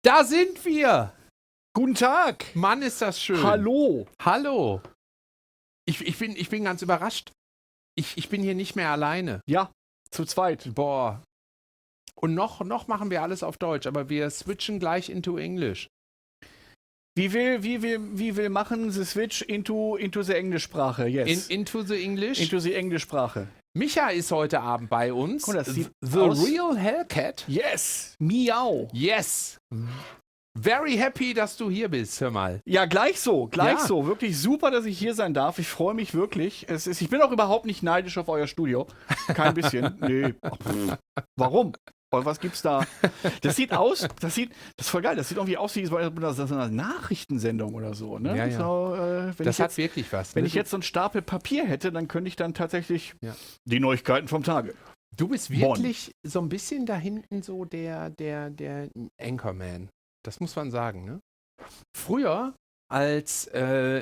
Da sind wir! Guten Tag! Mann, ist das schön. Hallo! Hallo! Ich bin ganz überrascht. Ich bin hier nicht mehr alleine. Ja, zu zweit. Boah. Und noch machen wir alles auf Deutsch, aber wir switchen gleich into English. Wie will machen the switch into the Englischsprache? Yes. Into the English? Into the Englischsprache. Micha ist heute Abend bei uns. Oh, das sieht TheRealHellcat. Yes. Miau. Yes. Very happy, dass du hier bist, hör mal. Ja, gleich so. Ja. Wirklich super, dass ich hier sein darf. Ich freue mich wirklich. Ich bin auch überhaupt nicht neidisch auf euer Studio. Kein bisschen. Nee. Warum? Was gibt's da? Das sieht aus, das ist voll geil. Das sieht irgendwie aus wie so eine Nachrichtensendung oder so. Ne? Ja, ja. So, das hat wirklich was. Wenn ich jetzt so einen Stapel Papier hätte, dann könnte ich dann tatsächlich die Neuigkeiten vom Tage. Du bist wirklich so ein bisschen da hinten so der Anchorman. Das muss man sagen, ne? Früher, als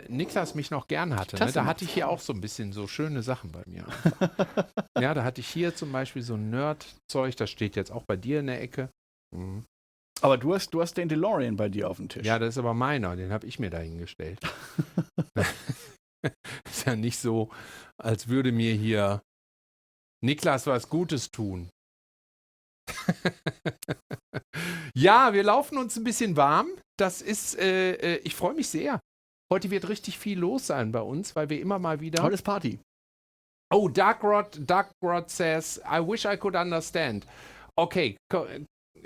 Niklas mich noch gern hatte, ne, da hatte ich hier auch so ein bisschen so schöne Sachen bei mir. Ja, da hatte ich hier zum Beispiel so ein Nerd-Zeug, das steht jetzt auch bei dir in der Ecke. Mhm. Aber du hast den DeLorean bei dir auf dem Tisch. Ja, das ist aber meiner, den habe ich mir da hingestellt. Ist ja nicht so, als würde mir hier Niklas was Gutes tun. Ja, wir laufen uns ein bisschen warm. Das ist, ich freue mich sehr. Heute wird richtig viel los sein bei uns, weil wir immer mal wieder... Heute ist Party. Oh, Darkrod says, I wish I could understand. Okay,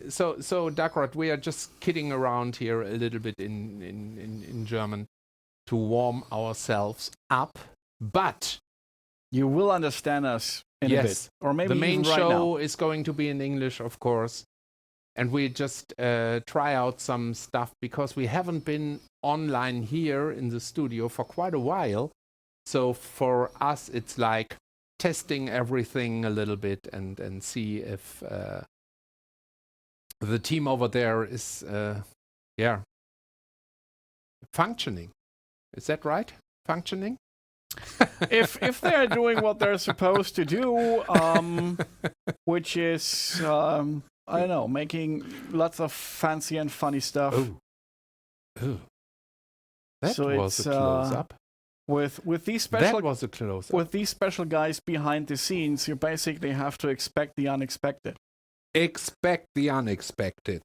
so Darkrod, we are just kidding around here a little bit in German to warm ourselves up, but... You will understand us in a bit. Or maybe the main even right show now. is going to be in English, of course. And we just try out some stuff because we haven't been online here in the studio for quite a while. So for us, it's like testing everything a little bit and see if the team over there is, functioning. Is that right? Functioning? if they're doing what they're supposed to do, which is I don't know, making lots of fancy and funny stuff. Oh. That so was a close up. With these special That was a close up. With these special guys behind the scenes, you basically have to expect the unexpected. Expect the unexpected.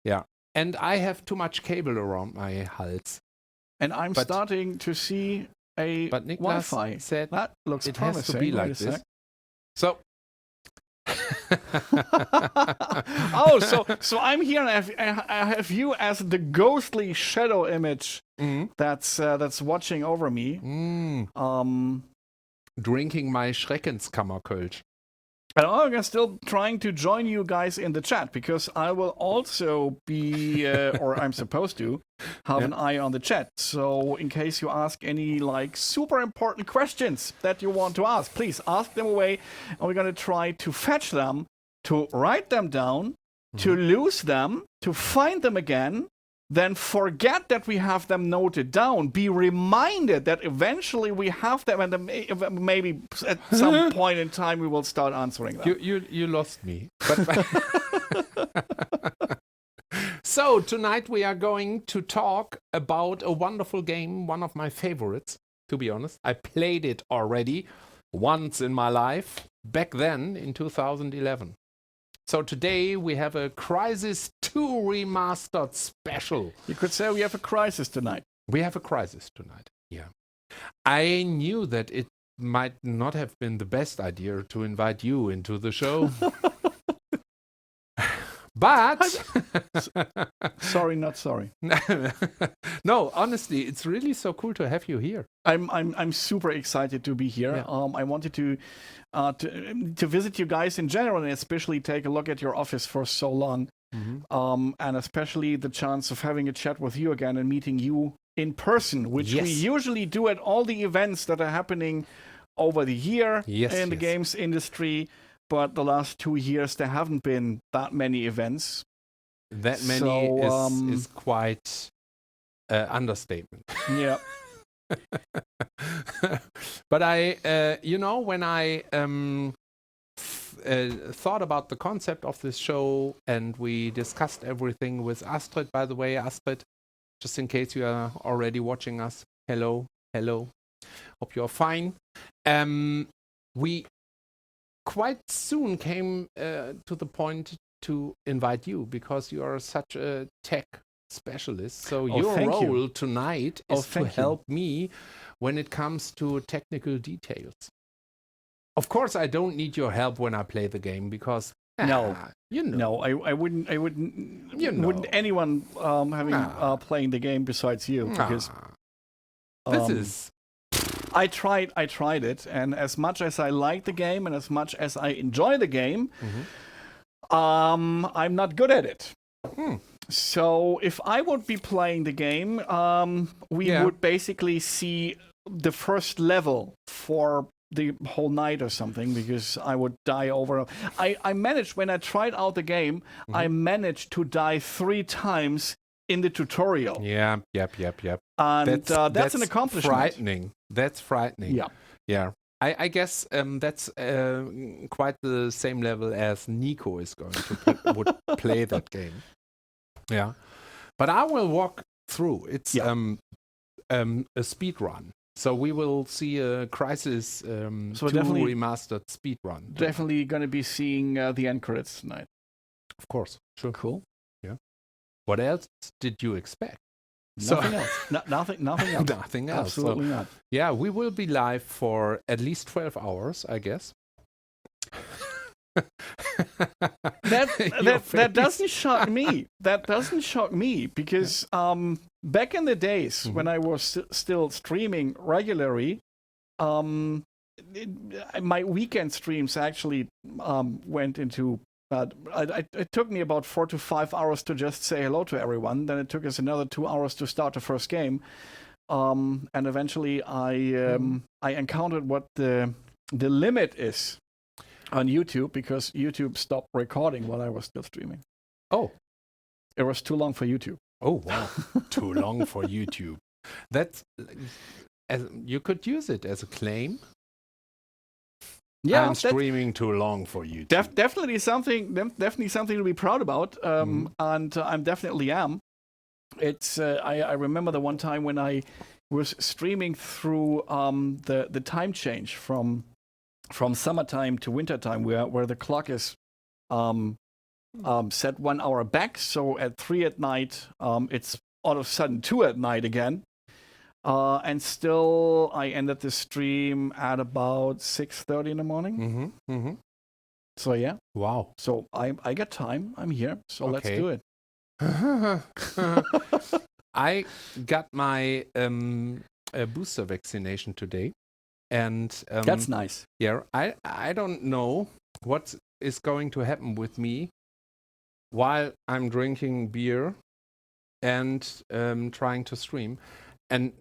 Yeah. And I have too much cable around my hals. And I'm starting to see a Wi-Fi. Said that looks it promising. Has to be like this. So. so I'm here and I have you as the ghostly shadow image that's watching over me. Drinking my Schreckenskammerkölsch. And I'm still trying to join you guys in the chat because I will also be, or I'm supposed to, have an eye on the chat. So in case you ask any super important questions that you want to ask, please ask them away. And we're going to try to fetch them, to write them down, to lose them, to find them again, then forget that we have them noted down. Be reminded that eventually we have them, and maybe at some point in time we will start answering them. You lost me. So tonight we are going to talk about a wonderful game, one of my favorites, to be honest. I played it already once in my life, back then in 2011. So today we have a Crysis 2 Remastered special. You could say we have a Crysis tonight. We have a Crysis tonight, yeah. I knew that it might not have been the best idea to invite you into the show. But... Sorry, not sorry. No, honestly, it's really so cool to have you here. I'm super excited to be here. Yeah. I wanted to visit you guys in general and especially take a look at your office for so long. And especially the chance of having a chat with you again and meeting you in person, which we usually do at all the events that are happening over the year in the games industry. But the last 2 years, there haven't been that many events. That many is quite understatement. Yeah. But I, when I thought about the concept of this show, and we discussed everything with Astrid. By the way, Astrid, just in case you are already watching us, hello. Hope you're fine. We quite soon came to the point to invite you because you are such a tech specialist. So your role tonight is to help me when it comes to technical details. Of course, I don't need your help when I play the game because no, I wouldn't. Wouldn't anyone playing the game besides you? Because this is. I tried it, and as much as I like the game and as much as I enjoy the game, I'm not good at it. So if I would be playing the game, we would basically see the first level for the whole night or something, because I would die over. I managed, when I tried out the game, I managed to die 3 times in the tutorial. Yep. And that's an accomplishment. Frightening. That's frightening. Yeah. I guess that's quite the same level as Nico is going to would play that game. Yeah. But I will walk through. It's a speed run. So we will see a Crysis 2 remastered speed run. Definitely going to be seeing the end credits tonight. Of course. Sure. Cool. Yeah. What else did you expect? Nothing else. Nothing else. Nothing else. Absolutely not. Yeah, we will be live for at least 12 hours, I guess. That doesn't shock me. That doesn't shock me because back in the days when I was still streaming regularly, my weekend streams actually went into. It took me about 4 to 5 hours to just say hello to everyone. Then it took us another 2 hours to start the first game, and eventually I encountered what the limit is on YouTube, because YouTube stopped recording while I was still streaming. Oh, it was too long for YouTube. Oh wow, too long for YouTube. That's you could use it as a claim. Yeah, I'm streaming too long for YouTube. Definitely something to be proud about, and I definitely am. It's I remember the one time when I was streaming through the time change from summertime to wintertime, where the clock is set 1 hour back. So at 3 at night, it's all of a sudden 2 at night again. And still, I ended the stream at about 6:30 in the morning. So yeah. Wow. So I got time. I'm here. So let's do it. I got my booster vaccination today, and that's nice. Yeah, I don't know what is going to happen with me while I'm drinking beer and trying to stream. And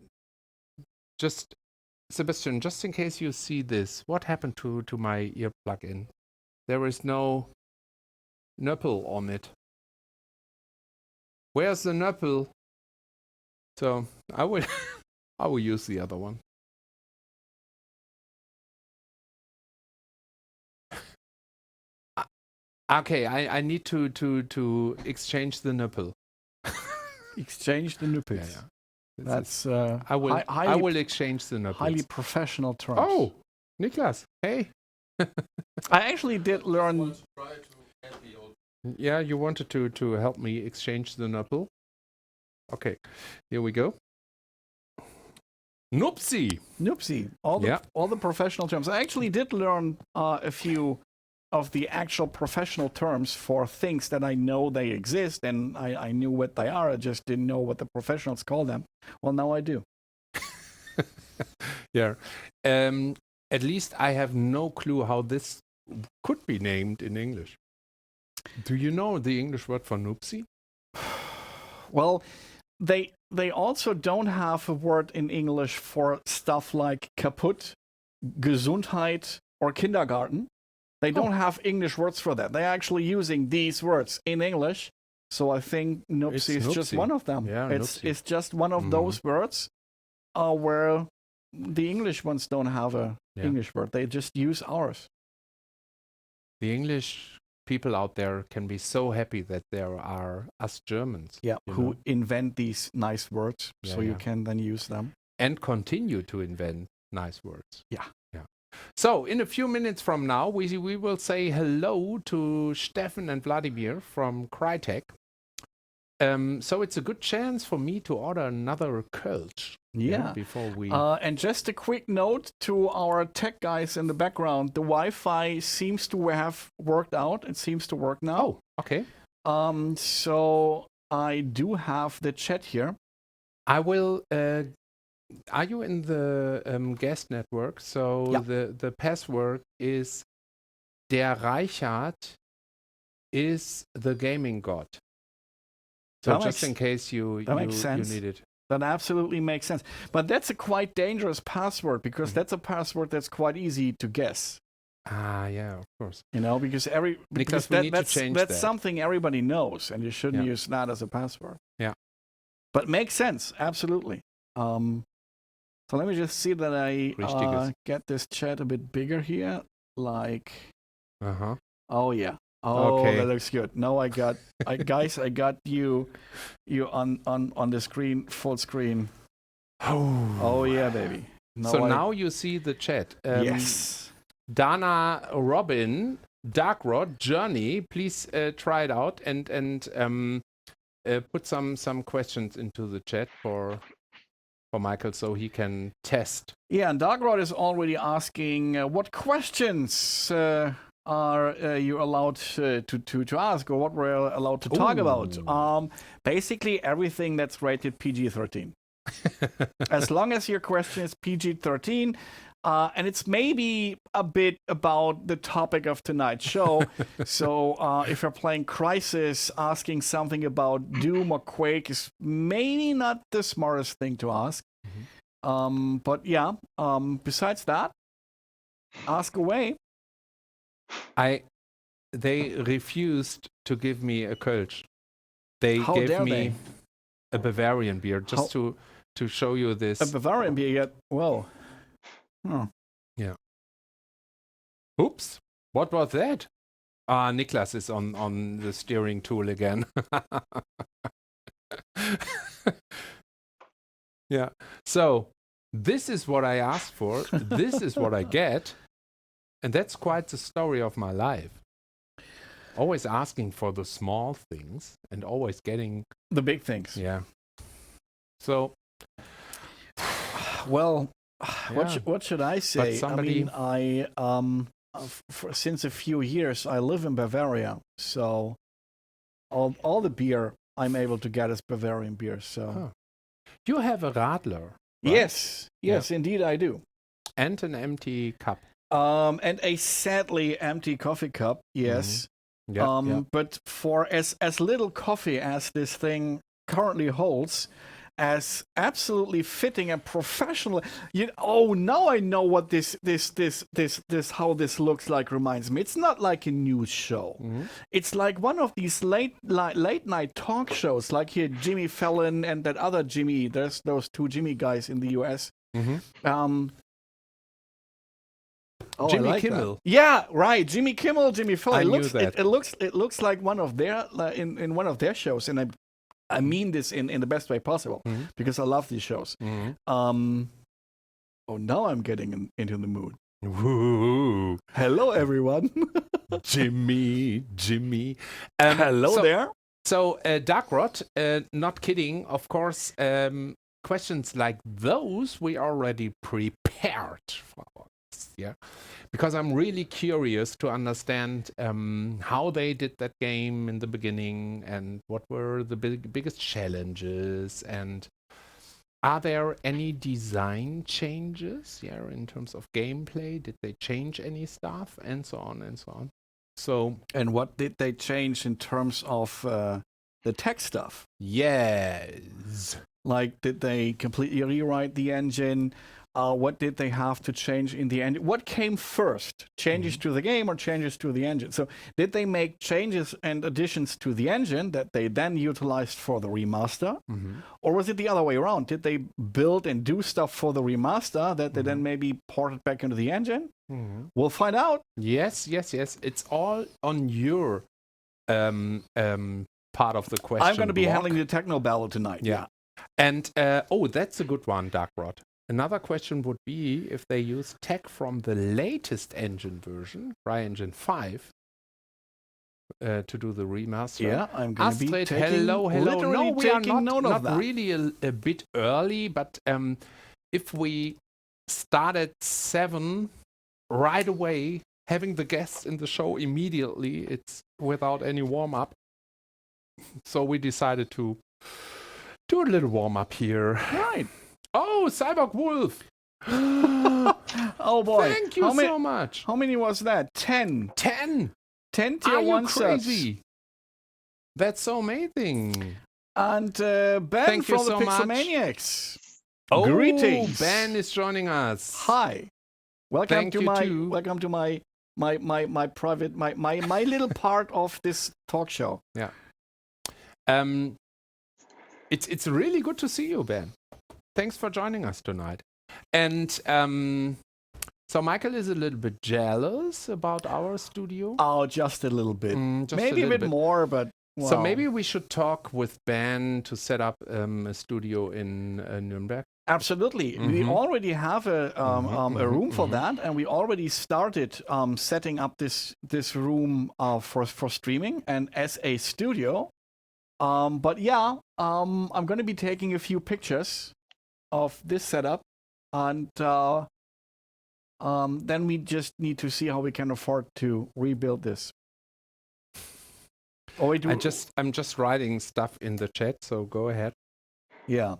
just, Sebastian, just in case you see this, what happened to my ear plug-in? There is no nipple on it. Where's the nipple? So I will use the other one. Okay, I need to exchange the nipple. Exchange the nipples. Yeah. That's I will exchange the nipples. Highly professional terms. Oh, Niklas, hey. I actually did learn. Yeah, you wanted to help me exchange the nipple. Okay, here we go. Noopsie. All the professional terms. I actually did learn a few of the actual professional terms for things that I know they exist, and I knew what they are. I just didn't know what the professionals call them. Well, now I do. Yeah. At least I have no clue how this could be named in English. Do you know the English word for noopsie? Well, they also don't have a word in English for stuff like kaputt, Gesundheit, or kindergarten. They don't have English words for that. They're actually using these words in English. So I think noopsie is just one of them. Yeah, it's just one of those words where the English ones don't have a English word. They just use ours. The English people out there can be so happy that there are us Germans. Yeah, who invent these nice words, so you can then use them. And continue to invent nice words. Yeah. So, in a few minutes from now, we will say hello to Stephan and Vladimir from Crytek. So it's a good chance for me to order another Kölsch. Yeah. Before we. And just a quick note to our tech guys in the background: the Wi-Fi seems to have worked out. It seems to work now. Oh, okay. So I do have the chat here. I will. Are you in the guest network? So the password is DerRellHellcat is the gaming god. So just in case you need it. That absolutely makes sense. But that's a quite dangerous password because that's a password that's quite easy to guess. Ah, yeah, of course. You know, because that's something everybody knows, and you shouldn't use that as a password. Yeah. But makes sense, absolutely. So let me just see that I get this chat a bit bigger here. Like, oh yeah. Oh, okay. That looks good. No, I got you on the screen, full screen. Oh yeah, baby. No, so now you see the chat. Yes. Dana, Robin, Darkrod, Journey, please try it out and put some questions into the chat for Michael so he can test. Yeah, and Darkrod is already asking what questions are you allowed to ask, or what we're allowed to talk about. Basically everything that's rated PG-13. As long as your question is PG-13, and it's maybe a bit about the topic of tonight's show. So if you're playing Crysis, asking something about Doom or Quake is maybe not the smartest thing to ask. But yeah, besides that, ask away. They refused to give me a Kölsch. They gave me a Bavarian beer just to show you this. A Bavarian beer, yeah. Well. Oh. Yeah. Oops. What was that? Niklas is on the steering tool again. Yeah. So this is what I asked for. This is what I get. And that's quite the story of my life. Always asking for the small things and always getting the big things. Yeah. So, well, what should I say? Since a few years I live in Bavaria, so all the beer I'm able to get is Bavarian beer. So you have a Radler, right? Yes, indeed I do, and an empty cup. And a sadly empty coffee cup, yes. But for as little coffee as this thing currently holds, as absolutely fitting and professional. Now I know what this how this looks like reminds me. It's not like a news show. It's like one of these late night talk shows, like here Jimmy Fallon and that other Jimmy. There's those two Jimmy guys in the US. Jimmy Kimmel. That. Yeah, right. Jimmy Kimmel, Jimmy Fallon. I knew that. It looks like one of their in one of their shows, and I mean this in the best way possible because I love these shows. Now I'm getting into the mood. Woo. Hello, everyone. Jimmy. Hello there. So, Darkrod, not kidding, of course, questions like those we already prepared for. Yeah, because I'm really curious to understand how they did that game in the beginning and what were the biggest challenges, and are there any design changes in terms of gameplay? Did they change any stuff, and so on and so on? So, and what did they change in terms of the tech stuff? Yes. Like, did they completely rewrite the engine? what did they have to change in the engine? What came first? Changes to the game or changes to the engine? So did they make changes and additions to the engine that they then utilized for the remaster? Or was it the other way around? Did they build and do stuff for the remaster that they then maybe ported back into the engine? We'll find out. Yes. It's all on your part of the question. I'm going to be handling the techno battle tonight. Yeah. And, that's a good one, Darkrod. Another question would be if they use tech from the latest engine version, CryEngine 5, to do the remaster. Yeah, I'm going to be taking, hello. No, we are not that. really a bit early, but if we start at 7 right away, having the guests in the show immediately, it's without any warm-up. So we decided to do a little warm-up here. Right. Oh, Cyborg Wolf. Oh, boy. Thank you so much. How many was that? 10. 10 tier Are 1 you subs. crazy? That's so amazing. And Ben Thank from you the so much. Pixelmaniacs. Oh, Greetings. Ben is joining us. Hi. Welcome Thank to you my too. welcome to my private my little part of this talk show. Yeah. It's really good to see you, Ben. Thanks for joining us tonight. And so Michael is a little bit jealous about our studio. Oh, just a little bit. Maybe a bit more, but well. So maybe we should talk with Ben to set up a studio in Nuremberg. Absolutely. We already have a room for that, and we already started setting up this room for streaming and as a studio. But yeah, I'm going to be taking a few pictures of this setup, and then we just need to see how we can afford to rebuild this. Oh, wait, I'm just writing stuff in the chat, so go ahead. Yeah.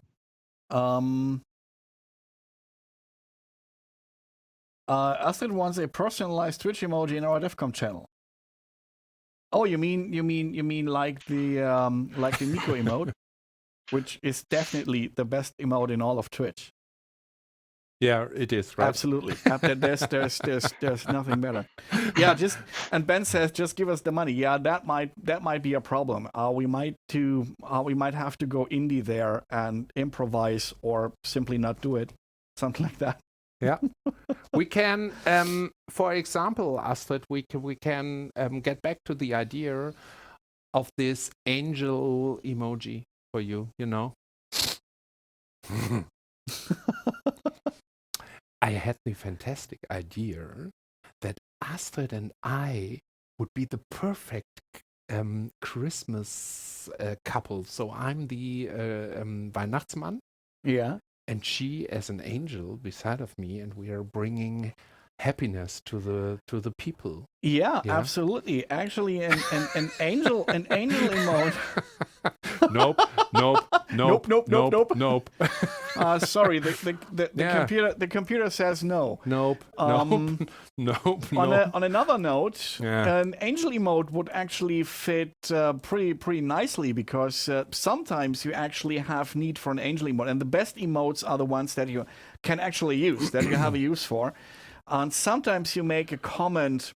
Astrid wants a personalized Twitch emoji in our devcom channel. Oh, you mean like the Nico emote, which is definitely the best emote in all of Twitch. Yeah, it is, right? Absolutely. There's nothing better. Yeah, and Ben says just give us the money. Yeah, that might be a problem. We might have to go indie there and improvise or simply not do it. Something like that. Yeah. We can, for example, Astrid, we can get back to the idea of this angel emoji for you, you know? I had the fantastic idea that Astrid and I would be the perfect Christmas couple. So I'm the Weihnachtsmann. Yeah. And she as an angel beside of me, and we are bringing happiness to the people. Yeah, absolutely. Actually, an angel emote. Nope. Sorry, the computer says no. Nope. On another note, an angel emote would actually fit pretty nicely, because sometimes you actually have need for an angel emote, and the best emotes are the ones that you can actually use, that you have a use for. And sometimes you make a comment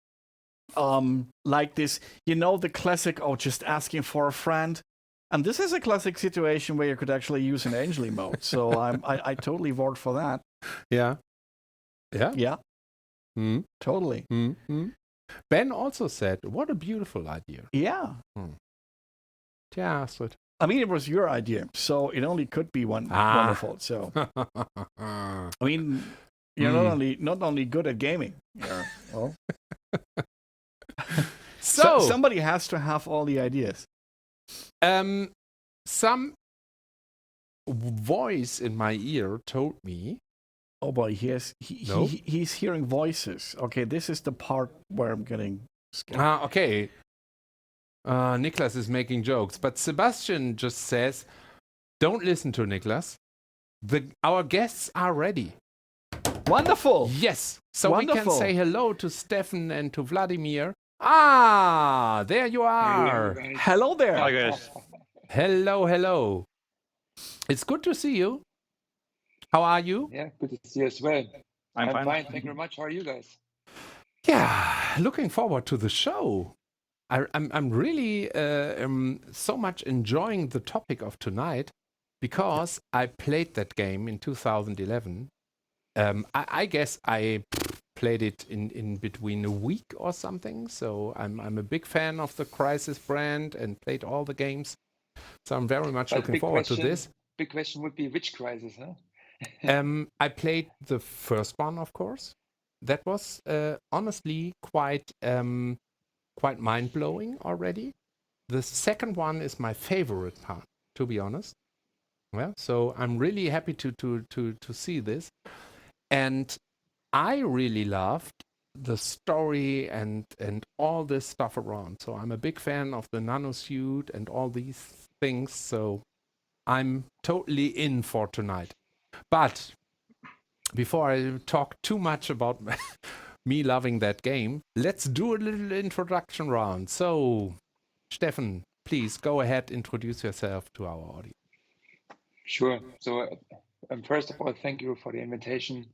like this, the classic, just asking for a friend. And this is a classic situation where you could actually use an angel emote. So I totally vote for that. Yeah. Totally. Ben also said, what a beautiful idea. Yeah. Yeah, Astrid. I mean, it was your idea, so it only could be wonderful. So, I mean, you're not only good at gaming. Well. So somebody has to have all the ideas. Some voice in my ear told me. Oh boy, he's hearing voices. Okay, this is the part where I'm getting scared. Okay. Niklas is making jokes, but Sebastian just says, "Don't listen to Niklas. Our guests are ready." Wonderful. Yes. So we can say hello to Stephan and to Vladimir. Ah, there you are. Hello there. Hi, guys. Hello. It's good to see you. How are you? Yeah, good to see you as well. I'm fine. Fine. Thank you very much. How are you guys? Yeah, looking forward to the show. I'm really so much enjoying the topic of tonight because I played that game in 2011. I guess I played it in between a week or something. So I'm a big fan of the Crysis brand and played all the games. So I'm very much looking forward to this. Big question would be which Crysis, huh? I played the first one, of course. That was honestly quite mind blowing already. The second one is my favorite part, to be honest. Yeah, so I'm really happy to see this, and I really loved the story and all this stuff around. So I'm a big fan of the nanosuit and all these things. So I'm totally in for tonight. But before I talk too much about me loving that game, let's do a little introduction round. So, Stephan, please go ahead, introduce yourself to our audience. Sure. So, first of all, thank you for the invitation.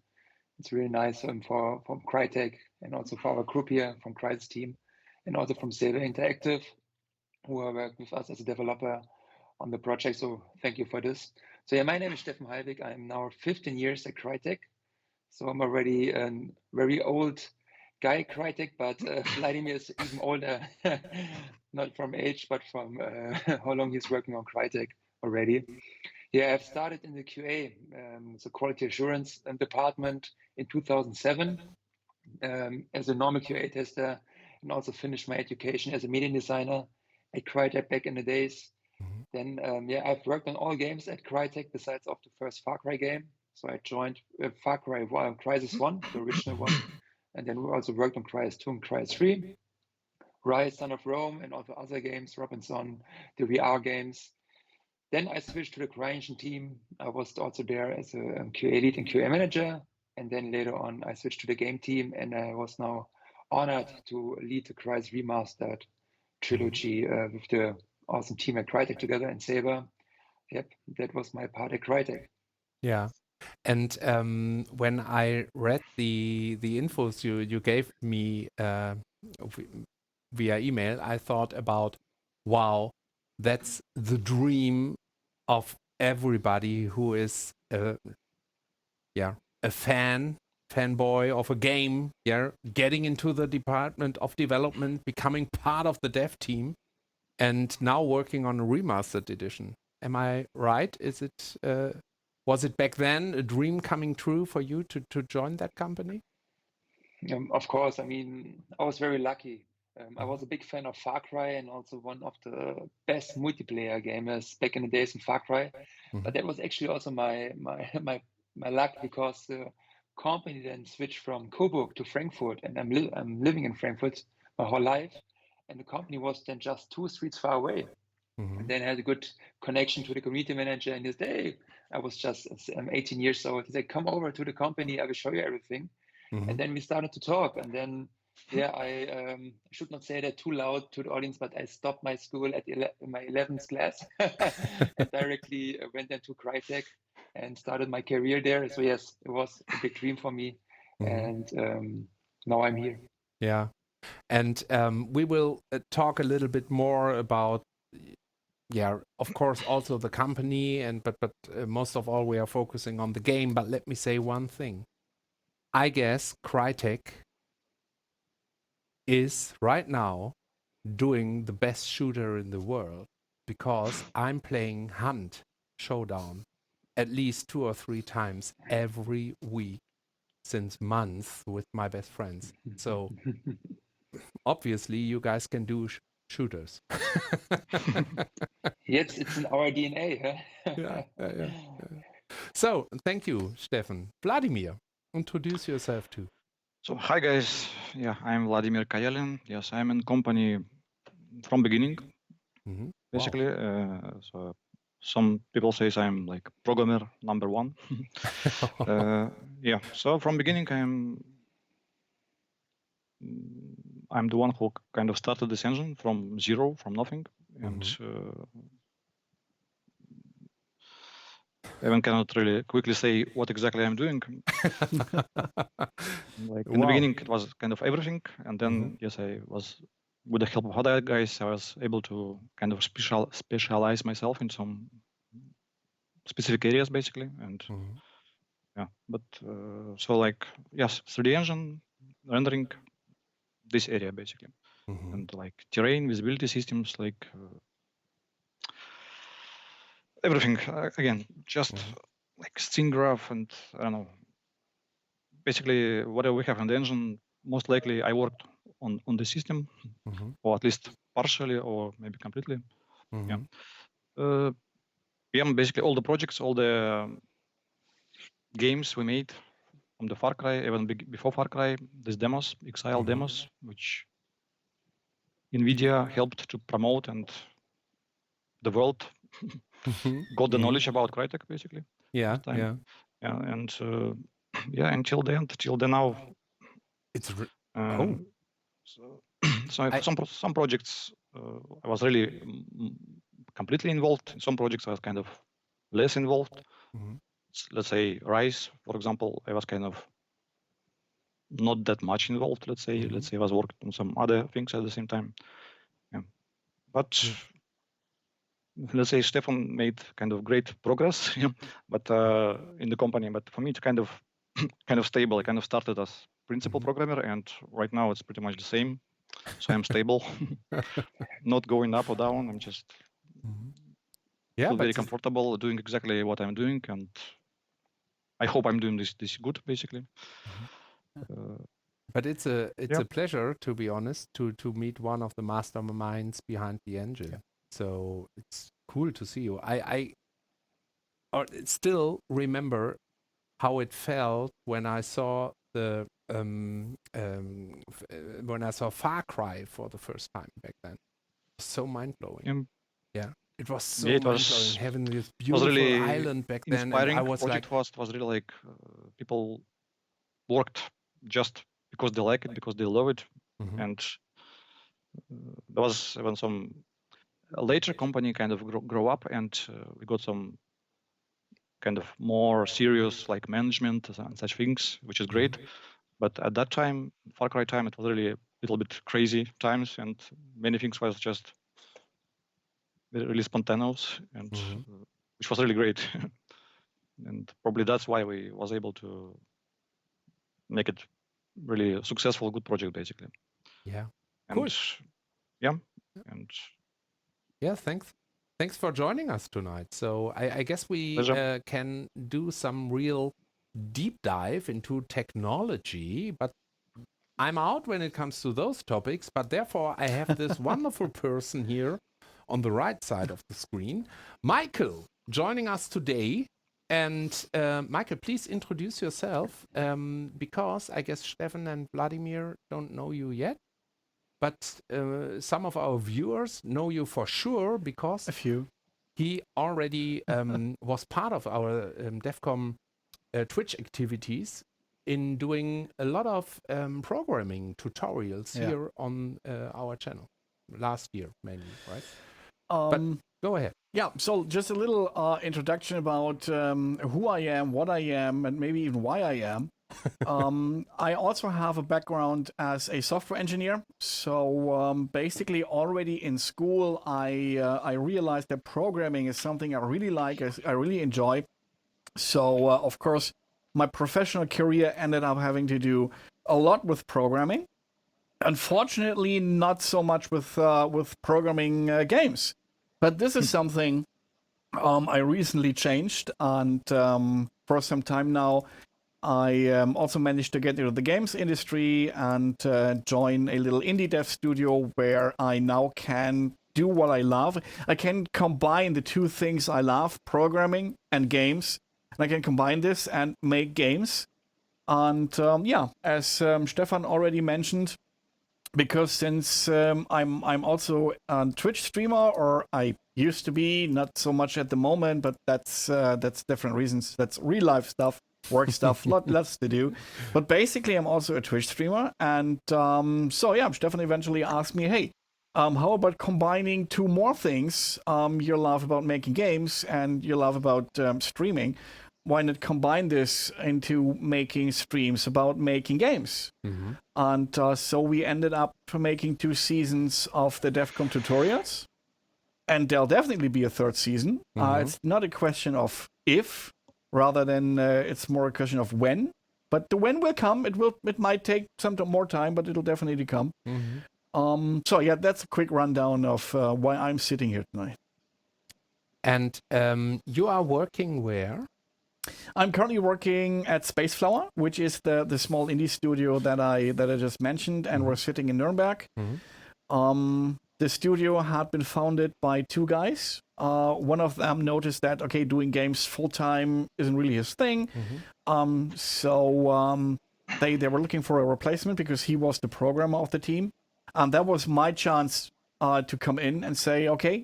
It's really nice from Crytek and also for our group here from Crysis team, and also from Saber Interactive, who are working with us as a developer on the project. So, thank you for this. So, yeah, my name is Steffen Halbig. I'm now 15 years at Crytek. So I'm already a very old guy, Crytek, but Vladimir is even older, not from age, but from how long he's working on Crytek already. Yeah, I've started in the QA, so quality assurance department in 2007 as a normal QA tester, and also finished my education as a media designer at Crytek back in the days. Then, yeah, I've worked on all games at Crytek besides of the first Far Cry game. So I joined Far Cry Crysis 1, the original one. And then we also worked on Crysis 2 and Crysis 3, Rise, Son of Rome, and also other games, Robinson, the VR games. Then I switched to the CryEngine team. I was also there as a QA lead and QA manager. And then later on, I switched to the game team, and I was now honored to lead the Crysis Remastered Trilogy with the awesome team at Crytek together and Saber. Yep, that was my part at Crytek. Yeah. And when I read the infos you gave me via email, I thought about, wow, that's the dream of everybody who is a fanboy of a game, getting into the department of development, becoming part of the dev team, and now working on a remastered edition. Am I right? Is it was it back then a dream coming true for you to join that company? Of course, I mean, I was very lucky. I was a big fan of Far Cry and also one of the best multiplayer gamers back in the days in Far Cry. But that was actually also my luck, because the company then switched from Coburg to Frankfurt, and I'm living in Frankfurt my whole life, and the company was then just 2 streets far away. And then I had a good connection to the community manager, and he said, hey, I was just 18 years old. He said, come over to the company, I will show you everything. And then we started to talk, and then I should not say that too loud to the audience, but I stopped my school at my 11th class and directly went into Crytek and started my career there. So yes, it was a big dream for me, and now I'm here. Yeah, and we will talk a little bit more about, of course, also the company, and but most of all we are focusing on the game. But let me say one thing. I guess Crytek is right now doing the best shooter in the world, because I'm playing Hunt Showdown at least 2 or 3 times every week since months with my best friends. So obviously you guys can do shooters. Yes, it's in our DNA. Huh? Yeah. So thank you, Stephan. Vladimir, introduce yourself too. So hi guys, yeah, I'm Vladimir Kajalin. Yes, I'm in company from beginning, basically. Wow. So some people say I'm like programmer number 1. Yeah, so from beginning I'm the one who kind of started this engine from zero, from nothing, and even cannot really quickly say what exactly I'm doing. Like in the beginning, it was kind of everything, and then yes, I was with the help of other guys, I was able to kind of specialize myself in some specific areas, basically, and yeah. But so like yes, 3D engine, rendering, this area basically, and like terrain, visibility systems, like everything. Again, just like scene graph and I don't know. Basically, whatever we have in the engine, most likely I worked on the system, or at least partially, or maybe completely. Yeah. Yeah, basically all the projects, all the games we made from the Far Cry, even before Far Cry, these demos, Exile demos, which NVIDIA helped to promote, and the world got the knowledge about Crytek, basically. Yeah, yeah, and yeah, until the end, till the now. It's so some projects I was really completely involved. In some projects I was kind of less involved. Let's say Rise, for example, I was kind of not that much involved. Let's say I was working on some other things at the same time. Yeah, but let's say Stephan made kind of great progress, but in the company. But for me, it's kind of stable. I kind of started as principal programmer, and right now it's pretty much the same. So I'm stable, not going up or down. I'm just feel very comfortable doing exactly what I'm doing, and I hope I'm doing this good, basically. But it's a pleasure, to be honest, to meet one of the masterminds behind the engine. Yeah. So it's cool to see you. I still remember how it felt when I saw the when I saw Far Cry for the first time back then. It was so mind blowing. Yeah, it was so mind blowing having this beautiful really island back then. And I was like, was really like people worked just because they like it, because they love it, and there was even some later company kind of grow up, and we got some kind of more serious like management and such things, which is great. But at that time, Far Cry time, it was really a little bit crazy times, and many things was just really spontaneous, and which was really great. And probably that's why we was able to make it really a successful, good project, basically. Yeah. And cool. Yeah. And yeah, thanks for joining us tonight. So I guess we can do some real deep dive into technology, but I'm out when it comes to those topics, but therefore I have this wonderful person here on the right side of the screen, Michael, joining us today. And Michael, please introduce yourself, because I guess Stephan and Vladimir don't know you yet, but some of our viewers know you for sure because a few. He already was part of our devcom Twitch activities in doing a lot of programming tutorials here on our channel last year mainly, right? But go ahead. Yeah, so just a little introduction about who I am, what I am, and maybe even why I am. I also have a background as a software engineer. So basically already in school, I realized that programming is something I really like, I really enjoy. So of course, my professional career ended up having to do a lot with programming. Unfortunately, not so much with programming games. But this is something I recently changed, and for some time now, I also managed to get into the games industry and join a little indie dev studio where I now can do what I love. I can combine the two things I love, programming and games, and I can combine this and make games. And yeah, as Stephan already mentioned, because since I'm also a Twitch streamer, or I used to be, not so much at the moment, but that's different reasons. That's real life stuff, work stuff, lots to do. But basically, I'm also a Twitch streamer, and so yeah, Stephan eventually asked me, hey, how about combining two more things you love about making games and you love about streaming? Why not combine this into making streams about making games? Mm-hmm. And so we ended up making 2 seasons of the devcom tutorials. And there'll definitely be a 3rd season. Mm-hmm. It's not a question of if, rather than it's more a question of when. But the when will come. It might take some more time, but it'll definitely come. Mm-hmm. So yeah, that's a quick rundown of why I'm sitting here tonight. And you are working where? I'm currently working at Spaceflower, which is the small indie studio that I just mentioned, and we're sitting in Nuremberg. Mm-hmm. The studio had been founded by 2 guys. One of them noticed that, okay, doing games full-time isn't really his thing. Mm-hmm. So they were looking for a replacement because he was the programmer of the team. And that was my chance to come in and say, okay,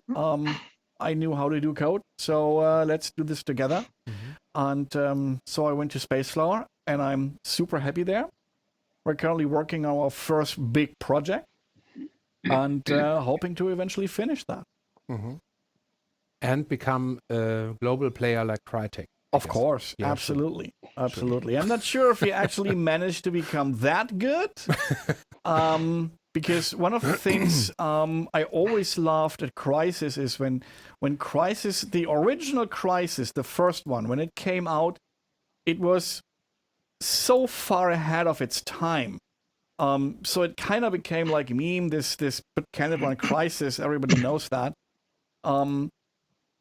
I knew how to do code, so let's do this together. Mm-hmm. And so I went to Spaceflower, and I'm super happy there. We're currently working on our first big project, and hoping to eventually finish that. Mm-hmm. And become a global player like Crytek. Of course, yeah, absolutely. Sure. Absolutely. I'm not sure if we actually managed to become that good. Because one of the things I always loved at Crysis is when Crysis, the original Crysis, the first one, when it came out, it was so far ahead of its time. So it kind of became like a meme, this kind of one Crysis, everybody knows that.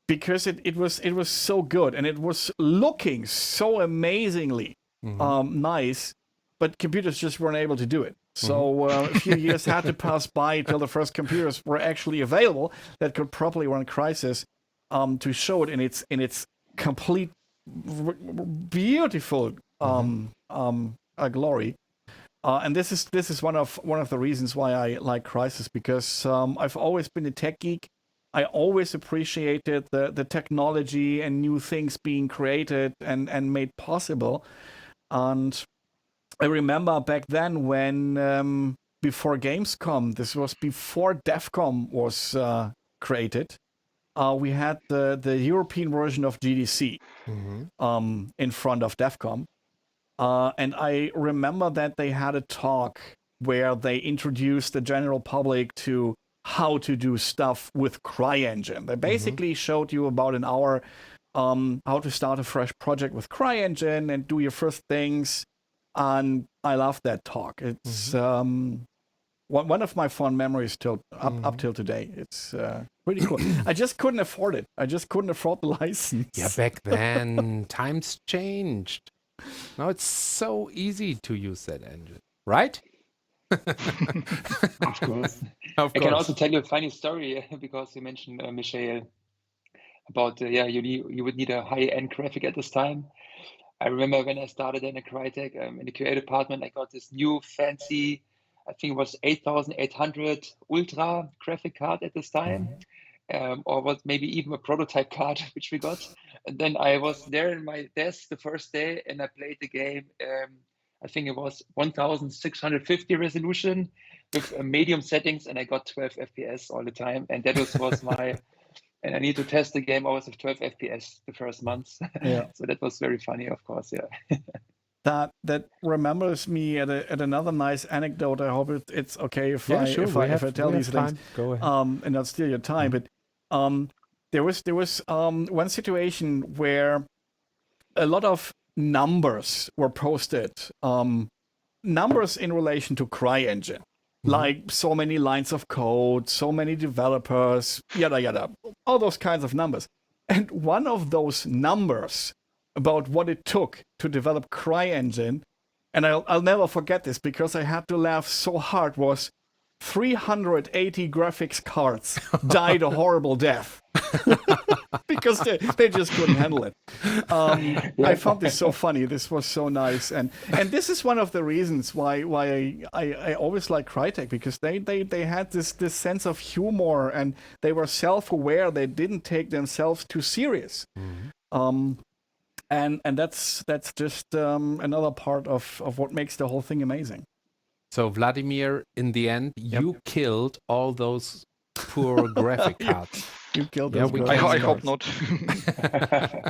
Because it was so good, and it was looking so amazingly nice, but computers just weren't able to do it. So a few years had to pass by till the first computers were actually available that could properly run Crysis, to show it in its complete beautiful glory. And this is one of the reasons why I like Crysis, because I've always been a tech geek. I always appreciated the technology and new things being created and made possible. And I remember back then when, before Gamescom, this was before devcom was created, we had the European version of GDC in front of devcom. And I remember that they had a talk where they introduced the general public to how to do stuff with CryEngine. They basically showed you about an hour how to start a fresh project with CryEngine and do your first things. And I love that talk. It's one of my fond memories up till today. It's pretty cool. I just couldn't afford it. I just couldn't afford the license. Yeah, back then, times changed. Now it's so easy to use that engine, right? Of course. I can also tell you a funny story because you mentioned, Michael, about you would need a high-end graphic at this time. I remember when I started in a Crytek in the QA department, I got this new fancy, I think it was 8800 Ultra graphic card at this time, or was maybe even a prototype card which we got. And then I was there in my desk the first day, and I played the game. I think it was 1650 resolution with medium settings, and I got 12 FPS all the time. And that was my, and I need to test the game always with 12 FPS the first months. Yeah. So that was very funny, of course. Yeah. That remembers me at another nice anecdote. I hope it's okay if I tell these things. Go ahead. And not steal your time. But there was one situation where a lot of numbers were posted, numbers in relation to CryEngine, like so many lines of code, so many developers, yada yada, all those kinds of numbers. And one of those numbers about what it took to develop CryEngine, and I'll never forget this because I had to laugh so hard, was 380 graphics cards died a horrible death because they just couldn't handle it. I found this so funny. This was so nice, and this is one of the reasons why I always like Crytek, because they had this sense of humor, and they were self-aware. They didn't take themselves too serious. And that's just another part of what makes the whole thing amazing. So Vladimir, in the end, you killed all those poor graphic cards. You killed Yeah, those we graphic I can- hope not.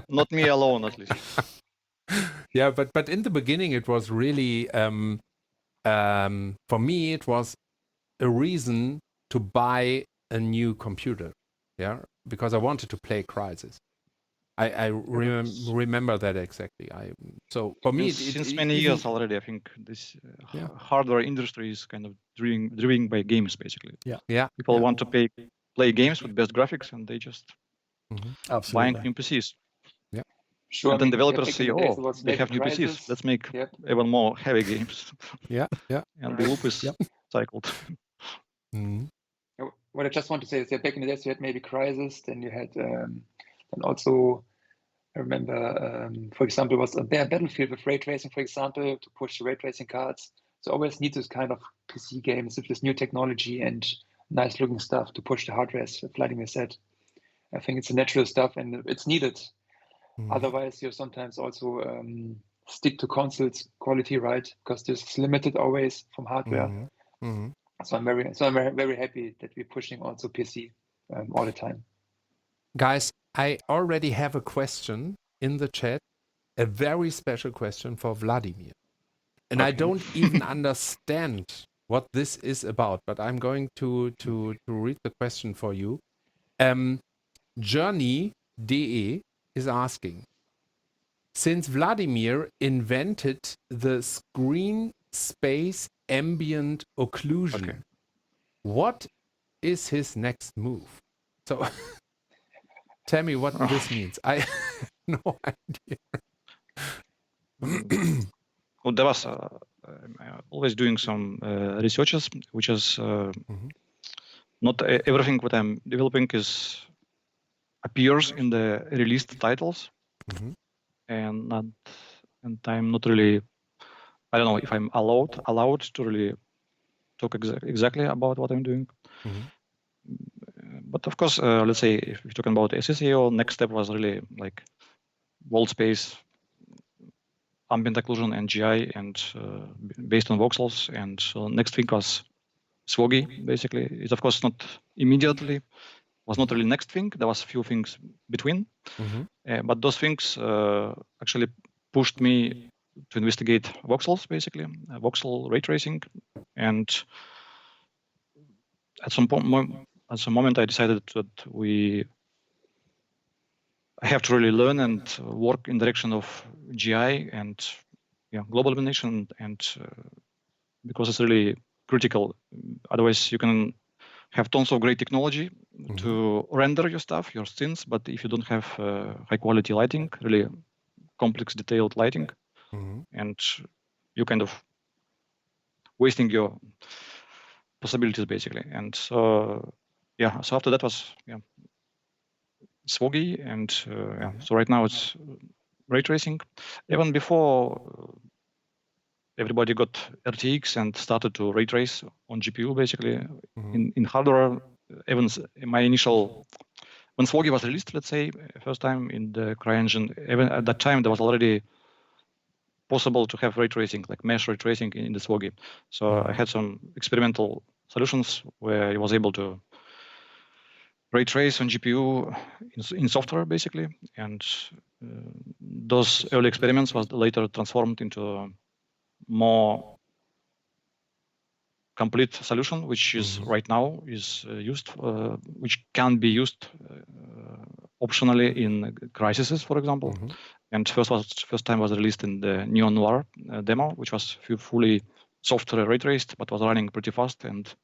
Not me alone, at least. Yeah, but in the beginning it was really for me it was a reason to buy a new computer. Yeah, because I wanted to play Crysis. I remember that exactly. So for me, Since many years already, I think this hardware industry is kind of driven by games, basically. Yeah, People want to play games with best graphics, and they just buying new PCs. Yeah, Sure. And then I mean, developers back say, in the days, "Oh, it was they have new Manager PCs. Crysis. Let's make Yep. even more heavy games." yeah. And the loop is cycled. What I just want to say is that back in the days, you had maybe Crysis, then you had, and also, I remember, for example, was a Battlefield with ray tracing, for example, to push the ray tracing cards. So always need this kind of PC games with this new technology and nice looking stuff to push the hardware, as Vladimir said. I think it's a natural stuff and it's needed. Otherwise, you sometimes also stick to consoles quality, right? Because this is limited always from hardware. So I'm very happy that we're pushing also PC all the time. Guys, I already have a question in the chat, a very special question for Vladimir. And I don't even understand what this is about, but I'm going to read the question for you. Journey.de is asking, since Vladimir invented the screen space ambient occlusion, what is his next move? So tell me what this means. I have no idea. Well, there was always doing some researches, which is not everything what I'm developing appears in the released titles, and I'm not really. I don't know if I'm allowed to really talk exactly about what I'm doing. But of course, let's say if we're talking about SSAO, next step was really like wall space, ambient occlusion, and GI, and based on voxels. And next thing was Swoggy, basically. It's of course not immediately, was not really next thing. There was a few things between, but those things actually pushed me to investigate voxels, basically, voxel ray tracing. And at some moment, I decided that I have to really learn and work in direction of GI and global illumination, and because it's really critical. Otherwise, you can have tons of great technology to render your stuff, your scenes, but if you don't have high quality lighting, really complex, detailed lighting, and you kind of wasting your possibilities, basically. And so after that was Swoggy, and so right now it's ray tracing. Even before everybody got RTX and started to ray trace on GPU, basically in hardware. Even my initial, when Swoggy was released, let's say first time in the CryEngine, even at that time there was already possible to have ray tracing, like mesh ray tracing in the Swoggy. So I had some experimental solutions where I was able to ray trace on GPU in software, basically, and those early experiments was later transformed into a more complete solution, which is right now is used, which can be used optionally in Crysis, for example. And first time was released in the Neon Noir demo, which was fully software ray traced, but was running pretty fast. And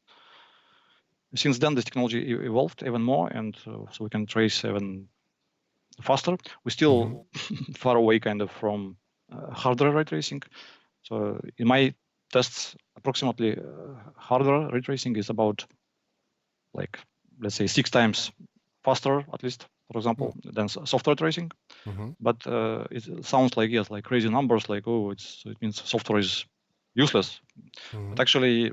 since then, this technology evolved even more, and so we can trace even faster. We're still far away, kind of, from hardware ray tracing. So in my tests, approximately hardware ray tracing is about, like, let's say 6 times faster, at least, for example, than software tracing. But it sounds like, yes, like crazy numbers, like, oh, it means software is useless. But actually,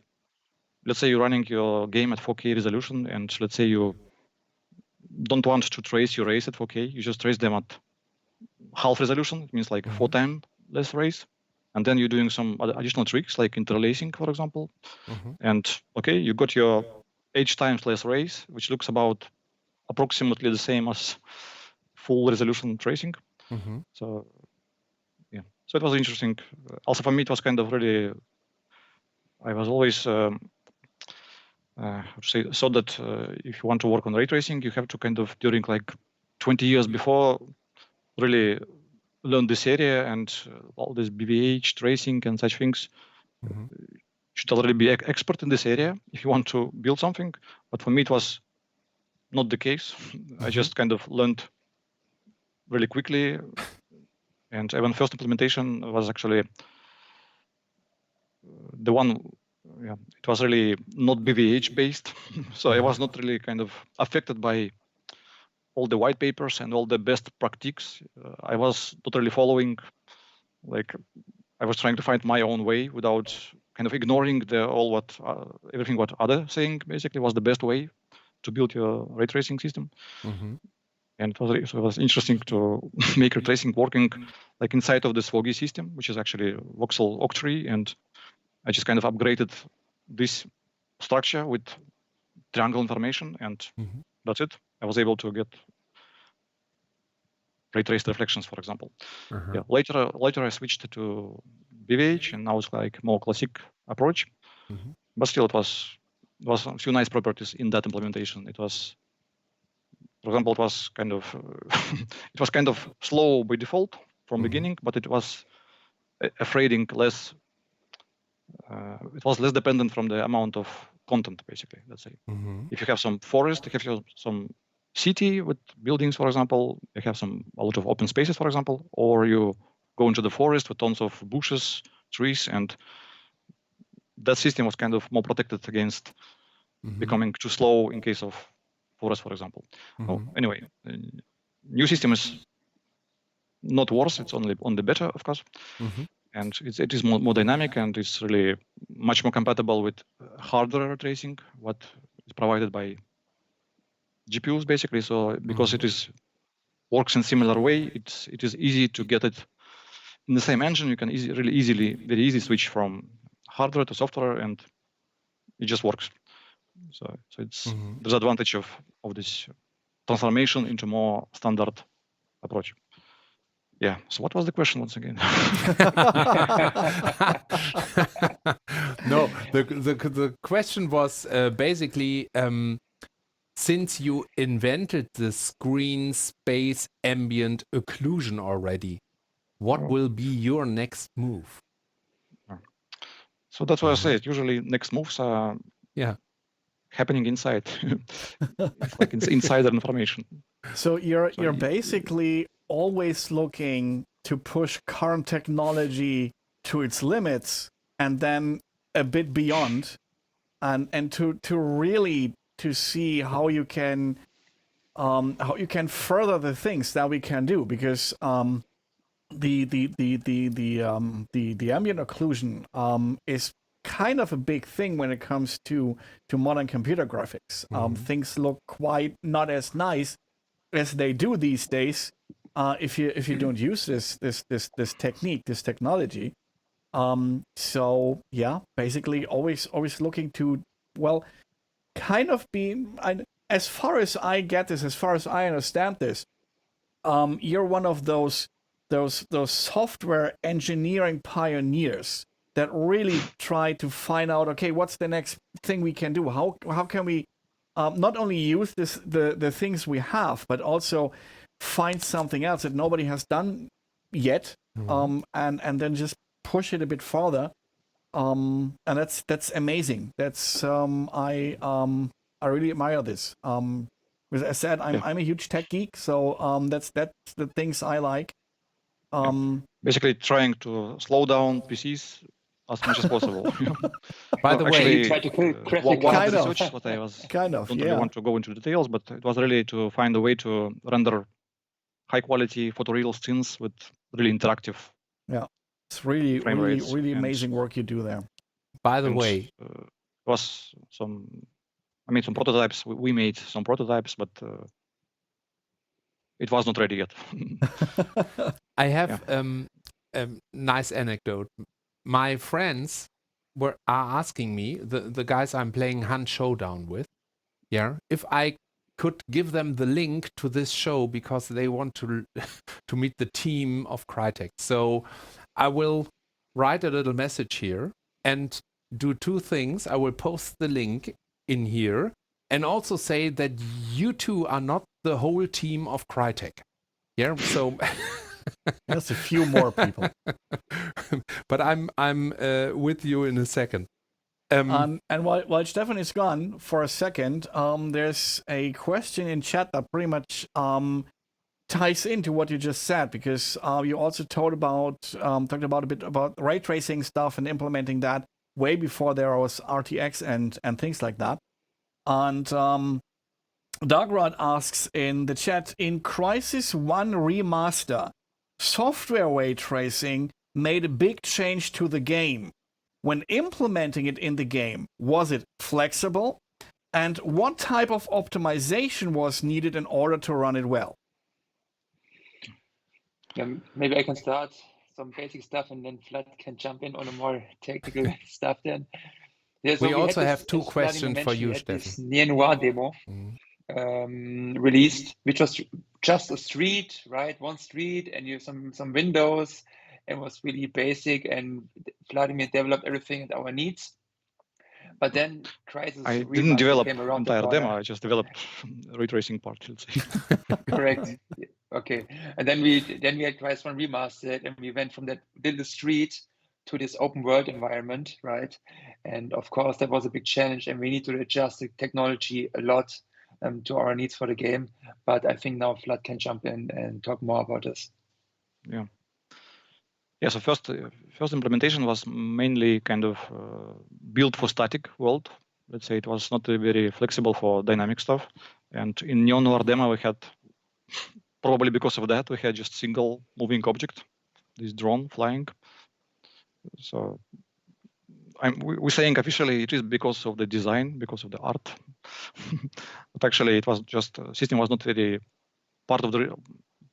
let's say you're running your game at 4K resolution, and let's say you don't want to trace your rays at 4K, you just trace them at half resolution. It means like 4 times less rays. and then you're doing some additional tricks like interlacing, for example. And okay, you got your H times less rays, which looks about approximately the same as full resolution tracing. So yeah, so it was interesting. Also for me, it was kind of really, I was always so that if you want to work on ray tracing, you have to kind of during like 20 years before really learn this area and all this BVH tracing and such things. Should already be expert in this area if you want to build something. But for me, it was not the case. I just kind of learned really quickly. And even first implementation was actually the one, it was really not BVH based. So I was not really kind of affected by all the white papers and all the best practices. I was totally following, like I was trying to find my own way without kind of ignoring everything what other saying basically was the best way to build your ray tracing system. And it was interesting to make ray tracing working like inside of this VOG system, which is actually voxel octree. And I just kind of upgraded this structure with triangle information, and that's it. I was able to get ray traced reflections, for example. Yeah. Later I switched to BVH, and now it's like more classic approach. But still, it was a few nice properties in that implementation. It was, for example, it was kind of slow by default from beginning, but it was less. It was less dependent from the amount of content, basically. Let's say, if you have some forest, you have some city with buildings, for example, you have a lot of open spaces, for example, or you go into the forest with tons of bushes, trees, and that system was kind of more protected against becoming too slow in case of forest, for example. Anyway, new system is not worse; it's only better, of course. And it is more dynamic, and it's really much more compatible with hardware tracing, what is provided by GPUs, basically. So because it works in similar way, it is easy to get it in the same engine. You can very easily switch from hardware to software, and it just works. So it's there's advantage of this transformation into more standard approach. Yeah. So what was the question once again? No, the question was basically since you invented the screen space ambient occlusion already, what will be your next move? So that's what I said. Usually next moves are happening inside. It's like insider information. So you're basically always looking to push current technology to its limits and then a bit beyond, and to really to see how you can further the things that we can do, because the ambient occlusion is kind of a big thing when it comes to modern computer graphics. Things look quite not as nice as they do these days if you don't use this technique, this technology. So yeah, basically always looking to, well, kind of be, as far as I get this, as far as I understand this, you're one of those software engineering pioneers that really try to find out, okay, what's the next thing we can do? How can we not only use the things we have, but also find something else that nobody has done yet, and then just push it a bit further. And that's amazing. That's I really admire this. As I said, I'm a huge tech geek, so that's the things I like. Basically, trying to slow down PCs as much as possible. By the way, you try to kill graphic kind of. Research, what I was Don't really want to go into details, but it was really to find a way to render high quality photoreal scenes with really interactive. Yeah, it's really amazing work you do there. By the way, was I made some prototypes. We made some prototypes, but it was not ready yet. I have nice anecdote. My friends are asking me, the guys I'm playing Hunt Showdown with, if I could give them the link to this show because they want to meet the team of Crytek. So I will write a little message here and do two things. I will post the link in here and also say that you two are not the whole team of Crytek. Yeah, so there's a few more people. But I'm with you in a second. And while Stephan is gone for a second, there's a question in chat that pretty much ties into what you just said, because you also talked about a bit about ray tracing stuff and implementing that way before there was RTX and things like that. And Dogrod asks in the chat, in Crysis 1 Remaster, software ray tracing made a big change to the game. When implementing it in the game, was it flexible? And what type of optimization was needed in order to run it well? Yeah, maybe I can start some basic stuff and then Vlad can jump in on a more technical stuff then. Yeah, so we also this, have two questions for you, Stephan. This Near Noir demo released, which was just a street, right? One street and you have some windows, and was really basic, and Vladimir developed everything at our needs. But then Crysis I didn't develop came around entire demo. I just developed ray tracing part, let's say. Correct. Okay. And then we had Crysis 1 Remastered, and we went from that little street to this open world environment, right? And of course, that was a big challenge, and we need to adjust the technology a lot to our needs for the game. But I think now Vlad can jump in and talk more about this. Yeah. Yeah, so first implementation was mainly kind of built for static world. Let's say it was not very flexible for dynamic stuff. And in Neon Noir demo, we had, probably because of that, we had just single moving object, this drone flying. So we're saying officially it is because of the design, because of the art. But actually it was just, system was not really part of the,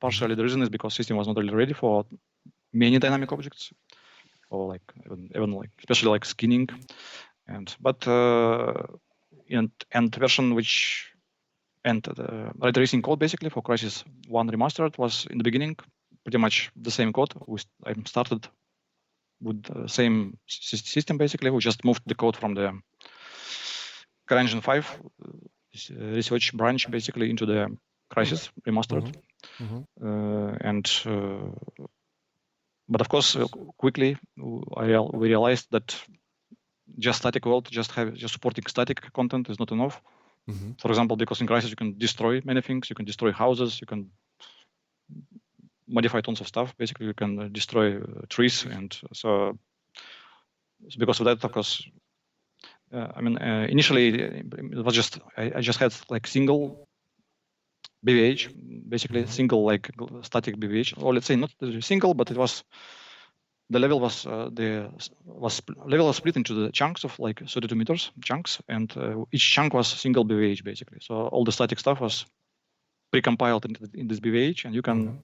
partially the reason is because system was not really ready for many dynamic objects, or like even like especially like skinning, but version which the ray tracing code basically for Crysis 1 Remastered was in the beginning pretty much the same code. I started with the same system basically. We just moved the code from the CryEngine 5 research branch basically into the Crysis Remastered, but of course, quickly we realized that just static world, just supporting static content is not enough. For example, because in Crysis you can destroy many things, you can destroy houses, you can modify tons of stuff. Basically, you can destroy trees, and so because of that, of course, initially it was just I just had like single BVH, basically single like static BVH, or let's say not single, but it was the level was split into the chunks of like 32 meters chunks, and each chunk was single BVH basically. So all the static stuff was precompiled in this BVH, and you can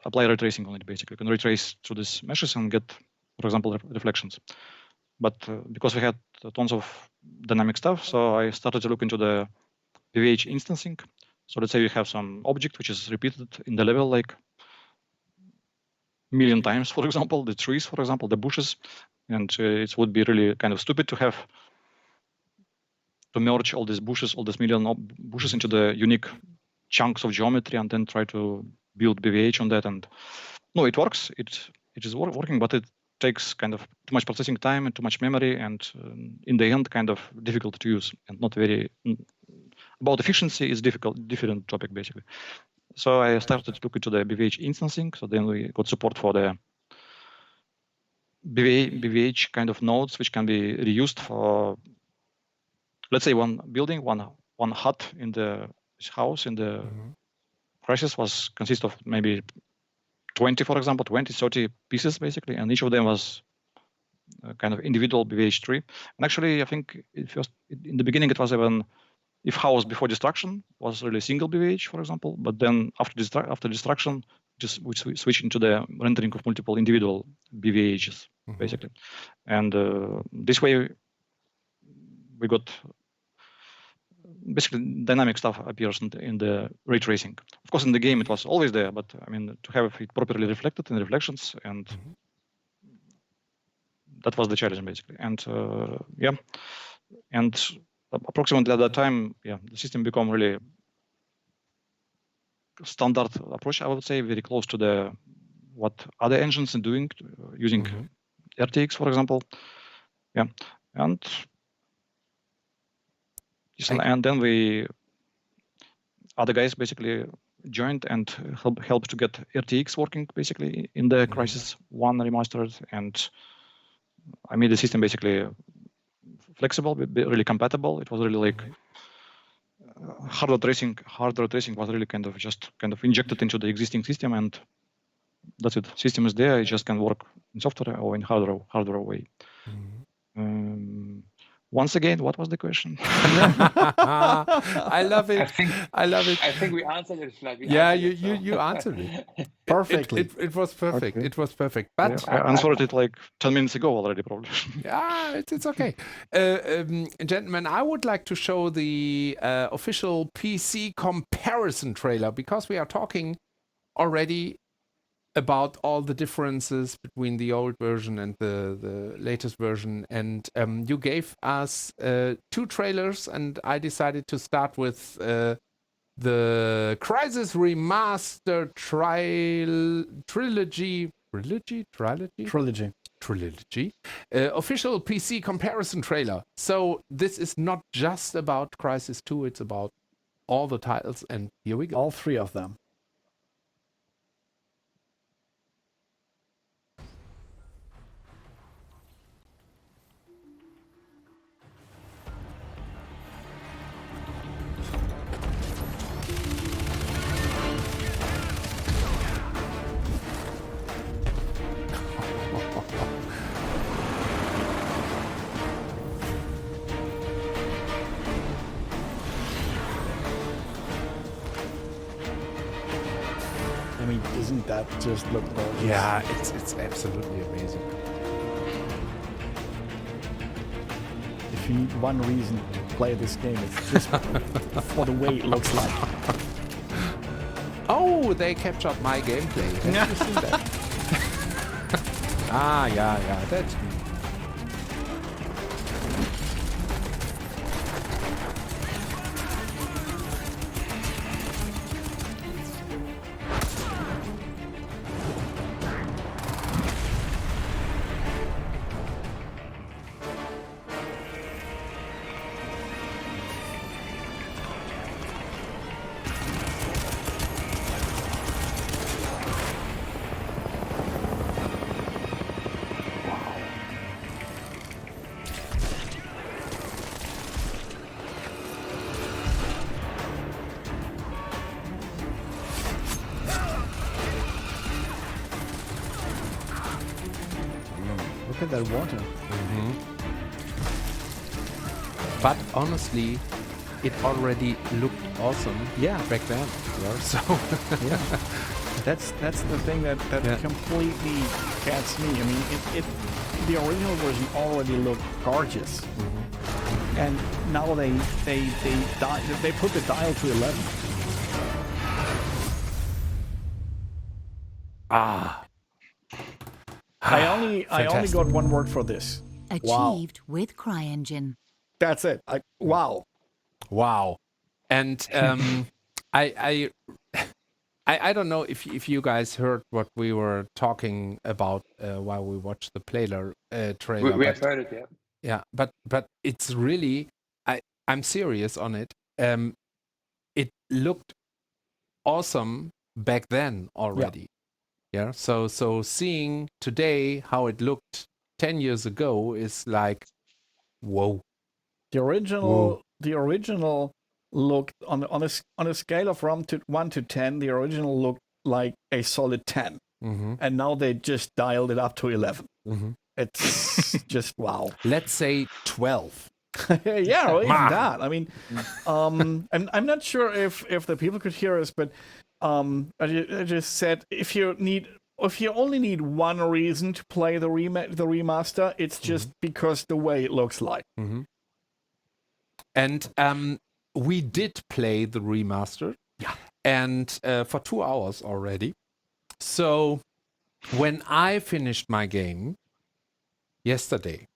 apply ray tracing on it basically. You can ray trace through these meshes and get, for example, reflections. But because we had tons of dynamic stuff, so I started to look into the BVH instancing. So let's say you have some object which is repeated in the level like million times, for example, the trees, for example, the bushes, and it would be really kind of stupid to merge all these bushes, all these million bushes into the unique chunks of geometry and then try to build BVH on that. And no, it works. It is working, but it takes kind of too much processing time and too much memory, and in the end, kind of difficult to use and not very. About efficiency is different topic basically. So I started to look into the BVH instancing. So then we got support for the BVH kind of nodes, which can be reused for, let's say, one building, one hut in the house in the Crysis consists of maybe 20, for example, 20, 30 pieces basically, and each of them was kind of individual BVH tree. And actually, I think in the beginning it was even, if house before destruction was really single BVH, for example, but then after destruction, which switch into the rendering of multiple individual BVHs, basically. And this way, we got basically dynamic stuff appears in the ray tracing. Of course, in the game it was always there, but I mean to have it properly reflected in reflections, and that was the challenge basically. And and approximately at that time, the system became really standard approach, I would say, very close to what other engines are doing, using RTX, for example. And then other guys basically joined and helped to get RTX working basically in the Crysis 1 remastered, and I made the system basically flexible, really compatible. It was really like hardware tracing was really kind of injected into the existing system, and that's it. System is there. It just can work in software or in hardware way. Once again, what was the question? I love it. I love it. I think we answered it, Vlad. You answered it perfectly. It was perfect. Okay. It was perfect. But I answered it like 10 minutes ago already, probably. It's okay. Gentlemen, I would like to show the official PC comparison trailer, because we are talking already about all the differences between the old version and the latest version, and you gave us 2 trailers, and I decided to start with the Crysis Remastered Trilogy official PC comparison trailer. So this is not just about Crysis 2, it's about all the titles, and here we go. All 3 of them. I mean, doesn't that just look gorgeous? Yeah, it's absolutely amazing. If you need one reason to play this game, it's just for the way it looks like. Oh, they captured my gameplay. Have you seen that? Yeah, that's me. Look at that water. But honestly, it already looked awesome. Back then. So that's the thing that completely gets me. I mean, the original version already looked gorgeous, and now they put the dial to 11. I only got one word for this. Achieved with CryEngine. That's it. Wow. And I don't know if you guys heard what we were talking about while we watched the trailer. We have heard it, yeah. Yeah, but it's really, I'm serious on it. It looked awesome back then already. Yeah. So seeing today how it looked 10 years ago is like, whoa. The original looked on a scale of 1 to 10. The original looked like a solid 10, and now they just dialed it up to 11. It's just wow. Let's say 12. Yeah, or even that. I mean, I'm not sure if the people could hear us, but I just said if you only need one reason to play the remaster, it's just because the way it looks like. And we did play the remaster, and for 2 hours already. So when I finished my game yesterday,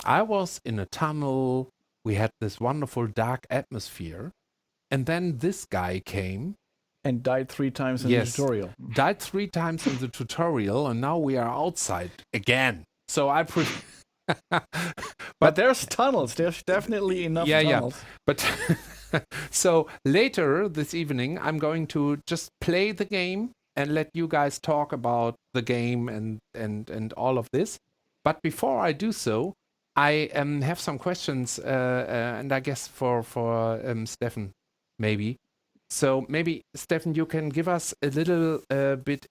I was in a tunnel. We had this wonderful dark atmosphere, and then this guy came. And died 3 times in the tutorial. Died 3 times in the tutorial, and now we are outside again. So I but there's tunnels. There's definitely enough tunnels. Yeah. But so later this evening, I'm going to just play the game and let you guys talk about the game and all of this. But before I do so, I have some questions, and I guess for Stephan, maybe. So maybe, Stephan, you can give us a little bit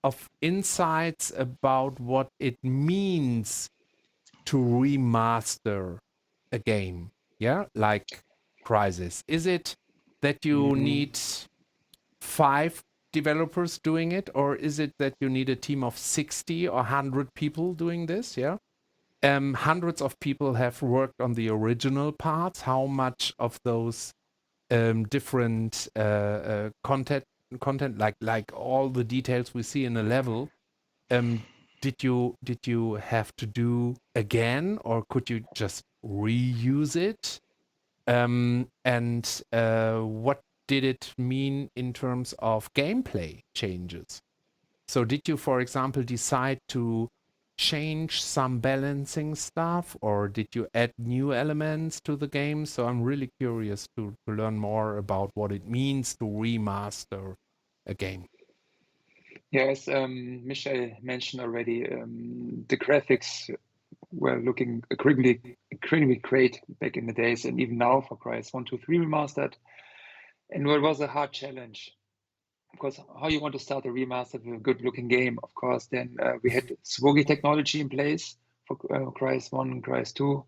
of insights about what it means to remaster a game, like Crysis. Is it that you need 5 developers doing it, or is it that you need a team of 60 or 100 people doing this? Hundreds of people have worked on the original parts. How much of those different content, like all the details we see in a level, did you have to do again, or could you just reuse it? And what did it mean in terms of gameplay changes? So did you, for example, decide to change some balancing stuff, or did you add new elements to the game? So I'm really curious to learn more about what it means to remaster a game. Yes, Michael mentioned already, the graphics were looking incredibly great back in the days, and even now for Crysis 1, 2, 3 Remastered. And it was a hard challenge. Because how you want to start a remaster with a good-looking game? Of course, then we had SWOGI technology in place for Crysis 1 and Crysis 2.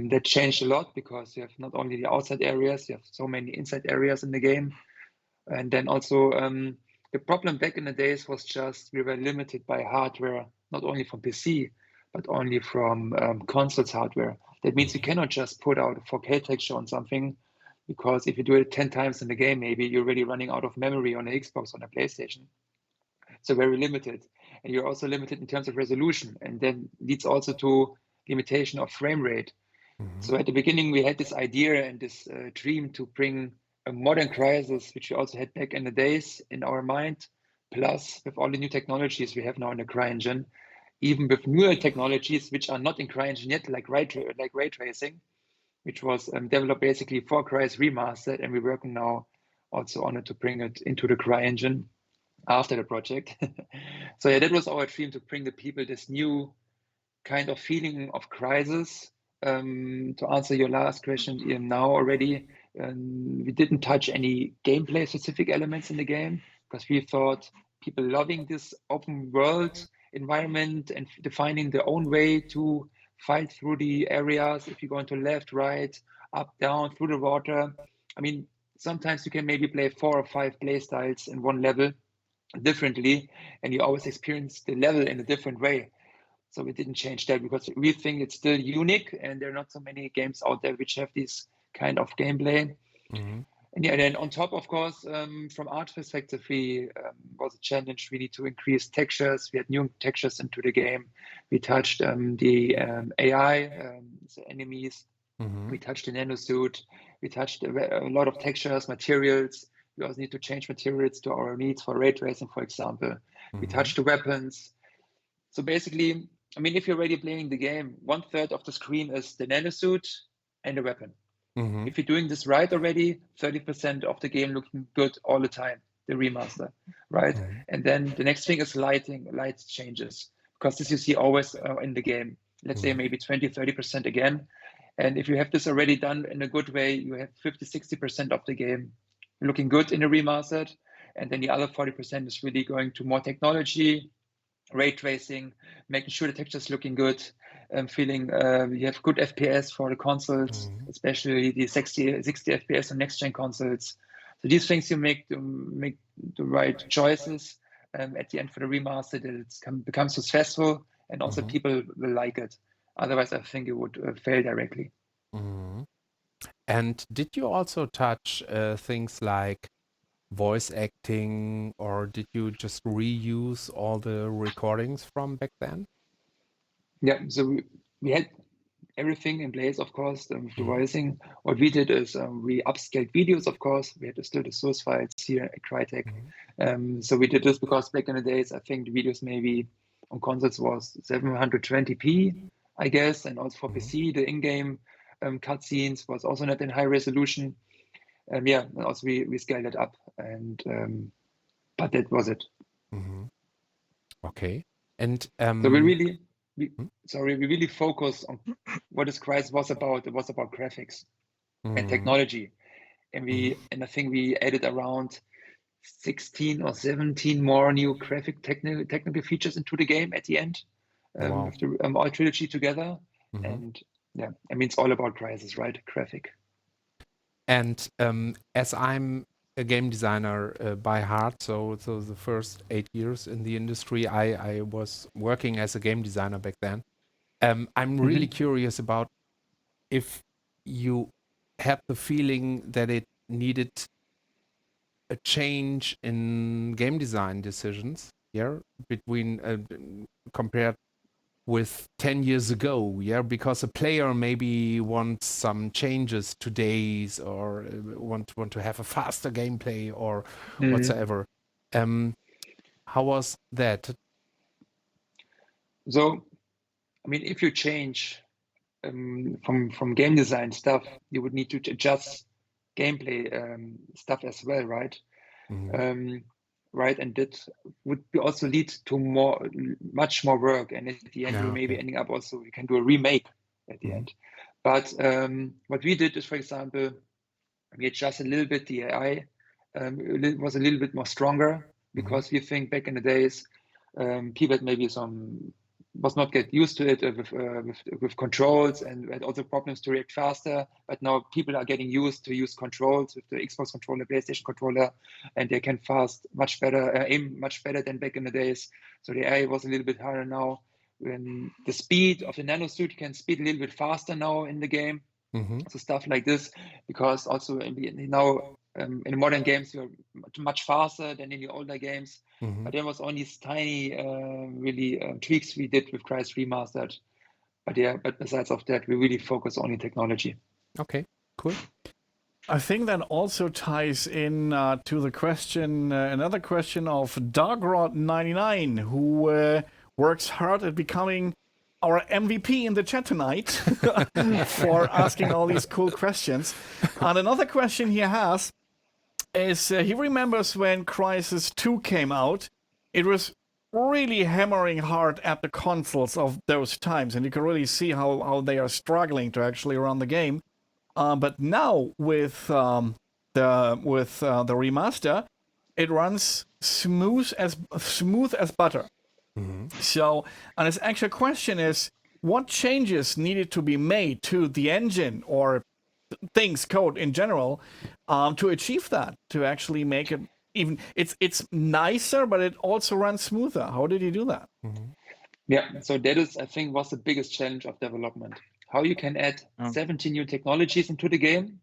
That changed a lot because you have not only the outside areas, you have so many inside areas in the game. And then also the problem back in the days was just we were limited by hardware, not only from PC, but only from consoles hardware. That means you cannot just put out a 4K texture on something, because if you do it 10 times in the game, maybe you're already running out of memory on an Xbox, on a PlayStation. So very limited. And you're also limited in terms of resolution, and then leads also to limitation of frame rate. So at the beginning, we had this idea and this dream to bring a modern Crysis, which we also had back in the days in our mind, plus with all the new technologies we have now in the CryEngine, even with newer technologies which are not in CryEngine yet, like ray tracing, which was developed basically for Crysis Remastered, and we're working now also on it to bring it into the CryEngine after the project. So yeah, that was our dream, to bring the people this new kind of feeling of Crysis. To answer your last question, Ian, now already, we didn't touch any gameplay specific elements in the game, because we thought people loving this open world environment and defining their own way to fight through the areas. If you go into left, right, up, down, through the water. I mean, sometimes you can maybe play 4 or 5 play styles in one level differently, and you always experience the level in a different way. So we didn't change that because we think it's still unique, and there are not so many games out there which have this kind of gameplay. And yeah, then on top, of course, from art perspective, we was a challenge. We need to increase textures. We had new textures into the game. We touched the AI, the enemies. We touched the nanosuit. We touched a lot of textures, materials. We also need to change materials to our needs for ray tracing, for example. We touched the weapons. So basically, I mean, if you're already playing the game, 1/3 of the screen is the nanosuit and the weapon. If you're doing this right already, 30% of the game looking good all the time, the remaster, right? And then the next thing is light changes, because this you see always in the game. Let's say maybe 20, 30% again. And if you have this already done in a good way, you have 50, 60% of the game looking good in the remastered. And then the other 40% is really going to more technology, ray tracing, making sure the texture is looking good, feeling you have good FPS for the consoles, especially the 60 FPS on next-gen consoles. So these things you make the right choices at the end for the remaster, that it's become successful, and also people will like it. Otherwise, I think it would fail directly. And did you also touch things like voice acting, or did you just reuse all the recordings from back then? Yeah, so we had everything in place, of course, with the voicing. What we did is we upscaled videos, of course. We had still the source files here at Crytek. So we did this because back in the days, I think the videos maybe on consoles was 720p, I guess, and also for PC, the in-game cutscenes was also not in high resolution. Yeah, and also we scaled it up, and but that was it. Okay, and so we really focus on what this Crysis was about. It was about graphics and technology, and I think we added around 16 or 17 more new graphic technical features into the game at the end. With the all trilogy together. And yeah, I mean, it's all about Crysis, right? Graphic. And as I'm a game designer by heart, so the first 8 years in the industry, I was working as a game designer back then. I'm really curious about if you had the feeling that it needed a change in game design decisions, between compared with 10 years ago, because a player maybe wants some changes to days, or want to have a faster gameplay or whatsoever. How was that? So, I mean, if you change from game design stuff, you would need to adjust gameplay stuff as well, right? Right, and that would also lead to much more work, and at the end we may be ending up also, we can do a remake at the end. But what we did is, for example, we adjusted a little bit the AI. It was a little bit more stronger, because we think back in the days people had maybe was not get used to it with controls, and had also problems to react faster. But now people are getting used to use controls with the Xbox controller, PlayStation controller, and they can much better, aim much better than back in the days. So the AI was a little bit harder now. When the speed of the nanosuit can speed a little bit faster now in the game. So stuff like this, because also now in the modern games you're much faster than in the older games. But there was only these tiny really tweaks we did with Crysis Remastered. But besides of that, we really focus on the technology. Okay, cool. I think that also ties in to the question, another question of Dogrod99, who works hard at becoming our MVP in the chat tonight for asking all these cool questions. And another question he has is he remembers when Crysis 2 came out, it was really hammering hard at the consoles of those times, and you can really see how they are struggling to actually run the game. But now with the remaster, it runs smooth as butter. So, and his actual question is, what changes needed to be made to the engine or code in general, to achieve that, to actually make it even, it's nicer, but it also runs smoother. How did you do that? Yeah, so that is, I think, was the biggest challenge of development. How you can add 17 new technologies into the game,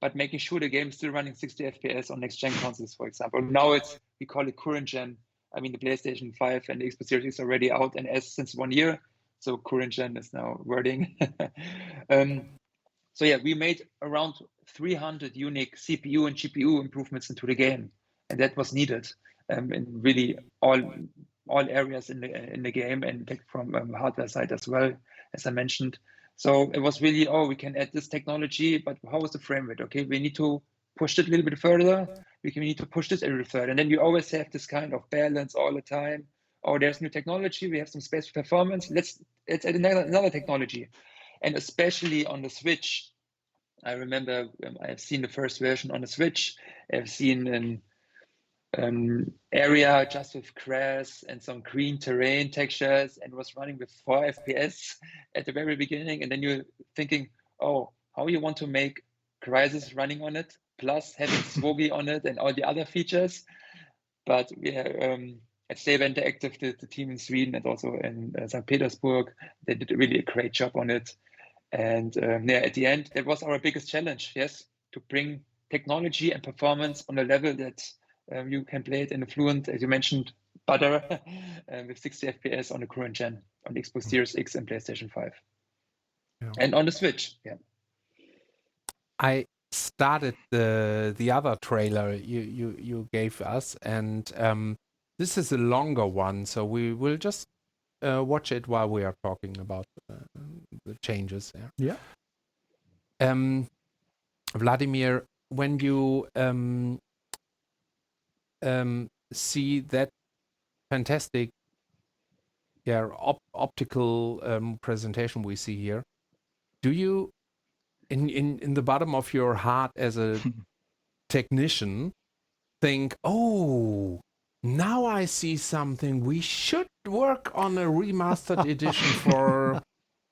but making sure the game is still running 60 FPS on next-gen consoles, for example. Now we call it current gen. I mean, the PlayStation 5 and the Xbox Series is already out and as since 1 year. So current gen is now wording. So yeah, we made around 300 unique CPU and GPU improvements into the game, and that was needed in really all areas in the game, and from hardware side as well, as I mentioned. So it was really, we can add this technology, but how is the frame rate? Okay, we need to push it a little bit further. We need to push this a little further, and then you always have this kind of balance all the time. Oh, there's new technology. We have some space for performance. Let's add another technology. And especially on the Switch, I remember I've seen the first version on the Switch. I've seen an area just with grass and some green terrain textures, and was running with 4 FPS at the very beginning. And then you're thinking, oh, how you want to make Crysis running on it? plus having Swogi on it and all the other features. But we are, at Saber Interactive, the team in Sweden and also in St. Petersburg, they did really a great job on it. And at the end, that was our biggest challenge, yes, to bring technology and performance on a level that you can play it in a fluent, as you mentioned, butter with 60 FPS on the current gen, on the Xbox Series X and PlayStation 5. Yeah. And on the Switch, yeah. I started the other trailer you gave us, and this is a longer one, so we will just watch it while we are talking about the changes. Yeah. Vladimir, when you see that fantastic optical presentation we see here, do you in the bottom of your heart as a technician think, oh, now I see something, we should work on a remastered edition for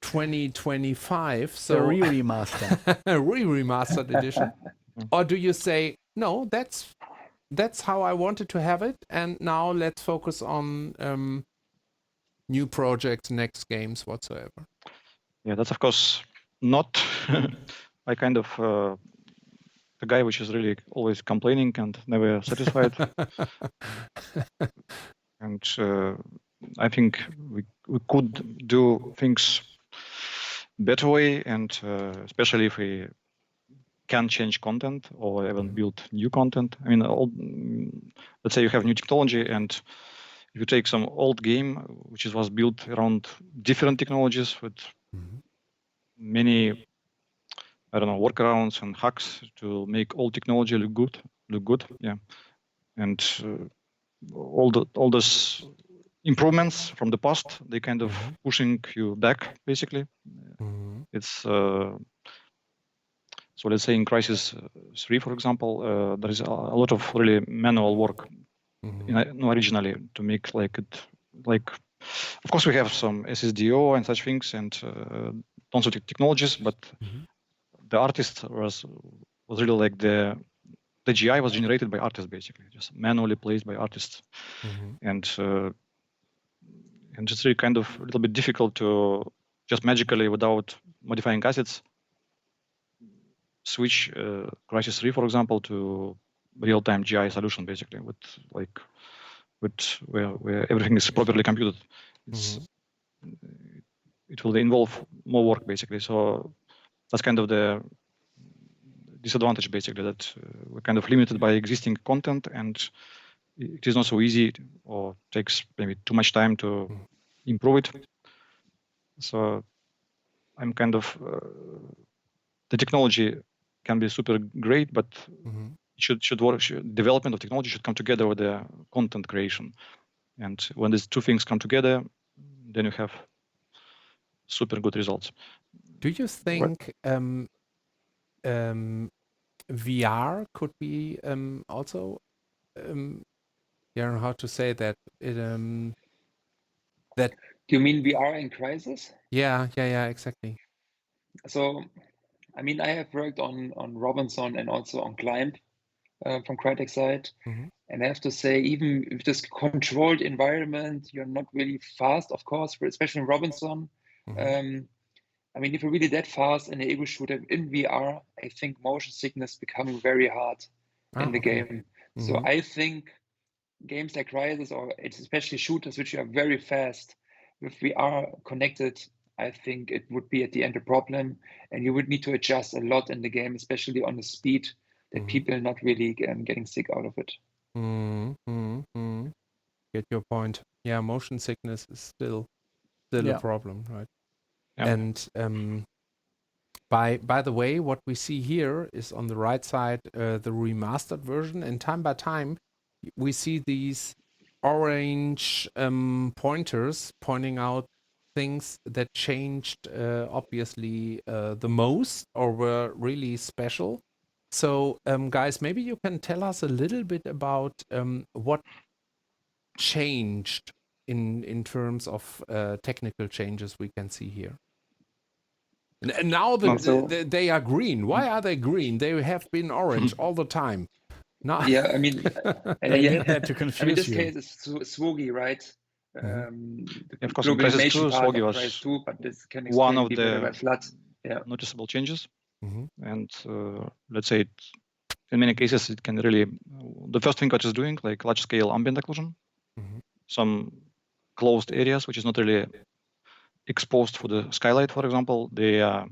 2025, so a remaster, remastered edition? Or do you say, no, that's how I wanted to have it, and now let's focus on new projects, next games, whatsoever? Yeah, that's of course not I kind of the guy which is really always complaining and never satisfied. And I think we could do things better way, and especially if we can change content or even build new content. I mean, let's say you have new technology, and if you take some old game which was built around different technologies with many, I don't know, workarounds and hacks to make old technology look good, yeah, and all those improvements from the past, they kind of pushing you back, basically. It's so let's say in Crysis 3, for example, there is a lot of really manual work originally to make like it, like, of course we have some SSDO and such things and tons of technologies, but the artist was really like the GI was generated by artists, basically, just manually placed by artists, and it's really kind of a little bit difficult to just magically, without modifying assets, switch Crysis 3, for example, to real-time GI solution, basically, with where everything is properly computed. It will involve more work, basically. So that's kind of the disadvantage, basically, that we're kind of limited by existing content, and it is not so easy, or takes maybe too much time to improve it. So I'm kind of the technology can be super great, but should work. Development of technology should come together with the content creation, and when these two things come together, then you have super good results. Do you think VR could be also, how to say that? That. Do you mean VR in Crysis? Yeah, exactly. So, I mean, I have worked on Robinson and also on Climb from Crytek side. And I have to say, even with this controlled environment, you're not really fast, of course, especially in Robinson. I mean, if you're really that fast in an ego shooter in VR, I think motion sickness becoming very hard in the game. So I think games like Crysis, or especially shooters, which are very fast, with VR connected, I think it would be at the end a problem, and you would need to adjust a lot in the game, especially on the speed, that people are not really getting sick out of it. Get your point. Yeah, motion sickness is still a problem, right? Yeah. And by the way, what we see here is on the right side the remastered version, and time by time we see these orange pointers pointing out things that changed obviously the most or were really special. So guys, maybe you can tell us a little bit about what changed in terms of technical changes we can see here. And now they are green. Why are they green? They have been orange all the time. No. Yeah, I mean, They did that to confuse I mean, this you. case is Swogi, right? Of course, in global Crysis 2, animation part Swogi of was Crysis 2, but this can one explain of be better by the Flood. Yeah. noticeable changes. And let's say in many cases, it can really, the first thing what it's doing, like large scale ambient occlusion, some closed areas, which is not really exposed for the skylight, for example, they are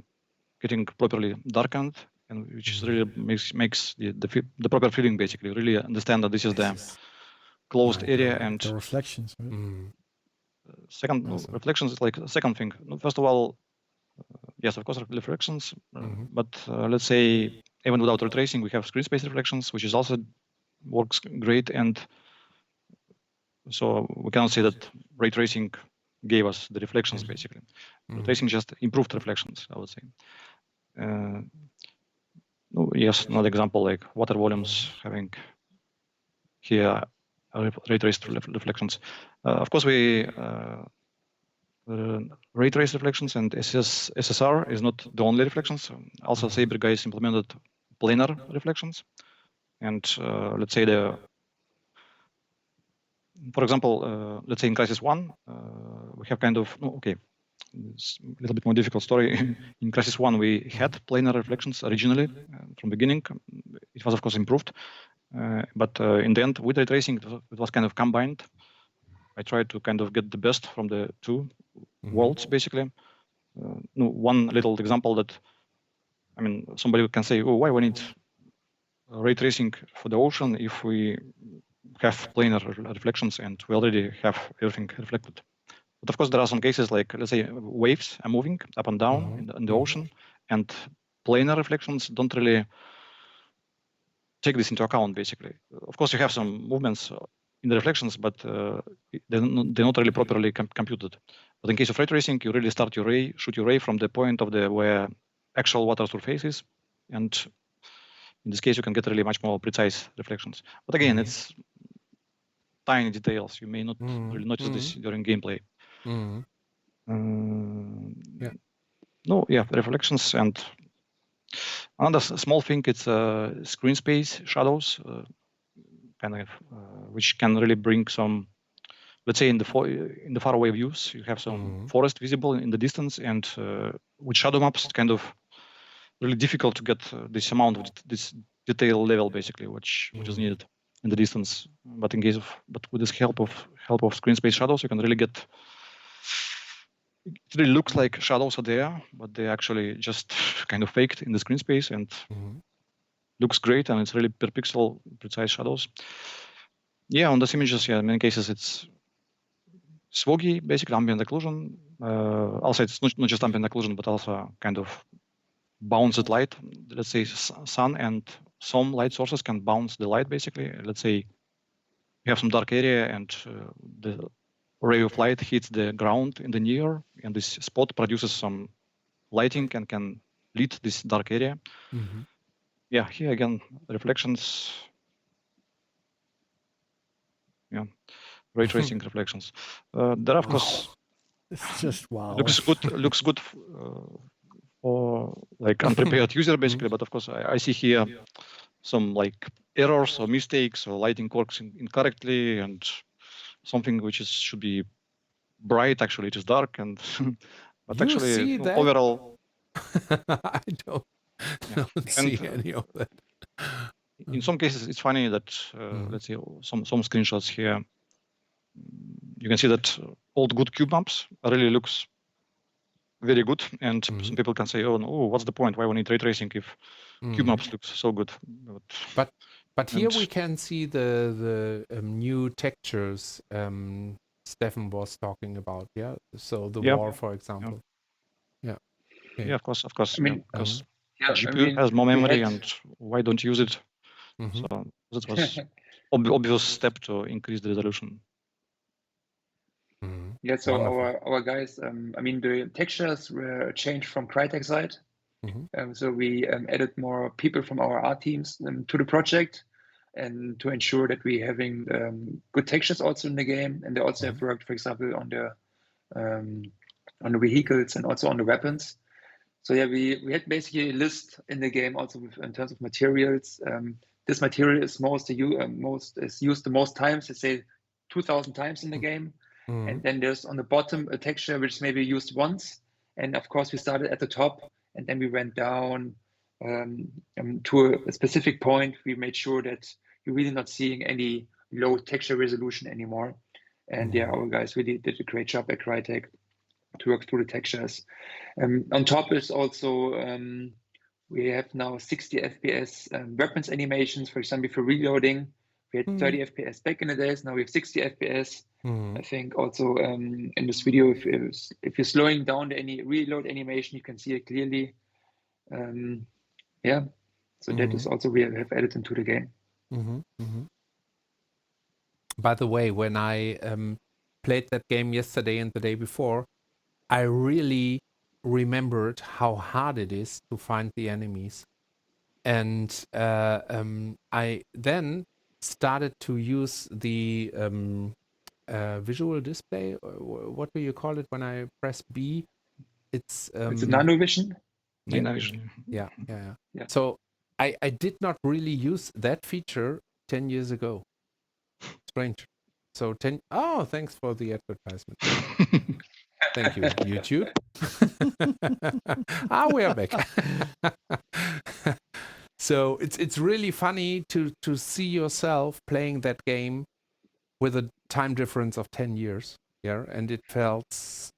getting properly darkened, and which is really makes the proper feeling, basically, really understand that this is the closed area. And the reflections. Right? Second, reflections is like the second thing. First of all, yes, of course, reflections, but let's say even without ray tracing, we have screen space reflections, which is also works great. And so we cannot say that ray tracing gave us the reflections, basically. Ray tracing just improved reflections, I would say. Yes, another example, like water volumes having here ray traced reflections. Of course, we ray trace reflections and SSR is not the only reflections. Also, Saber guys implemented planar reflections. And let's say for example, let's say in Crysis 1, we have kind of, it's a little bit more difficult story. In Crysis 1, we had planar reflections originally from the beginning. It was, of course, improved. But in the end, with ray tracing, it was kind of combined. I tried to kind of get the best from the two worlds, basically. One little example that, I mean, somebody can say, oh, why we need ray tracing for the ocean if we have planar reflections and we already have everything reflected? But of course, there are some cases like, let's say, waves are moving up and down in the ocean, and planar reflections don't really take this into account, basically. Of course, you have some movements in the reflections, but they're not really properly computed. But in case of ray tracing, you really start your ray, shoot your ray from the point of where actual water surface is, and in this case, you can get really much more precise reflections. But again, it's tiny details. You may not really notice this during gameplay. Reflections. And another small thing, it's screen space shadows, which can really bring some, let's say in the far away views, you have some forest visible in the distance, and with shadow maps, it's kind of really difficult to get this amount of this detail level, basically, which is needed in the distance. But with this help of screen space shadows, you can really get. It really looks like shadows are there, but they're actually just kind of faked in the screen space, and looks great, and it's really per pixel precise shadows. Yeah, on those images, in many cases it's Swogi, basically ambient occlusion. Also, it's not just ambient occlusion, but also kind of bounced light. Let's say sun and some light sources can bounce the light, basically. Let's say you have some dark area and the ray of light hits the ground in the near, and this spot produces some lighting and can lit this dark area. Yeah, here again, reflections. Yeah, ray tracing reflections. There, of course, it's just wow. Looks good for like unprepared user, basically. But of course, I see here some like errors or mistakes or lighting works incorrectly, and something which should be bright, actually it is dark, and but you actually see that? Overall I don't see any of that. In some cases it's funny that let's say some screenshots here, you can see that old good cube maps really looks very good, and some people can say, oh no, what's the point, why we need ray tracing if cube maps looks so good? But here we can see the new textures Stephan was talking about, yeah? So the war, for example. Yeah, of course. I mean, because GPU has more memory, and why don't you use it? So that was obvious step to increase the resolution. Yeah, so our guys, I mean, the textures were changed from Crytek side. So we added more people from our art teams to the project, and to ensure that we having good textures also in the game, and they also have worked, for example, on the vehicles and also on the weapons. So yeah, we had basically a list in the game also in terms of materials. This material is is used the most times. Let's say 2,000 times in the game, and then there's on the bottom a texture which is maybe used once. And of course, we started at the top, and then we went down to a specific point. We made sure that you're really not seeing any low texture resolution anymore. And yeah, our guys really did a great job at Crytek to work through the textures. On top is also we have now 60 FPS weapons animations. For example, for reloading, we had 30 FPS back in the days. Now we have 60 FPS. I think also in this video, if you're slowing down any reload animation, you can see it clearly. Yeah, so that is also we have added into the game. By the way, when I played that game yesterday and the day before, I really remembered how hard it is to find the enemies. And I then started to use the visual display. What do you call it when I press B? It's a nanovision. Yeah. So I did not really use that feature 10 years ago. Strange. So thanks for the advertisement. Thank you, YouTube. We are back. So it's really funny to see yourself playing that game with a time difference of 10 years. Yeah, and it felt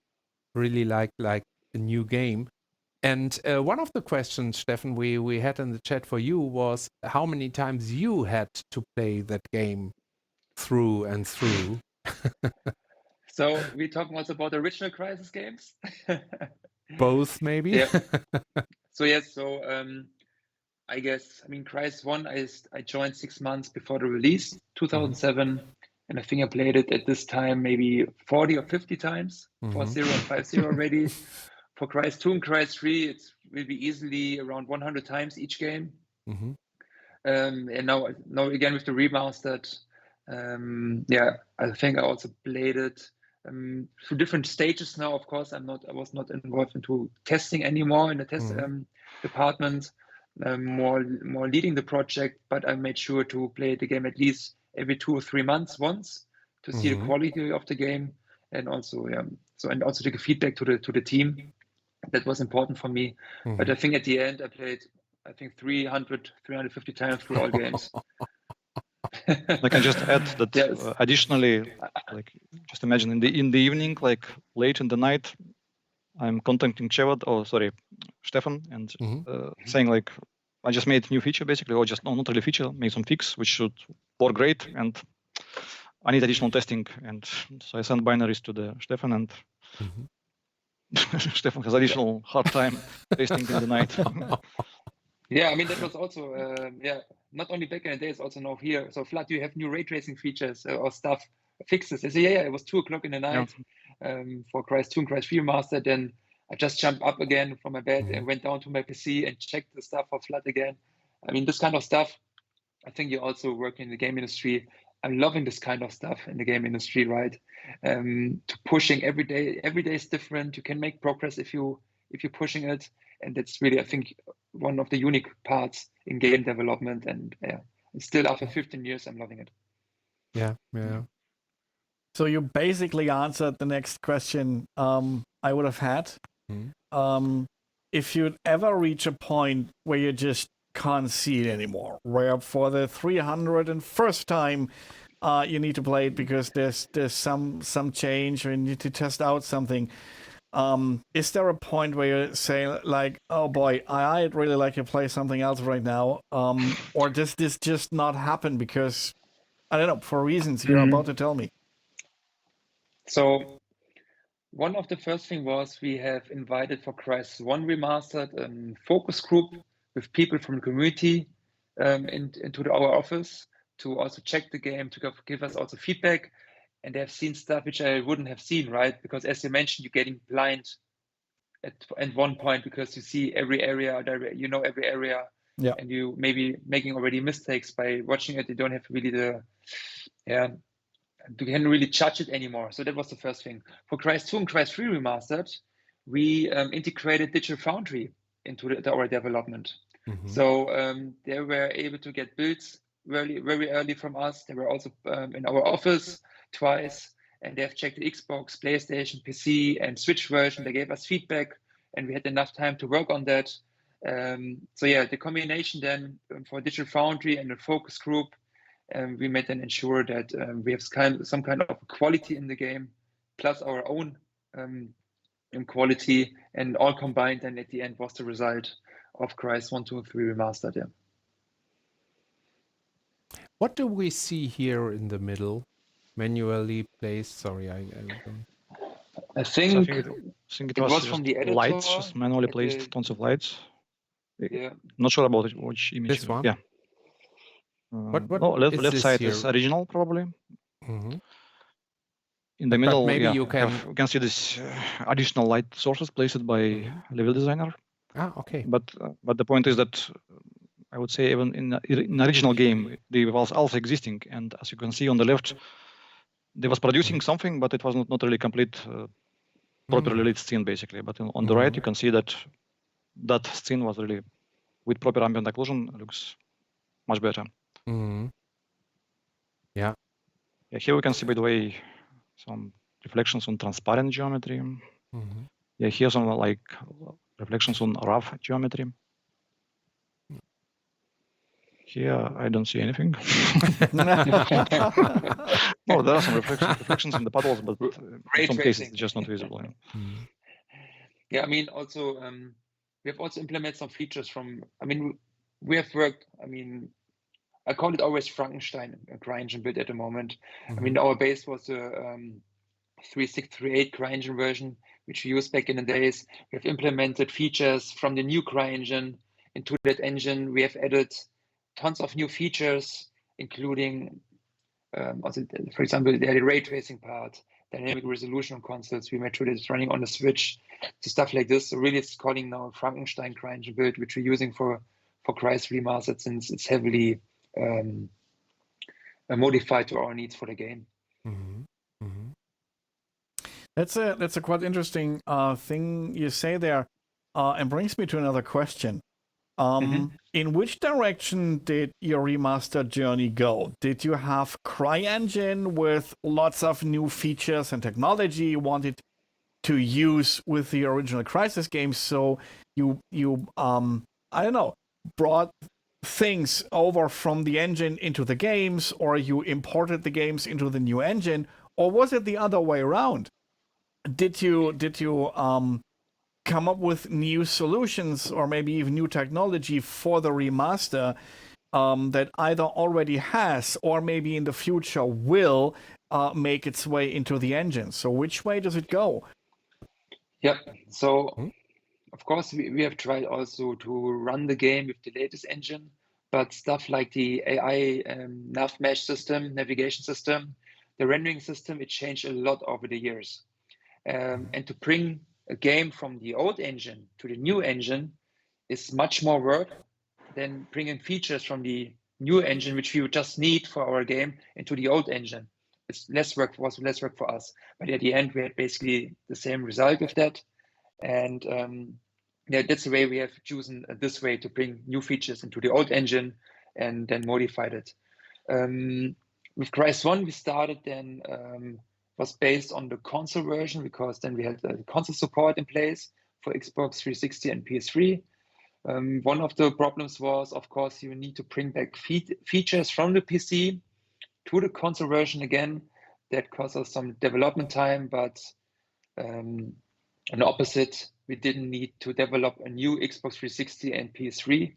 really like a new game. And one of the questions, Stephan, we had in the chat for you was how many times you had to play that game through and through. So we're talking also about the original Crysis games? Both, maybe? Yeah. So yes, I guess, Crysis 1, I joined 6 months before the release, 2007, and I think I played it at this time maybe 40 or 50 times, 4.0 and 5.0 already. For Crysis 2 and Crysis 3, it will be easily around 100 times each game. And now again with the remastered, I think I also played it through different stages now. Of course, I was not involved into testing anymore in the test department, more leading the project, but I made sure to play the game at least every 2 or 3 months once to see the quality of the game, and also also to give feedback to the team. That was important for me. But I think at the end I played 350 times through all games. I can just add that additionally, like just imagine in the evening, like late in the night, I'm contacting Stephan, and saying like, I just made a new feature basically, or just not really feature, made some fix which should work great, and I need additional testing. And so I send binaries to the Stephan, and Stephan has additional hard time testing in the night. Yeah, that was also not only back in the days, also now here. So Vlad, do you have new ray tracing features or stuff fixes? I say it was 2:00 in the night for Crysis 2 and Crysis 3 Remastered. Then I just jumped up again from my bed and went down to my PC and checked the stuff for Vlad again. This kind of stuff. I think you also work in the game industry. I'm loving this kind of stuff in the game industry, right? To pushing every day. Every day is different. You can make progress if you're pushing it, and that's really, I think, one of the unique parts in game development. And still after 15 years, I'm loving it. Yeah. So you basically answered the next question I would have had. If you'd ever reach a point where you just can't see it anymore, where for the 301st time you need to play it because there's some change or you need to test out something, is there a point where you say like, oh boy, I'd really like to play something else right now, or does this just not happen because, I don't know, for reasons you're about to tell me? So one of the first thing was we have invited for Crysis 1 Remastered a focus group with people from the community into our office to also check the game, to give us also feedback. And they have seen stuff which I wouldn't have seen, right? Because as you mentioned, you're getting blind at one point because you see every area, every area, and you maybe making already mistakes by watching it. You don't have really you can really judge it anymore. So that was the first thing. For Crysis 2 and Crysis 3 Remastered, we integrated Digital Foundry into our development. So they were able to get builds very early from us. They were also in our office twice, and they have checked the Xbox, PlayStation, PC, and Switch version. They gave us feedback, and we had enough time to work on that. So yeah, the combination then for Digital Foundry and a focus group, we made then ensure that we have some kind of quality in the game, plus our own quality, and all combined. And at the end was the result of Crysis 1, 2, 3 Remastered. Yeah. What do we see here in the middle? Manually placed. Sorry, I don't. I think it was from the editor. Lights, just manually placed tons of lights. Yeah. Not sure about which image. This one? Yeah. Left side here? is original, probably. In the But middle, maybe yeah, you can see this additional light sources placed by level designer. Ah, okay. But the point is that I would say even in original game, they was also existing, and as you can see on the left, they was producing something, but it was not really complete, properly lit scene basically. But on the right, you can see that scene was really with proper ambient occlusion looks much better. Yeah. Yeah, here we can see, by the way, some reflections on transparent geometry. Yeah, here some like reflections on rough geometry. Here I don't see anything. No, there are some reflections in the puddles, but in some cases it's just not visible. Yeah, I mean, also we have also implemented some features from. I mean, we have worked. I mean, I call it always Frankenstein, a CryEngine build at the moment. I mean, our base was a 3638 CryEngine version, which we used back in the days. We have implemented features from the new CryEngine into that engine. We have added tons of new features, including also, for example, the ray tracing part, dynamic resolution on consoles. We made sure that it's running on the Switch, so stuff like this. So really, it's calling now Frankenstein CryEngine build, which we're using for Crysis Remastered, since it's heavily modified to our needs for the game. That's a quite interesting thing you say there, and brings me to another question. In which direction did your remaster journey go? Did you have CryEngine with lots of new features and technology you wanted to use with the original Crysis games? So you I don't know, brought things over from the engine into the games, or you imported the games into the new engine, or was it the other way around? Did you come up with new solutions or maybe even new technology for the remaster that either already has or maybe in the future will make its way into the engine? So which way does it go? Yeah, so of course we have tried also to run the game with the latest engine, but stuff like the AI nav mesh system, navigation system, the rendering system, it changed a lot over the years. And to bring a game from the old engine to the new engine is much more work than bringing features from the new engine, which we would just need for our game, into the old engine. It's less work for us. But at the end, we had basically the same result with that. And yeah, that's the way we have chosen this way to bring new features into the old engine and then modified it. With Crysis 1, we started then was based on the console version, because then we had console support in place for Xbox 360 and PS3. One of the problems was, of course, you need to bring back features from the PC to the console version again. That cost us some development time, but on the opposite, we didn't need to develop a new Xbox 360 and PS3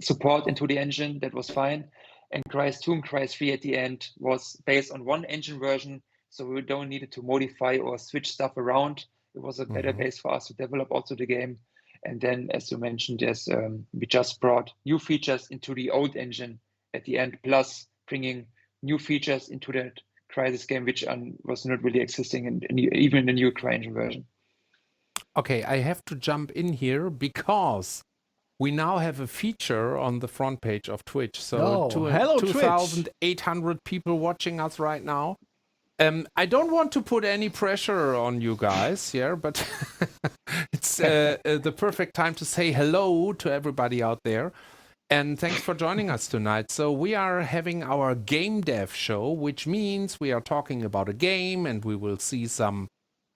support into the engine. That was fine. And Crysis 2 and Crysis 3 at the end was based on one engine version, so we don't need to modify or switch stuff around. It was a better base for us to develop also the game. And then, as you mentioned, yes, we just brought new features into the old engine at the end, plus bringing new features into that Crysis game, which was not really existing even in the new CryEngine version. Okay, I have to jump in here because we now have a feature on the front page of Twitch. So hello, 2,800 people watching us right now. I don't want to put any pressure on you guys here, but it's the perfect time to say hello to everybody out there. And thanks for joining us tonight. So we are having our GameDev show, which means we are talking about a game and we will see some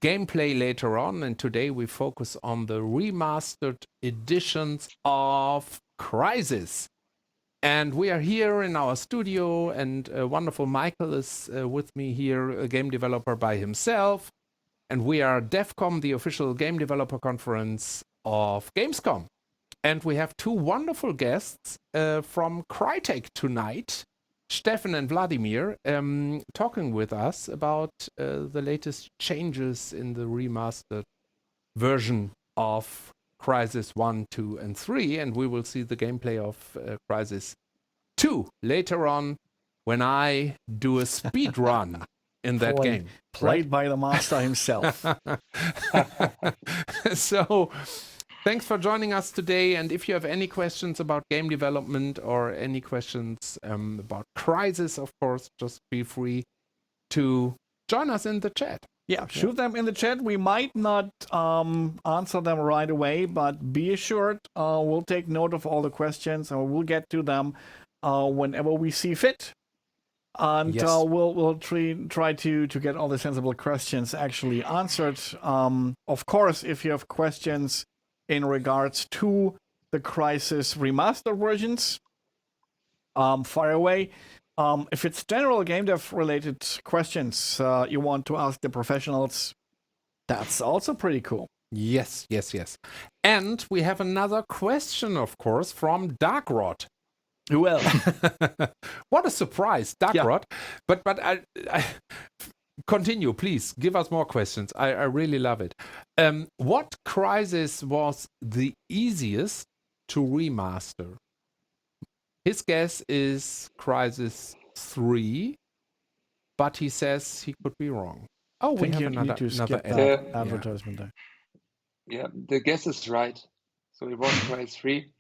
gameplay later on. And today we focus on the remastered editions of Crysis. And we are here in our studio, and wonderful Michael is with me here, a game developer by himself. And we are devcom, the official game developer conference of gamescom. And we have two wonderful guests from Crytek tonight, Stephan and Vladimir, talking with us about the latest changes in the remastered version of Crysis 1, 2, and 3. And we will see the gameplay of Crysis 2 later on when I do a speed run in that game. Played by the master himself. So... thanks for joining us today, and if you have any questions about game development or any questions about Crysis, of course, just feel free to join us in the chat. Yeah, shoot them in the chat. We might not answer them right away, but be assured we'll take note of all the questions and we'll get to them whenever we see fit. And Yes. we'll try to get all the sensible questions actually answered. Of course, if you have questions in regards to the Crysis remastered versions, fire away. If it's general game dev related questions you want to ask the professionals, that's also pretty cool. Yes. And we have another question, of course, from Darkrod. Well, What a surprise, Darkrod. But I continue, please. Give us more questions. I really love it. What Crysis was the easiest to remaster? His guess is Crysis 3, but he says he could be wrong. Oh, we think have you another need to skip edit. that Yeah. advertisement there. Yeah, the guess is right. So it was Crysis 3.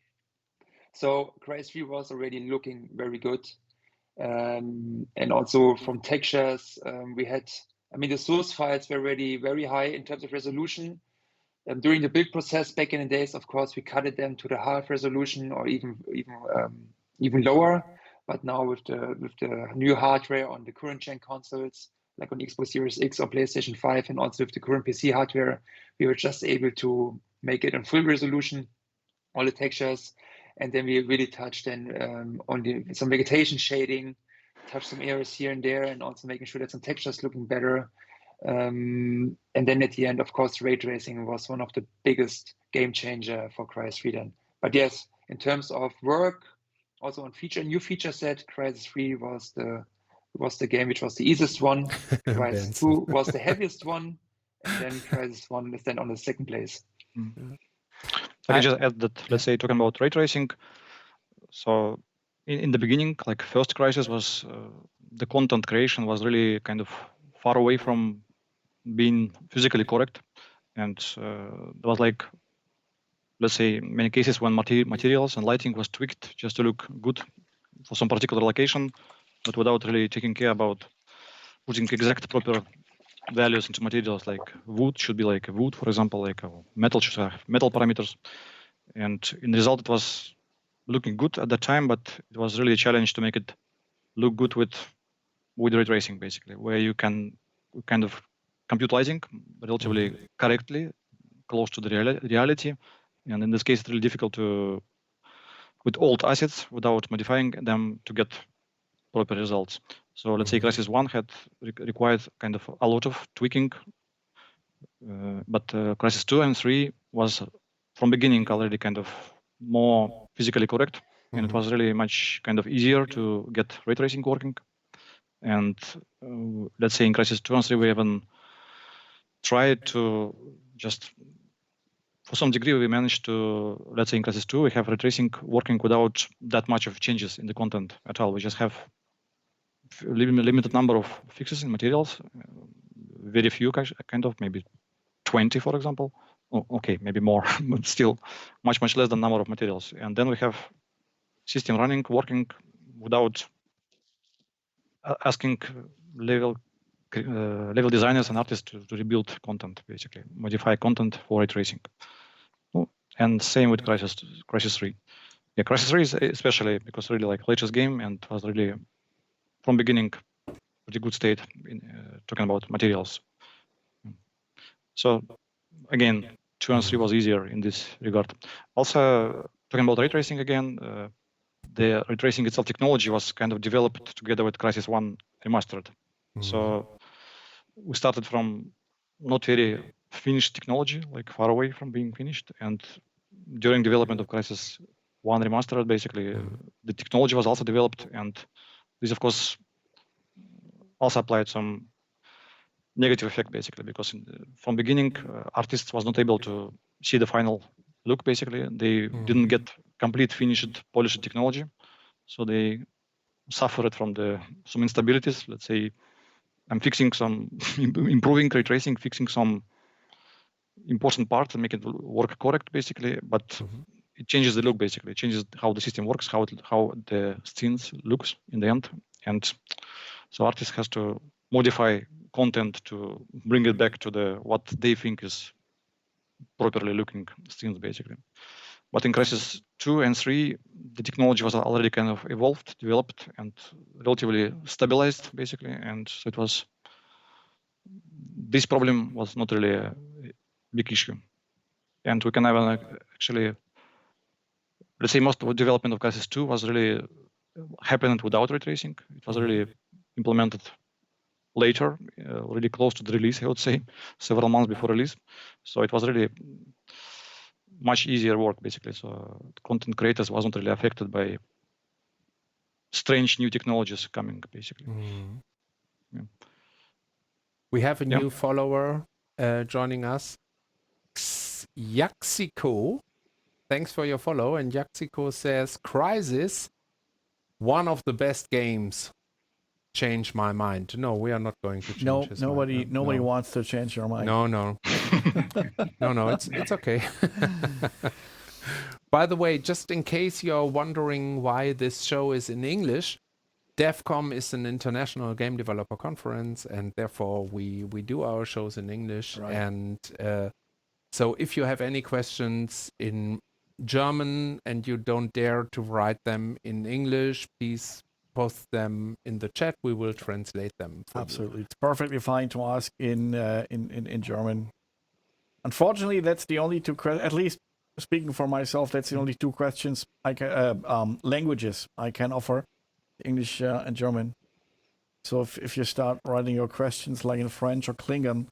So Crysis 3 was already looking very good. And also from textures, the source files were already very high in terms of resolution. During the build process back in the days, of course, we cut them to the half resolution or even lower. But now with the new hardware on the current gen consoles, like on Xbox Series X or PlayStation 5, and also with the current PC hardware, we were just able to make it in full resolution, all the textures. And then we really touched on some vegetation shading, touched some areas here and there, and also making sure that some textures looking better. And then at the end, of course, ray tracing was one of the biggest game changer for Crysis 3 then. But yes, in terms of work, also on new feature set, Crysis 3 was the game which was the easiest one. Crysis 2 was the heaviest one, and then Crysis 1 is then on the second place. I can just add that, let's say, talking about ray tracing. So in the beginning, like first Crysis was the content creation was really kind of far away from being physically correct, and there was like, let's say, many cases when materials and lighting was tweaked just to look good for some particular location, but without really taking care about putting exact proper values into materials. Like wood should be like a wood, for example, like metal should have metal parameters. And in the result, it was looking good at that time, but it was really a challenge to make it look good with ray tracing, basically, where you can kind of compute lighting relatively correctly, close to the reality. And in this case, it's really difficult to, with old assets, without modifying them, to get proper results. So let's say Crysis 1 had required kind of a lot of tweaking, but Crysis 2 and 3 was from beginning already kind of more physically correct, and it was really much kind of easier to get ray tracing working. And let's say in Crysis 2 and 3 we even tried to just, for some degree, we managed to, let's say in Crysis 2 we have ray tracing working without that much of changes in the content at all. We just have limited number of fixes in materials, very few, kind of maybe 20, for example. Oh, okay, maybe more, but still much less than number of materials. And then we have system running, working without asking level level designers and artists to rebuild content, basically modify content for ray tracing. And same with Crysis 3. Yeah, Crysis 3 is especially because really like latest game and was really from beginning pretty good state in talking about materials. So again, 2 and 3 was easier in this regard. Also talking about ray tracing again, the ray tracing itself technology was kind of developed together with Crysis 1 Remastered. So we started from not very finished technology, like far away from being finished. And during development of Crysis 1 Remastered, basically the technology was also developed. And this, of course, also applied some negative effect, basically, because from beginning, artists was not able to see the final look, basically. They didn't get complete, finished, polished technology. So they suffered from some instabilities. Let's say I'm fixing some, improving ray tracing, fixing some important parts and make it work correct, basically. But it changes the look, basically. It changes how the system works, how the scenes looks in the end. And so artist has to modify content to bring it back to what they think is properly looking scenes, basically. But in Crysis 2 and 3, the technology was already kind of evolved, developed, and relatively stabilized, basically. And so it was, this problem was not really a big issue. And we can even actually, let's say most of the development of Crysis 2 was really happened without ray tracing. It was really implemented later, really close to the release, I would say, several months before release. So it was really much easier work, basically. So content creators wasn't really affected by strange new technologies coming, basically. Yeah. We have a new follower joining us, Yaxiko. Thanks for your follow. And Yaxiko says, Crysis, one of the best games. Change my mind. No, we are not going to change his mind. Nobody wants to change your mind. No. No, it's okay. By the way, just in case you're wondering why this show is in English, devcom is an international game developer conference, and therefore we do our shows in English. Right. And so if you have any questions in German and you don't dare to write them in English, please post them in the chat. We will translate them for Absolutely. you. It's perfectly fine to ask in German. Unfortunately, that's the only two questions, at least speaking for myself, that's the only two questions I can, languages I can offer, English and German. So if you start writing your questions like in French or Klingon,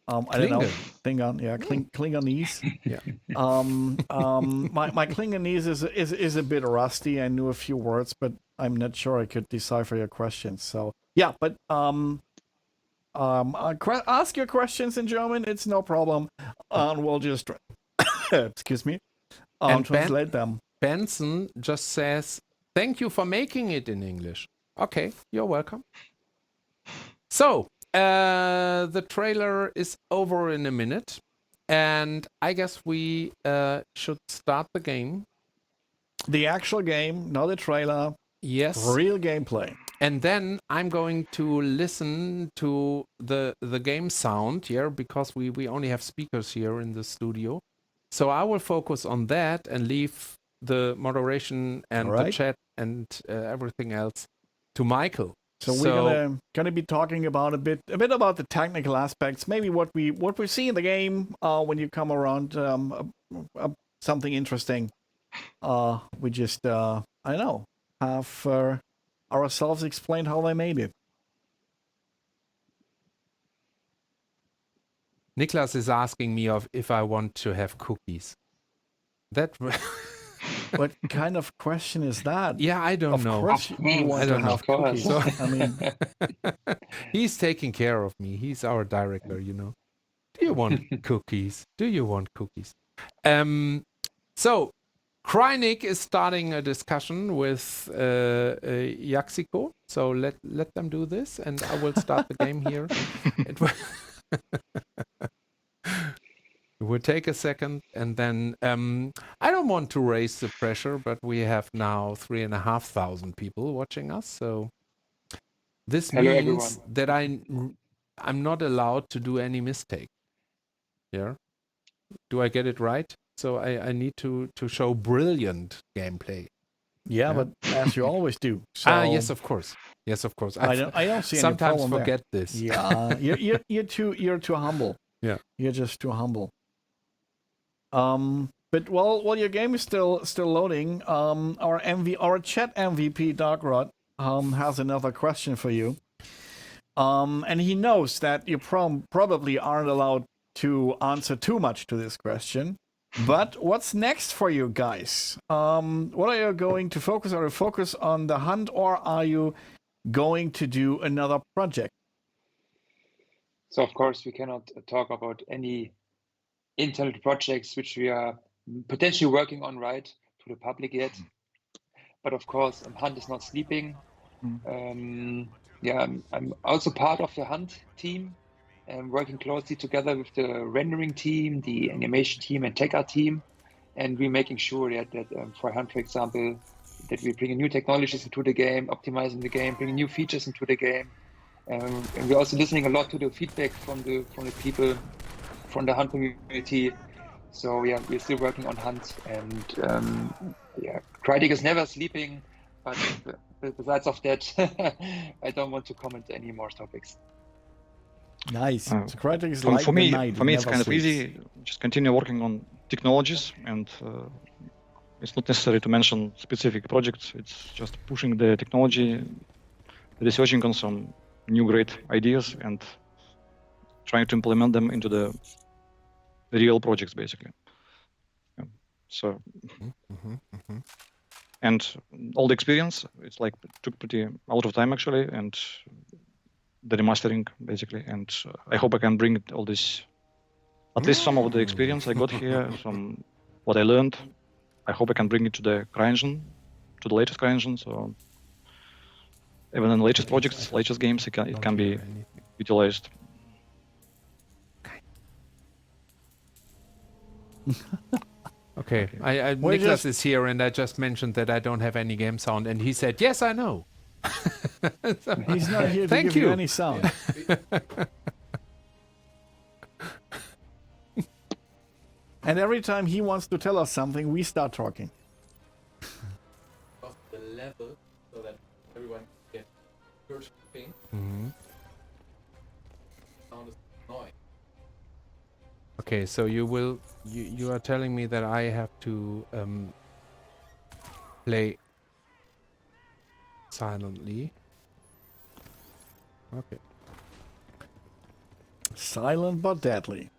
I don't know, Klingon, yeah, Klingonese. Yeah. My Klingonese is a bit rusty. I knew a few words, but I'm not sure I could decipher your questions. So yeah, but ask your questions in German. It's no problem. We'll just excuse me, translate them. Benson just says, "Thank you for making it in English." Okay, you're welcome. So the trailer is over in a minute, and I guess we should start the game. The actual game, not the trailer. Yes. Real gameplay. And then I'm going to listen to the game sound here, because we only have speakers here in the studio. So I will focus on that and leave the moderation and the chat and everything else to Michael. So we're gonna be talking about a bit about the technical aspects, maybe what we see in the game when you come around, something interesting. We just I don't know, have ourselves explain how they made it. Niklas is asking me if I want to have cookies. That. What kind of question is that? Yeah, I don't know. Of course you want to have cookies. So, I mean, he's taking care of me. He's our director, you know. Do you want cookies? Do you want cookies? So, Crytek is starting a discussion with Yaxiko. So let them do this, and I will start the game here. It will take a second, and then I don't want to raise the pressure, but we have now 3,500 people watching us. So this means that I'm not allowed to do any mistake. Yeah. Do I get it right? So I need to show brilliant gameplay. Yeah, but as you always do. So yes, of course. Yes, of course. I don't see any sometimes problem forget there. this. Yeah, you're too humble. Yeah, you're just too humble. But while your game is still loading, our chat MVP Darkrod has another question for you. And he knows that you probably aren't allowed to answer too much to this question. But what's next for you guys? What are you going to focus? Are you focus on the hunt, or are you going to do another project? So of course we cannot talk about any internal projects which we are potentially working on right to the public yet. But of course, Hunt is not sleeping. Yeah, I'm also part of the Hunt team, working closely together with the rendering team, the animation team, and tech art team, and we're making sure that for Hunt, for example, that we bring new technologies into the game, optimizing the game, bringing new features into the game, and we're also listening a lot to the feedback from the people from the Hunt community. So yeah, we're still working on Hunt, and yeah, Crytek is never sleeping. But besides of that, I don't want to comment any more topics. Nice. So Crytek is like for me, night, it's kind of easy. Just continue working on technologies, and it's not necessary to mention specific projects. It's just pushing the technology, researching on some new great ideas, and trying to implement them into the real projects, basically. Yeah. So, and all the experience, it's like took pretty a lot of time actually, and the remastering basically. And I hope I can bring all this, at least some of the experience I got here, some what I learned. I hope I can bring it to the CryEngine, to the latest CryEngine. So even in the latest projects, latest games, it can be utilized. Okay, Niklas is here, and I just mentioned that I don't have any game sound, and he said, "Yes, I know." So, he's not here to give you any sound. And every time he wants to tell us something, we start talking. Of the level, so that everyone can get first thing. Sound is annoying. Okay, so you are telling me that I have to play silently. Okay. Silent but deadly.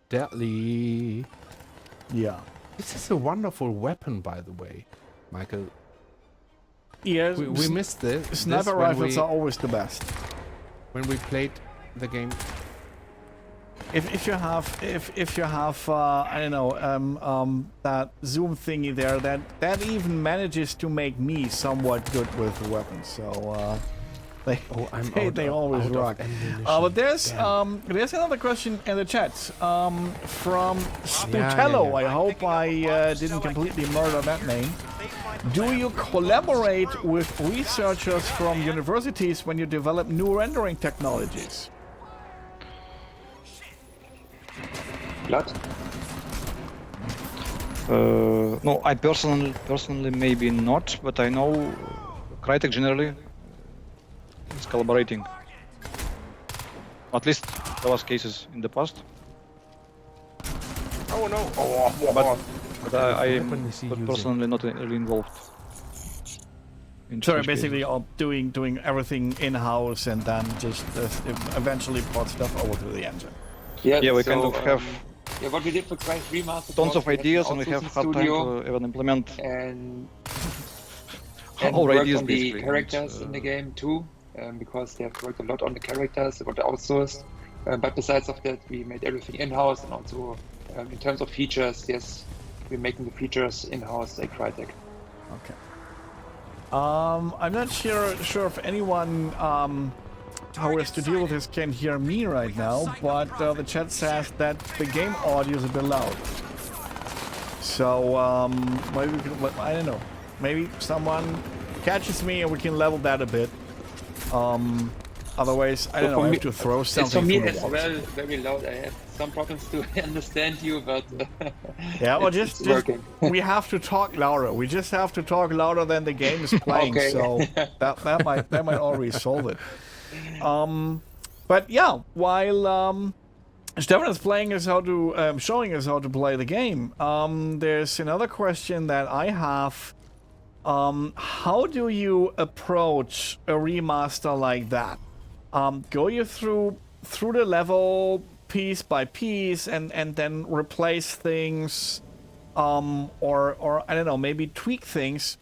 Deadly. Yeah. This is a wonderful weapon, by the way, Michael. Yeah, we missed this. Sniper rifles are always the best. When we played the game. If you have I don't know that zoom thingy there, that even manages to make me somewhat good with the weapons. So they always rock. But there's another question in the chat from Sputello. I hope I didn't completely murder that name. Do you collaborate with researchers from universities when you develop new rendering technologies? No, I personally maybe not, but I know Crytek generally is collaborating. At least there was cases in the past. Oh no! But I am personally not really involved. So basically, all doing everything in house and then just eventually port stuff over to the engine. Yeah, we kind of have. Yeah, what we did for Crysis Remastered. Tons of ideas, and we have hard time to even implement. And all worked ideas on the characters in the game too, because they have worked a lot on the characters. They got outsourced. But besides of that, we made everything in-house, and also in terms of features, yes, we're making the features in-house at Crytek. Okay. I'm not sure if anyone how is to deal with this can hear me right now, but the chat says that the game audio is a bit loud. So maybe we can, I don't know. Maybe someone catches me and we can level that a bit. Otherwise, I don't know, I have to throw something. It's for me through the as walls. well very loud. I have some problems to understand you, but yeah, well, it's working. we have to talk louder. We just have to talk louder than the game is playing. Okay. So that might already solve it. But yeah, while Stephan is playing us how to showing us how to play the game, there's another question that I have. How do you approach a remaster like that? Go you through the level piece by piece and then replace things, or I don't know, maybe tweak things,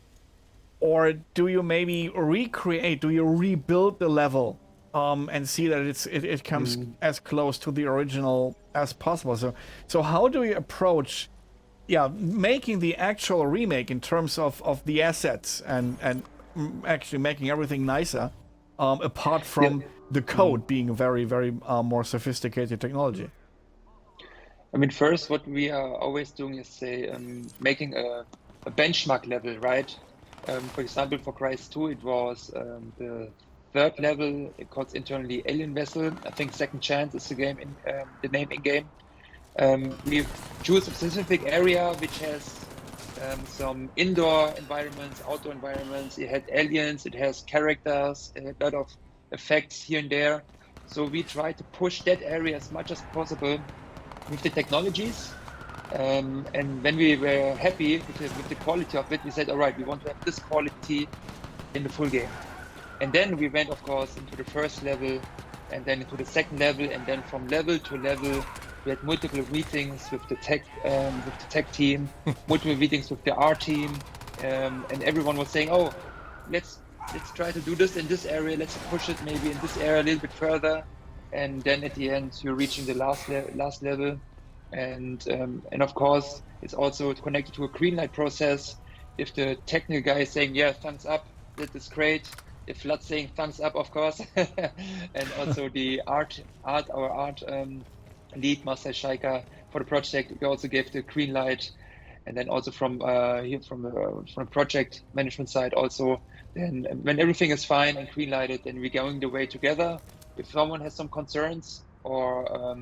or do you maybe recreate? Do you rebuild the level, and see that it comes as close to the original as possible? So how do you approach? Yeah, making the actual remake in terms of the assets and actually making everything nicer, apart from the code being very, very more sophisticated technology. I mean, first, what we are always doing is say making a benchmark level, right? For example, for Crysis 2, it was the third level. It calls internally Alien Vessel. I think Second Chance is the game the name in game. We choose a specific area which has some indoor environments, outdoor environments. It had aliens, it has characters, a lot of effects here and there. So we try to push that area as much as possible with the technologies. And when we were happy with the quality of it, we said, all right, we want to have this quality in the full game. And then we went, of course, into the first level and then into the second level, and then from level to level, we had multiple meetings with the tech team, multiple meetings with the art team, and everyone was saying, "Oh, let's try to do this in this area. Let's push it maybe in this area a little bit further." And then at the end, you're reaching the last level, and of course, it's also connected to a green light process. If the technical guy is saying, "Yeah, thumbs up, that is great," if Vlad's saying thumbs up, of course, and also the our art. Lead Master Shaika for the project, we also gave the green light, and then also from here from the project management side also. Then when everything is fine and green lighted, then we're going the way together. If someone has some concerns or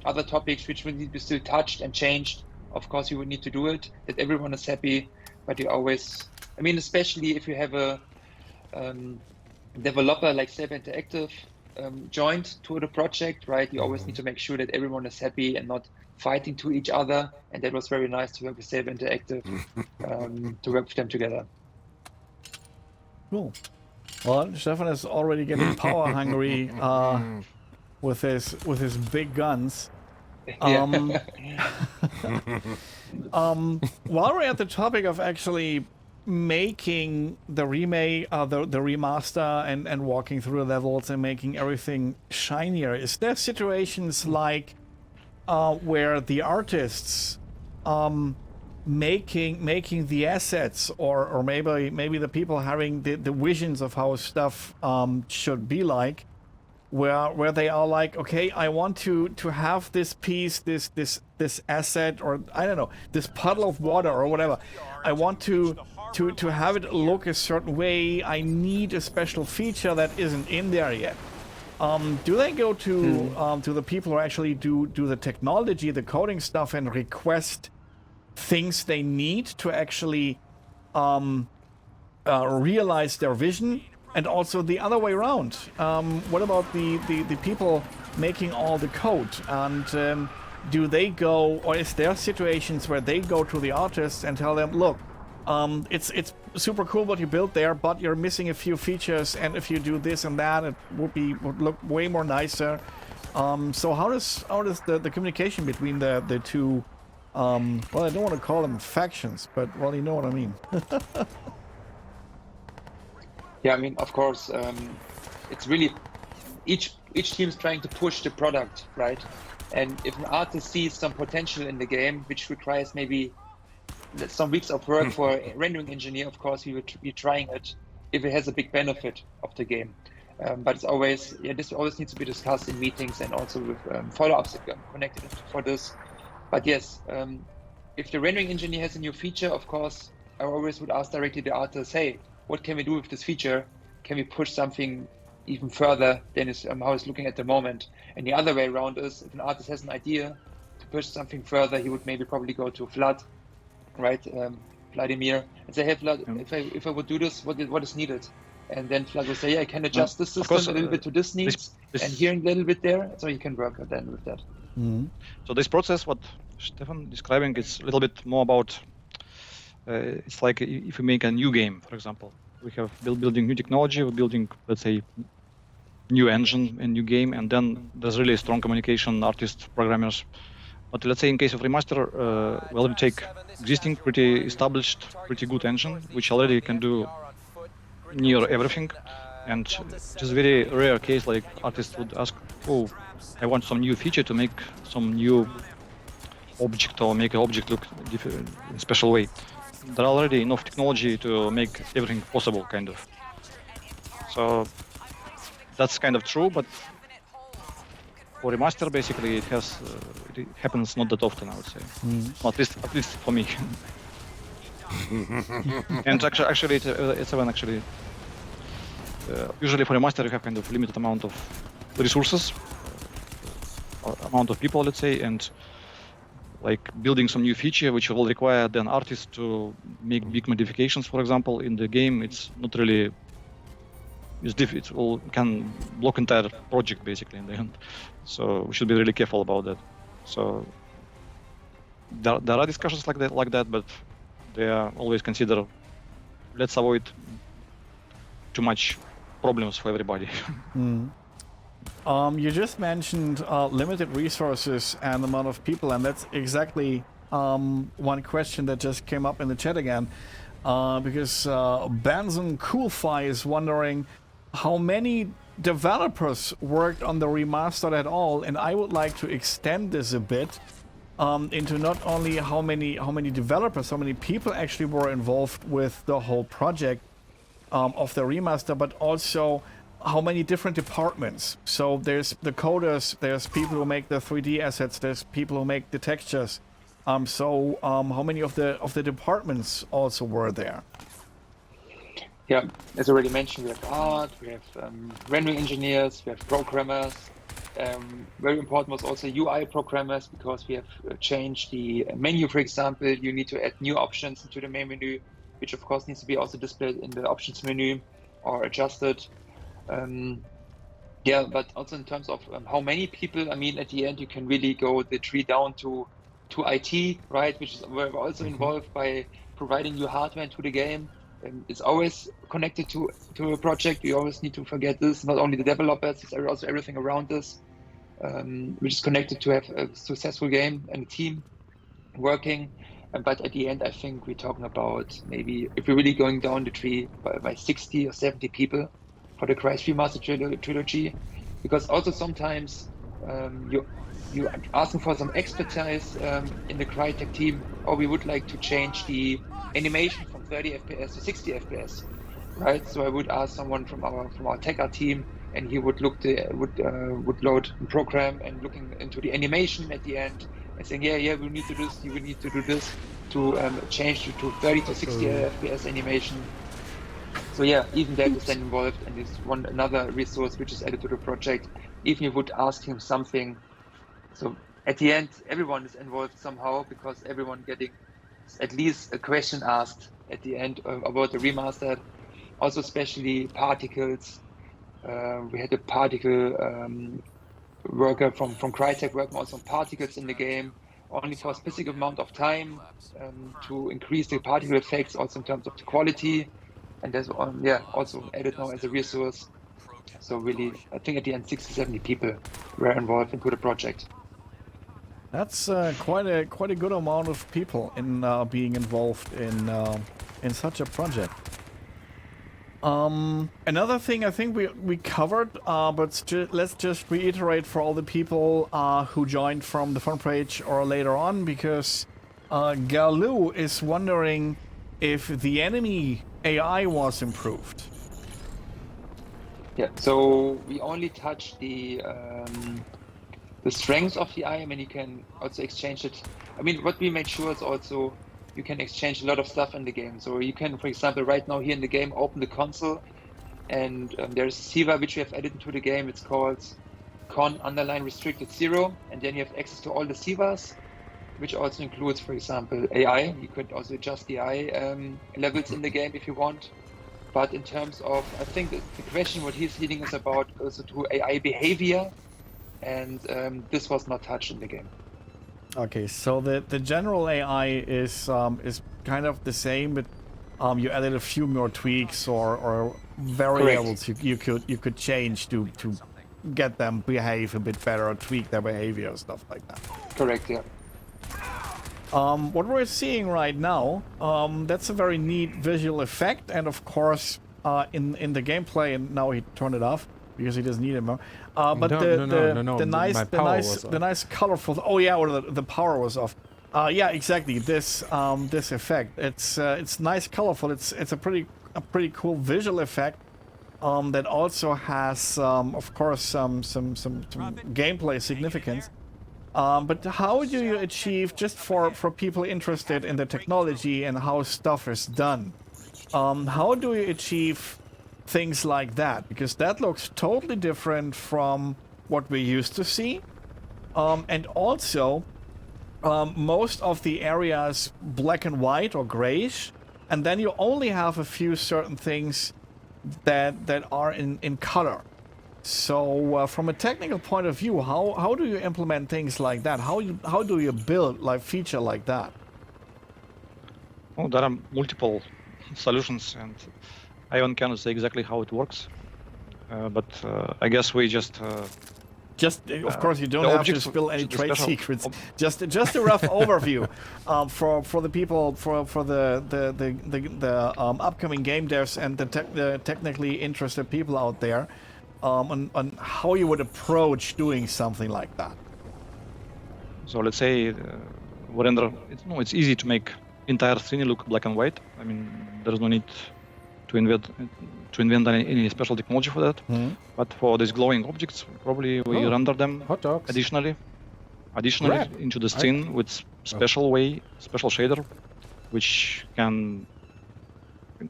other topics which will need to be still touched and changed, of course you would need to do it. That everyone is happy, but you always, I mean, especially if you have a developer like Saber Interactive joined to the project, right? You always need to make sure that everyone is happy and not fighting to each other. And that was very nice to work with Saber Interactive, to work with them together. Cool. Well, Stephan is already getting power hungry with his big guns. While we're at the topic of actually making the remake, the remaster, and walking through the levels and making everything shinier, is there situations like where the artists making the assets, or maybe the people having the visions of how stuff should be like, where they are like, okay, I want to have this piece, this asset, or I don't know, this puddle of water or whatever, I want to have it look a certain way. I need a special feature that isn't in there yet. Do they go to the people who actually do the technology, the coding stuff, and request things they need to actually realize their vision? And also the other way around. What about the people making all the code? And do they go, or is there situations where they go to the artists and tell them, look, it's super cool what you built there, but you're missing a few features, and if you do this and that, it would look way more nicer. So how does the communication between the two, well, I don't want to call them factions, but well, you know what I mean. Yeah, I mean, of course, it's really each team's trying to push the product, right? And if an artist sees some potential in the game, which requires maybe some weeks of work for a rendering engineer, of course, we would be trying it if it has a big benefit of the game. But it's always, this always needs to be discussed in meetings and also with follow-ups connected for this. But yes, if the rendering engineer has a new feature, of course, I always would ask directly the artist, hey, what can we do with this feature? Can we push something even further than how he's looking at the moment. And the other way around is, if an artist has an idea to push something further, he would maybe probably go to Vlad, right? Vladimir, and say, hey, Vlad, if I would do this, what is needed? And then Vlad will say, yeah, I can adjust the system a little bit to this needs, and here a little bit there, so you can work then with that. So this process, what Stephan describing, is a little bit more about, it's like if you make a new game, for example. We have building new technology, we're building, let's say, new engine and new game, and then there's really strong communication, artists, programmers. But let's say in case of remaster, well, we take existing, pretty established, pretty good engine, which already can do near everything. And just very rare case, like artists would ask, oh, I want some new feature to make some new object or make an object look different in a special way. There are already enough technology to make everything possible, kind of. So that's kind of true, but for remaster, basically, it happens not that often, I would say. At least for me. And actually, it's even actually. Usually for remaster, you have kind of limited amount of resources, or amount of people, let's say, and like building some new feature, which will require then artists to make big modifications, for example, in the game. It's not really. It can block entire project basically in the end. So we should be really careful about that. So there are discussions like that, but they are always consider. Let's avoid too much problems for everybody. You just mentioned limited resources and amount of people, and that's exactly one question that just came up in the chat again, because Benson Coolfi is wondering how many developers worked on the remastered at all, and I would like to extend this a bit into not only how many developers, how many people actually were involved with the whole project of the remaster, but also how many different departments. So there's the coders, there's people who make the 3D assets, there's people who make the textures. So how many of the departments also were there? Yeah, as already mentioned, we have art, we have rendering engineers, we have programmers. Very important was also UI programmers, because we have changed the menu, for example. You need to add new options into the main menu, which of course needs to be also displayed in the options menu or adjusted. Yeah, but also in terms of how many people, I mean, at the end, you can really go the tree down to IT, right? Which is we're also involved by providing new hardware into the game. It's always connected to a project. We always need to forget this. Not only the developers, it's also everything around this, which is connected to have a successful game and a team working. But at the end, I think we're talking about maybe, if we're really going down the tree, by 60 or 70 people for the Crysis Remastered trilogy. Because also sometimes you're asking for some expertise in the Crytek team, or we would like to change the animation from 30 FPS to 60 FPS, right? So I would ask someone from our tech art team, and he would would load the program and looking into the animation at the end and saying, yeah, we need to do this, we need to do this to change to 30 to 60 FPS animation. So yeah, even that is then involved, and is another resource which is added to the project. Even you would ask him something. So at the end, everyone is involved somehow, because everyone getting at least a question asked at the end about the remastered. Also, especially particles. We had a particle worker from Crytek working also on particles in the game, only for a specific amount of time to increase the particle effects, also in terms of the quality. And there's also added now as a resource. So really, I think at the end 60, 70 people were involved into the project. That's quite a good amount of people in being involved in such a project. Another thing I think we covered, but let's just reiterate for all the people who joined from the front page or later on, because Galu is wondering if the enemy AI was improved. Yeah, so we only touched the strengths of the AI. I mean, you can also exchange it. I mean, what we made sure is also you can exchange a lot of stuff in the game. So you can, for example, right now here in the game, open the console, And there's Siva, which we have added into the game. It's called con_restricted0. And then you have access to all the Sivas, which also includes, for example, AI. You could also adjust the AI levels in the game if you want. But in terms of, I think the question what he's leading is about also to AI behavior. And this was not touched in the game. Okay, so the general AI is kind of the same, but you added a few more tweaks or variables you could change to get them behave a bit better or tweak their behavior or stuff like that. Correct, yeah. What we're seeing right now, that's a very neat visual effect, and of course in the gameplay, and now he turned it off because he doesn't need it more. But the nice colorful. Oh yeah, or the power was off. Yeah, exactly. This effect. It's nice, colorful. It's a pretty cool visual effect. That also has, of course, some gameplay significance. But how do you achieve, just for people interested in the technology and how stuff is done, how do you achieve things like that? Because that looks totally different from what we used to see. And also, most of the areas black and white or grayish, and then you only have a few certain things that are in color. So from a technical point of view, how do you implement things like that? How do you build like feature like that? Well, there are multiple solutions, and I cannot say exactly how it works. But I guess we just of course, you don't have to spill any trade secrets. Just a rough overview for the people, for the upcoming game devs and the technically interested people out there, on how you would approach doing something like that. So let's say we render. It's easy to make entire scene look black and white. I mean, there's no need to invent any special technology for that. Mm-hmm. But for these glowing objects, probably we render them additionally into the scene with special shader, which can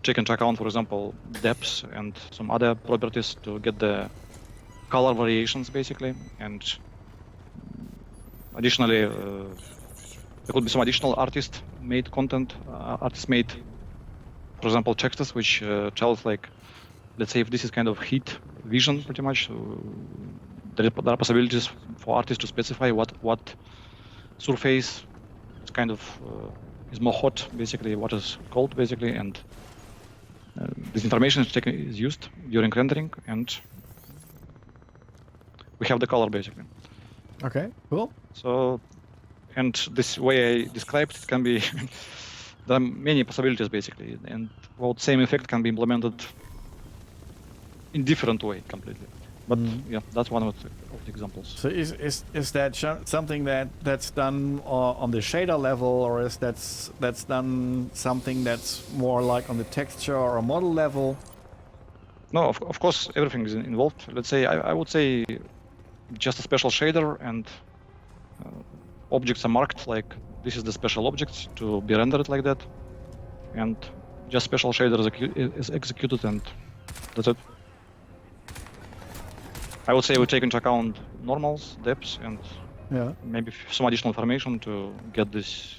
take into account, for example, depths and some other properties to get the color variations, basically. And additionally, there could be some additional artist-made content, artist-made, for example, textures, which tells, like, let's say if this is kind of heat vision, pretty much, there are possibilities for artists to specify what surface is kind of is more hot, basically, what is cold, basically, and this information is used during rendering, and we have the color, basically. Okay, cool. So, and this way I described it can be there are many possibilities, basically, and well, same effect can be implemented in different way completely. But yeah, that's one of the examples. So is that something that's done on the shader level, or is that's done something that's more like on the texture or a model level? No, of course everything is involved. Let's say I would say just a special shader, and objects are marked like this is the special object to be rendered like that, and just special shader is executed, and that's it. I would say we take into account normals, depths, and maybe some additional information to get this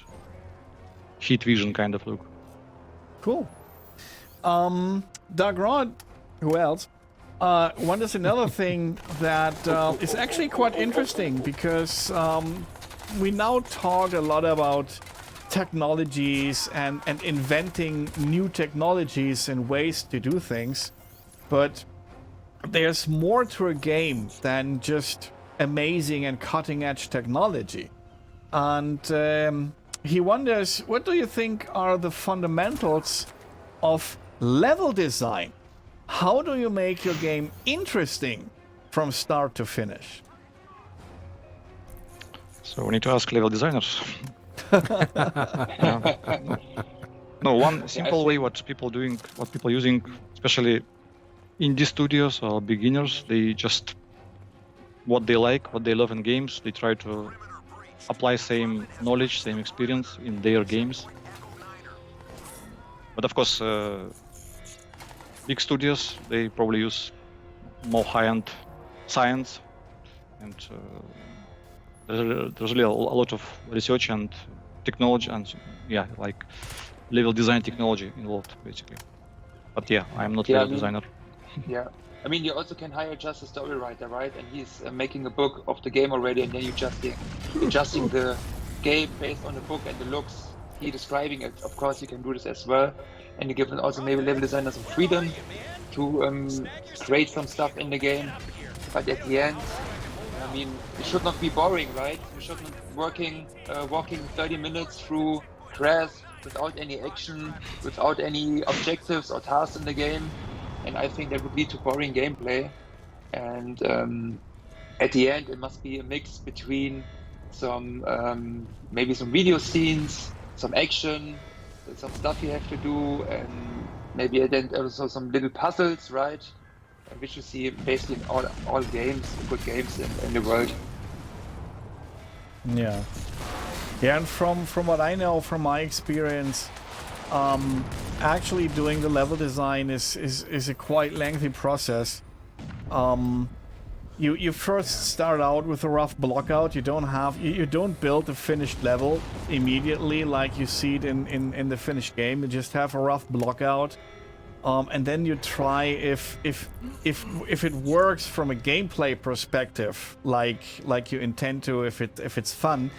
heat vision kind of look. Cool. Doug Rod, who else? Wonders another thing that is actually quite interesting, because we now talk a lot about technologies and inventing new technologies and ways to do things, but there's more to a game than just amazing and cutting-edge technology. And he wonders, what do you think are the fundamentals of level design? How do you make your game interesting from start to finish? So we need to ask level designers. No, one simple way what people using, especially indie studios or beginners, they just what they like, what they love in games, they try to apply same knowledge, same experience in their games. But of course, big studios, they probably use more high-end science, and there's really a lot of research and technology, and like level design technology involved, basically. But yeah, I'm not level designer. Yeah. I mean, you also can hire just a story writer, right? And he's making a book of the game already, and then you're adjusting the game based on the book and the looks he describing it. Of course, you can do this as well, and you give also maybe level designers some freedom to create some stuff in the game. But at the end, I mean, it should not be boring, right? You should not walking 30 minutes through grass without any action, without any objectives or tasks in the game. And I think that would lead to boring gameplay. And at the end, it must be a mix between some maybe some video scenes, some action, some stuff you have to do, and maybe then also some little puzzles, right? Which you see basically in all games, good games in the world. Yeah. Yeah, and from what I know, from my experience, actually doing the level design is a quite lengthy process. You first start out with a rough block out. You don't build the finished level immediately like you see it in the finished game. You just have a rough block out. And then you try if it works from a gameplay perspective, like you intend to, if it's fun.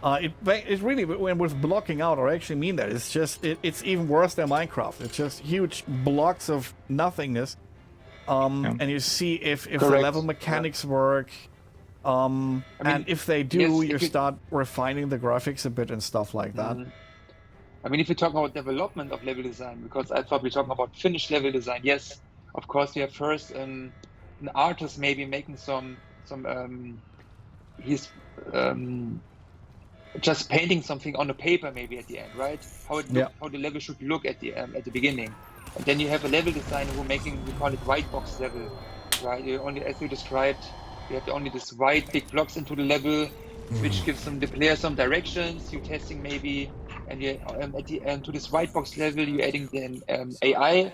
It really, with blocking out, I actually mean that. It's just it's even worse than Minecraft. It's just huge blocks of nothingness. And you see if the level mechanics work. And if they do, you start refining the graphics a bit and stuff like that. I mean, if you talk about development of level design, because I thought we were talking about finished level design. Yes, of course, you have first an artist maybe making he's just painting something on the paper maybe at the end, right? How the level should look at the beginning, and then you have a level designer who we call it white box level, right? You only, as you described, you have only this white big blocks into the level, which gives the player some directions. You're testing maybe. And you, at the end, to this white box level, you're adding then AI,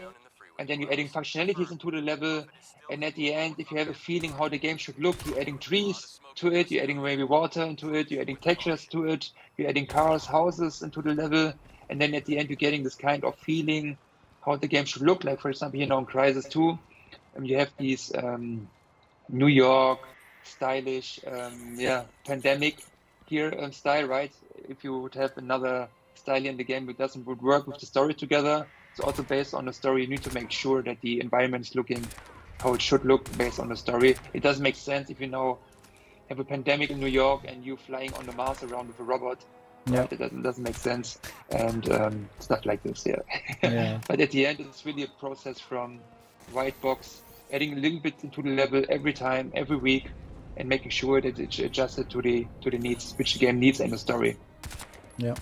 and then you're adding functionalities into the level. And at the end, if you have a feeling how the game should look, you're adding trees to it, you're adding maybe water into it, you're adding textures to it, you're adding cars, houses into the level. And then at the end, you're getting this kind of feeling how the game should look like. For example, in Crysis 2, you have these New York stylish, pandemic here style, right? If you would have another style in the game, it would work with the story together. So also based on the story, you need to make sure that the environment is looking how it should look based on the story. It doesn't make sense if you now have a pandemic in New York and you flying on the Mars around with a robot. Yeah, right? It doesn't make sense, and stuff like this. Yeah. But at the end, it's really a process from white box, adding a little bit into the level every time, every week, and making sure that it's adjusted to the needs, which the game needs and the story. Yeah.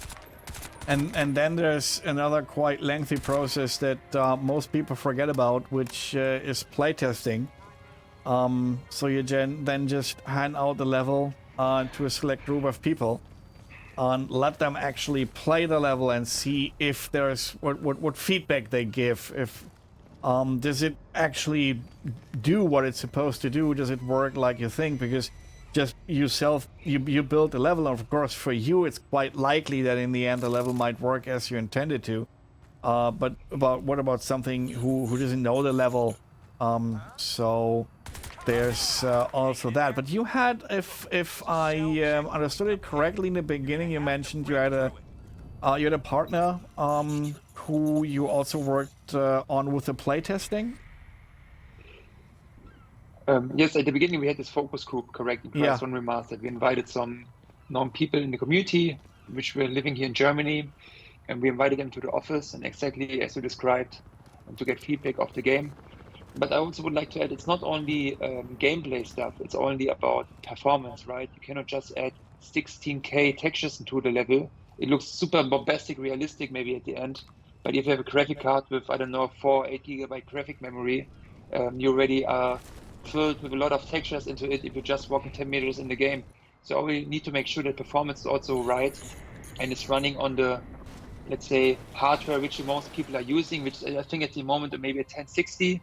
And then there's another quite lengthy process that most people forget about, which is playtesting. So you then just hand out the level to a select group of people and let them actually play the level and see if there's what feedback they give. If does it actually do what it's supposed to do? Does it work like you think? Because just you build the level, and of course for you it's quite likely that in the end the level might work as you intended to. But what about something who doesn't know the level? So there's also that. But you had, if I understood it correctly in the beginning, you mentioned you had a partner who you also worked on with the playtesting. Yes, at the beginning we had this focus group, correct, in Crysis Remastered. We invited some known people in the community, which were living here in Germany, and we invited them to the office, and exactly as you described, to get feedback of the game. But I also would like to add, it's not only gameplay stuff, it's only about performance, right? You cannot just add 16K textures into the level. It looks super bombastic, realistic maybe at the end, but if you have a graphic card with, I don't know, 8 GB graphic memory, you already are filled with a lot of textures into it if you're just walking 10 meters in the game. So we need to make sure that performance is also right and it's running on the let's say, hardware which most people are using, which I think at the moment maybe a 1060,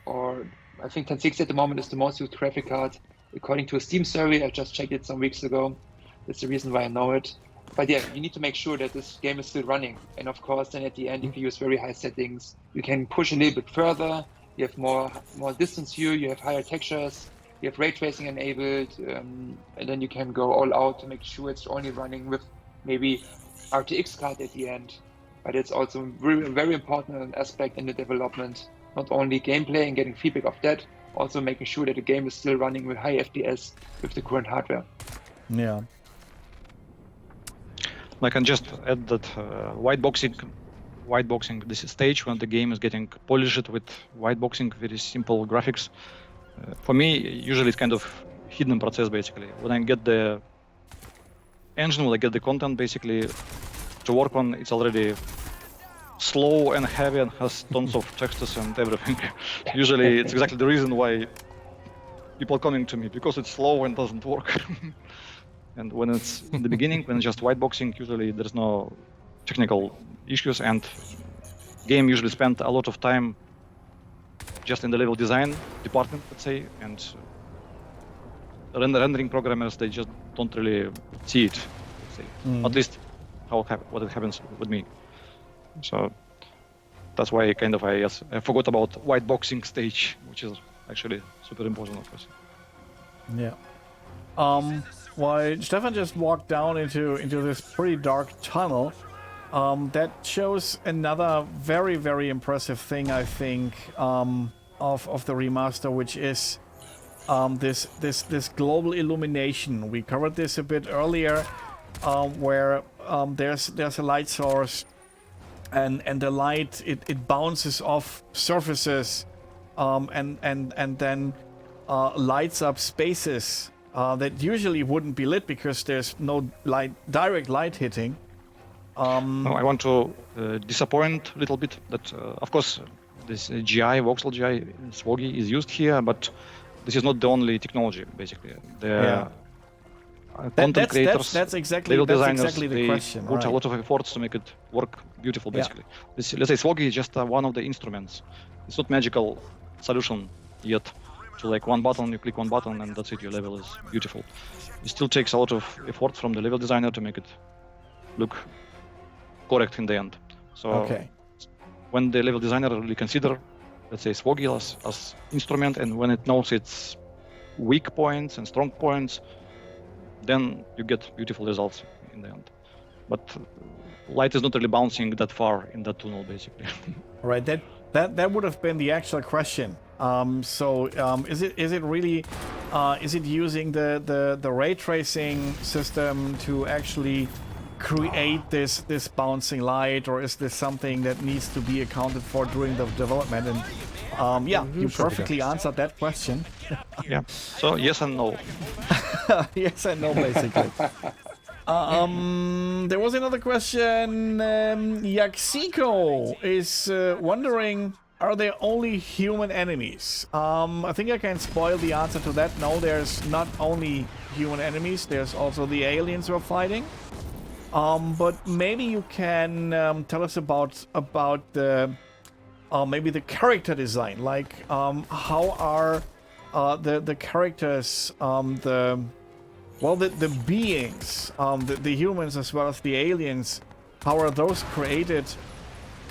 or I think 1060 at the moment is the most used graphic card, according to a Steam survey. I just checked it some weeks ago. That's the reason why I know it. But yeah, you need to make sure that this game is still running. And of course, then at the end, if you use very high settings, you can push a little bit further. You have more distance view, you have higher textures, you have ray tracing enabled, and then you can go all out to make sure it's only running with maybe RTX card at the end. But it's also a very important aspect in the development, not only gameplay and getting feedback of that, also making sure that the game is still running with high FPS with the current hardware. Yeah. I can just add that whiteboxing this stage when the game is getting polished with whiteboxing, very simple graphics. For me, usually it's kind of hidden process basically. When I get the engine, when I get the content basically to work on, it's already slow and heavy and has tons of textures and everything. Usually it's exactly the reason why people coming to me, because it's slow and doesn't work. And when it's in the beginning, when it's just whiteboxing, usually there's no technical issues, and game usually spend a lot of time just in the level design department, let's say, and rendering programmers, they just don't really see it, let's say. At least what it happens with me. So that's why kind of I forgot about whiteboxing stage, which is actually super important, of course. Yeah. Why Stephan just walked down into this pretty dark tunnel, that shows another very, very impressive thing, I think, of the remaster, which is this global illumination. We covered this a bit earlier, where there's a light source, and the light it bounces off surfaces, and then lights up spaces that usually wouldn't be lit because there's no direct light hitting. No, I want to disappoint a little bit that, of course, this GI, voxel GI, Swoggy is used here, but this is not the only technology, basically. Content creators, that's exactly level designers, the they question. put a lot of efforts to make it work beautiful, basically. Let's say Swoggy is just one of the instruments. It's not magical solution yet. So like one button, you click one button, and that's it, your level is beautiful. It still takes a lot of effort from the level designer to make it look correct in the end. So when the level designer really consider, let's say, Swoggy as instrument, and when it knows its weak points and strong points, then you get beautiful results in the end. But light is not really bouncing that far in that tunnel, basically. Right. That would have been the actual question. Is it really is it using the ray tracing system to actually create this bouncing light, or is this something that needs to be accounted for during the development? And you perfectly answered that question. Yeah. So yes and no. Yes and no, basically. There was another question. Yaxiko is wondering, are there only human enemies? I think I can spoil the answer to that. No, there's not only human enemies. There's also the aliens we're fighting. But maybe you can tell us about the maybe the character design. Like how are the characters, the beings, the humans as well as the aliens, how are those created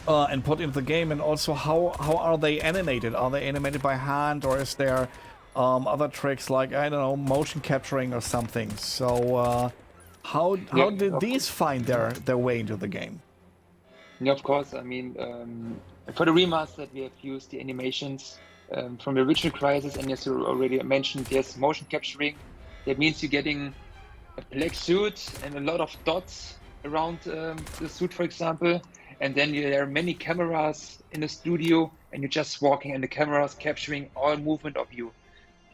and put into the game, and also how are they animated? Are they animated by hand, or is there other tricks like, I don't know, motion capturing or something? So how did these find their way into the game? Yeah, of course. I mean, for the remastered, we have used the animations from the original Crysis, and as you already mentioned, yes, motion capturing. That means you're getting a black suit and a lot of dots around the suit, for example, and then there are many cameras in the studio, and you're just walking, and the cameras capturing all movement of you.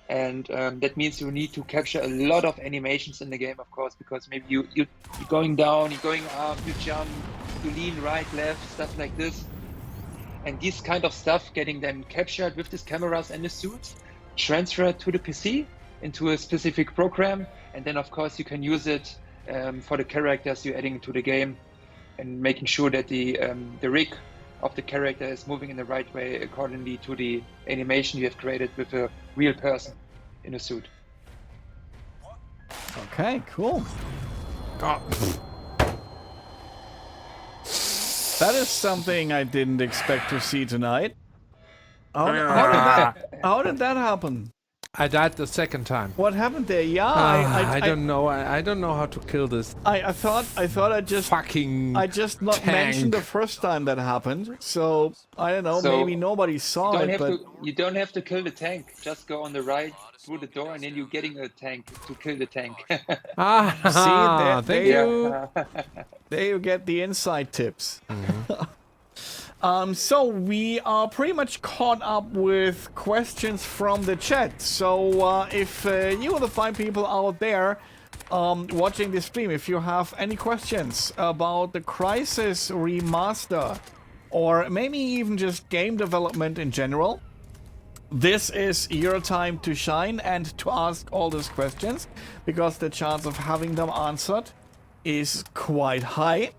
And that means you need to capture a lot of animations in the game, of course, because maybe you're going down, you're going up, you jump, you lean right, left, stuff like this. And this kind of stuff getting then captured with these cameras and the suits, transferred to the PC into a specific program, and then of course you can use it for the characters you're adding to the game. and making sure that the rig of the character is moving in the right way accordingly to the animation you have created with a real person in a suit. Okay, cool. Oh. That is something I didn't expect to see tonight. How did that happen? I died the second time. What happened there? Yeah, I don't know. I don't know how to kill this. I thought I just fucking. I just not tank. mentioned the first time that happened. So I don't know. So maybe nobody saw it. But you don't have to kill the tank. Just go on the right through the door, and then you're getting a tank to kill the tank. see, thank you. There you get the inside tips. Mm-hmm. So we are pretty much caught up with questions from the chat. So if you, the fine people out there watching this stream, if you have any questions about the Crysis Remaster, or maybe even just game development in general, this is your time to shine and to ask all those questions, because the chance of having them answered is quite high.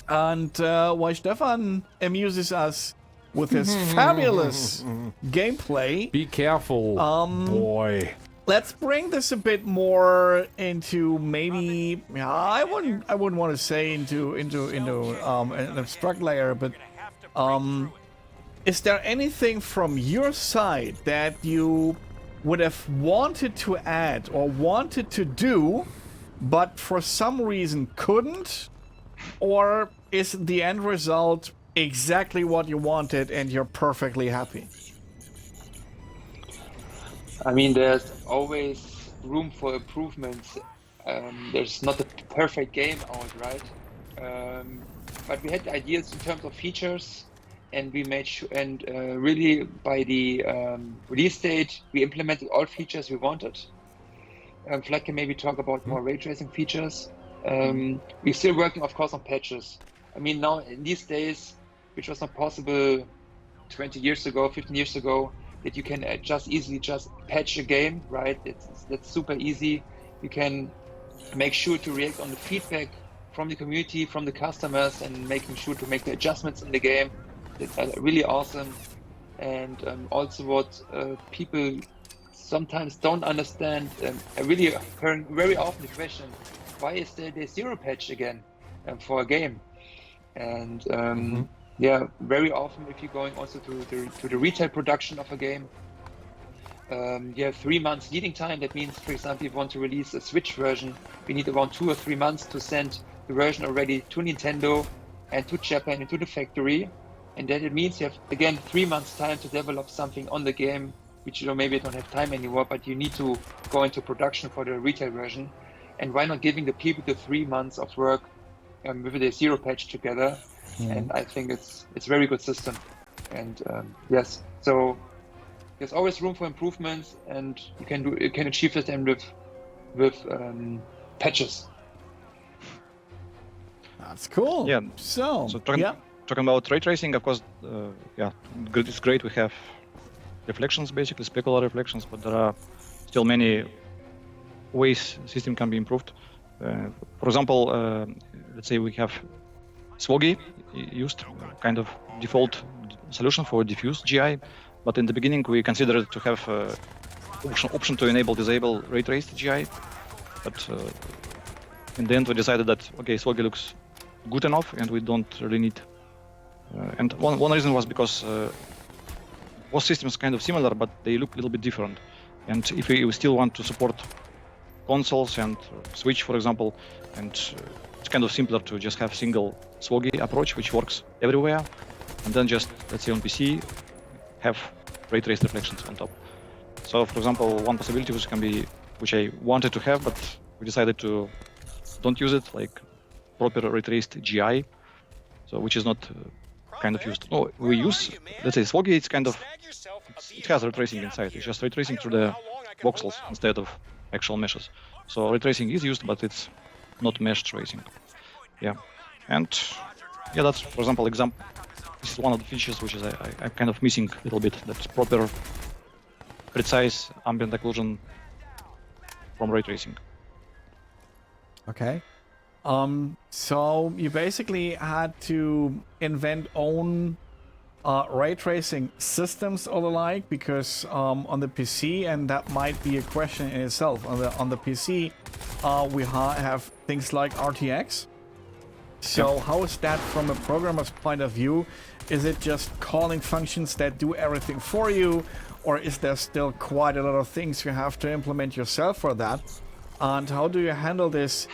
And while Stephan amuses us with his fabulous gameplay, Be careful, boy. let's bring this a bit more into maybe I wouldn't want to say into an abstract layer, but is there anything from your side that you would have wanted to add or wanted to do, but for some reason couldn't? Or is the end result exactly what you wanted and you're perfectly happy? I mean, there's always room for improvements. There's not a perfect game out, right? But we had ideas in terms of features, and we made sure, and really by the release date, we implemented all features we wanted. Vlad can maybe talk about more ray tracing features. We're still working, of course, on patches. I mean, now in these days, which was not possible 20 years ago, 15 years ago, that you can just easily just patch a game, right? That's super easy. You can make sure to react on the feedback from the community, from the customers, and making sure to make the adjustments in the game. That's really awesome. And also what people sometimes don't understand, I really heard very often the question, why is there the zero patch again for a game? And yeah, very often if you're going also to the retail production of a game, you have 3 months leading time. That means, for example, if you want to release a Switch version, we need around 2 or 3 months to send the version already to Nintendo and to Japan and to the factory. And then it means you have, again, 3 months time to develop something on the game, which you know maybe don't have time anymore, but you need to go into production for the retail version. And why not giving the people the 3 months of work with the zero patch together? And I think it's a very good system. And yes, so there's always room for improvements, and you can achieve it then with patches. That's cool. Yeah. So talking about ray tracing, of course, it's great. We have reflections, basically specular reflections, but there are still many ways system can be improved. For example, let's say we have Swoggy used, kind of default solution for diffuse GI, but in the beginning we considered to have option to disable ray traced GI, but in the end we decided that okay, Swoggy looks good enough and we don't really need. And one reason was because both systems are kind of similar, but they look a little bit different. And if we still want to support consoles and Switch, for example, and it's kind of simpler to just have single Swoggy approach, which works everywhere, and then just, let's say on PC, have ray traced reflections on top. So, for example, one possibility which I wanted to have, but we decided to don't use it, like proper ray traced GI, so which is not kind of used. No, we use, let's say Swoggy, it's kind of, it has ray tracing inside. It's just ray tracing through the voxels instead of actual meshes. So ray tracing is used, but it's not mesh tracing. Yeah, and yeah, that's, for example, this is one of the features which is I'm kind of missing a little bit. That's proper, precise ambient occlusion from ray tracing. Okay. So you basically had to invent own ray tracing systems or the like, because on the PC, and that might be a question in itself, on the PC we have things like RTX. So how is that from a programmer's point of view? Is it just calling functions that do everything for you, or is there still quite a lot of things you have to implement yourself for that? And how do you handle this,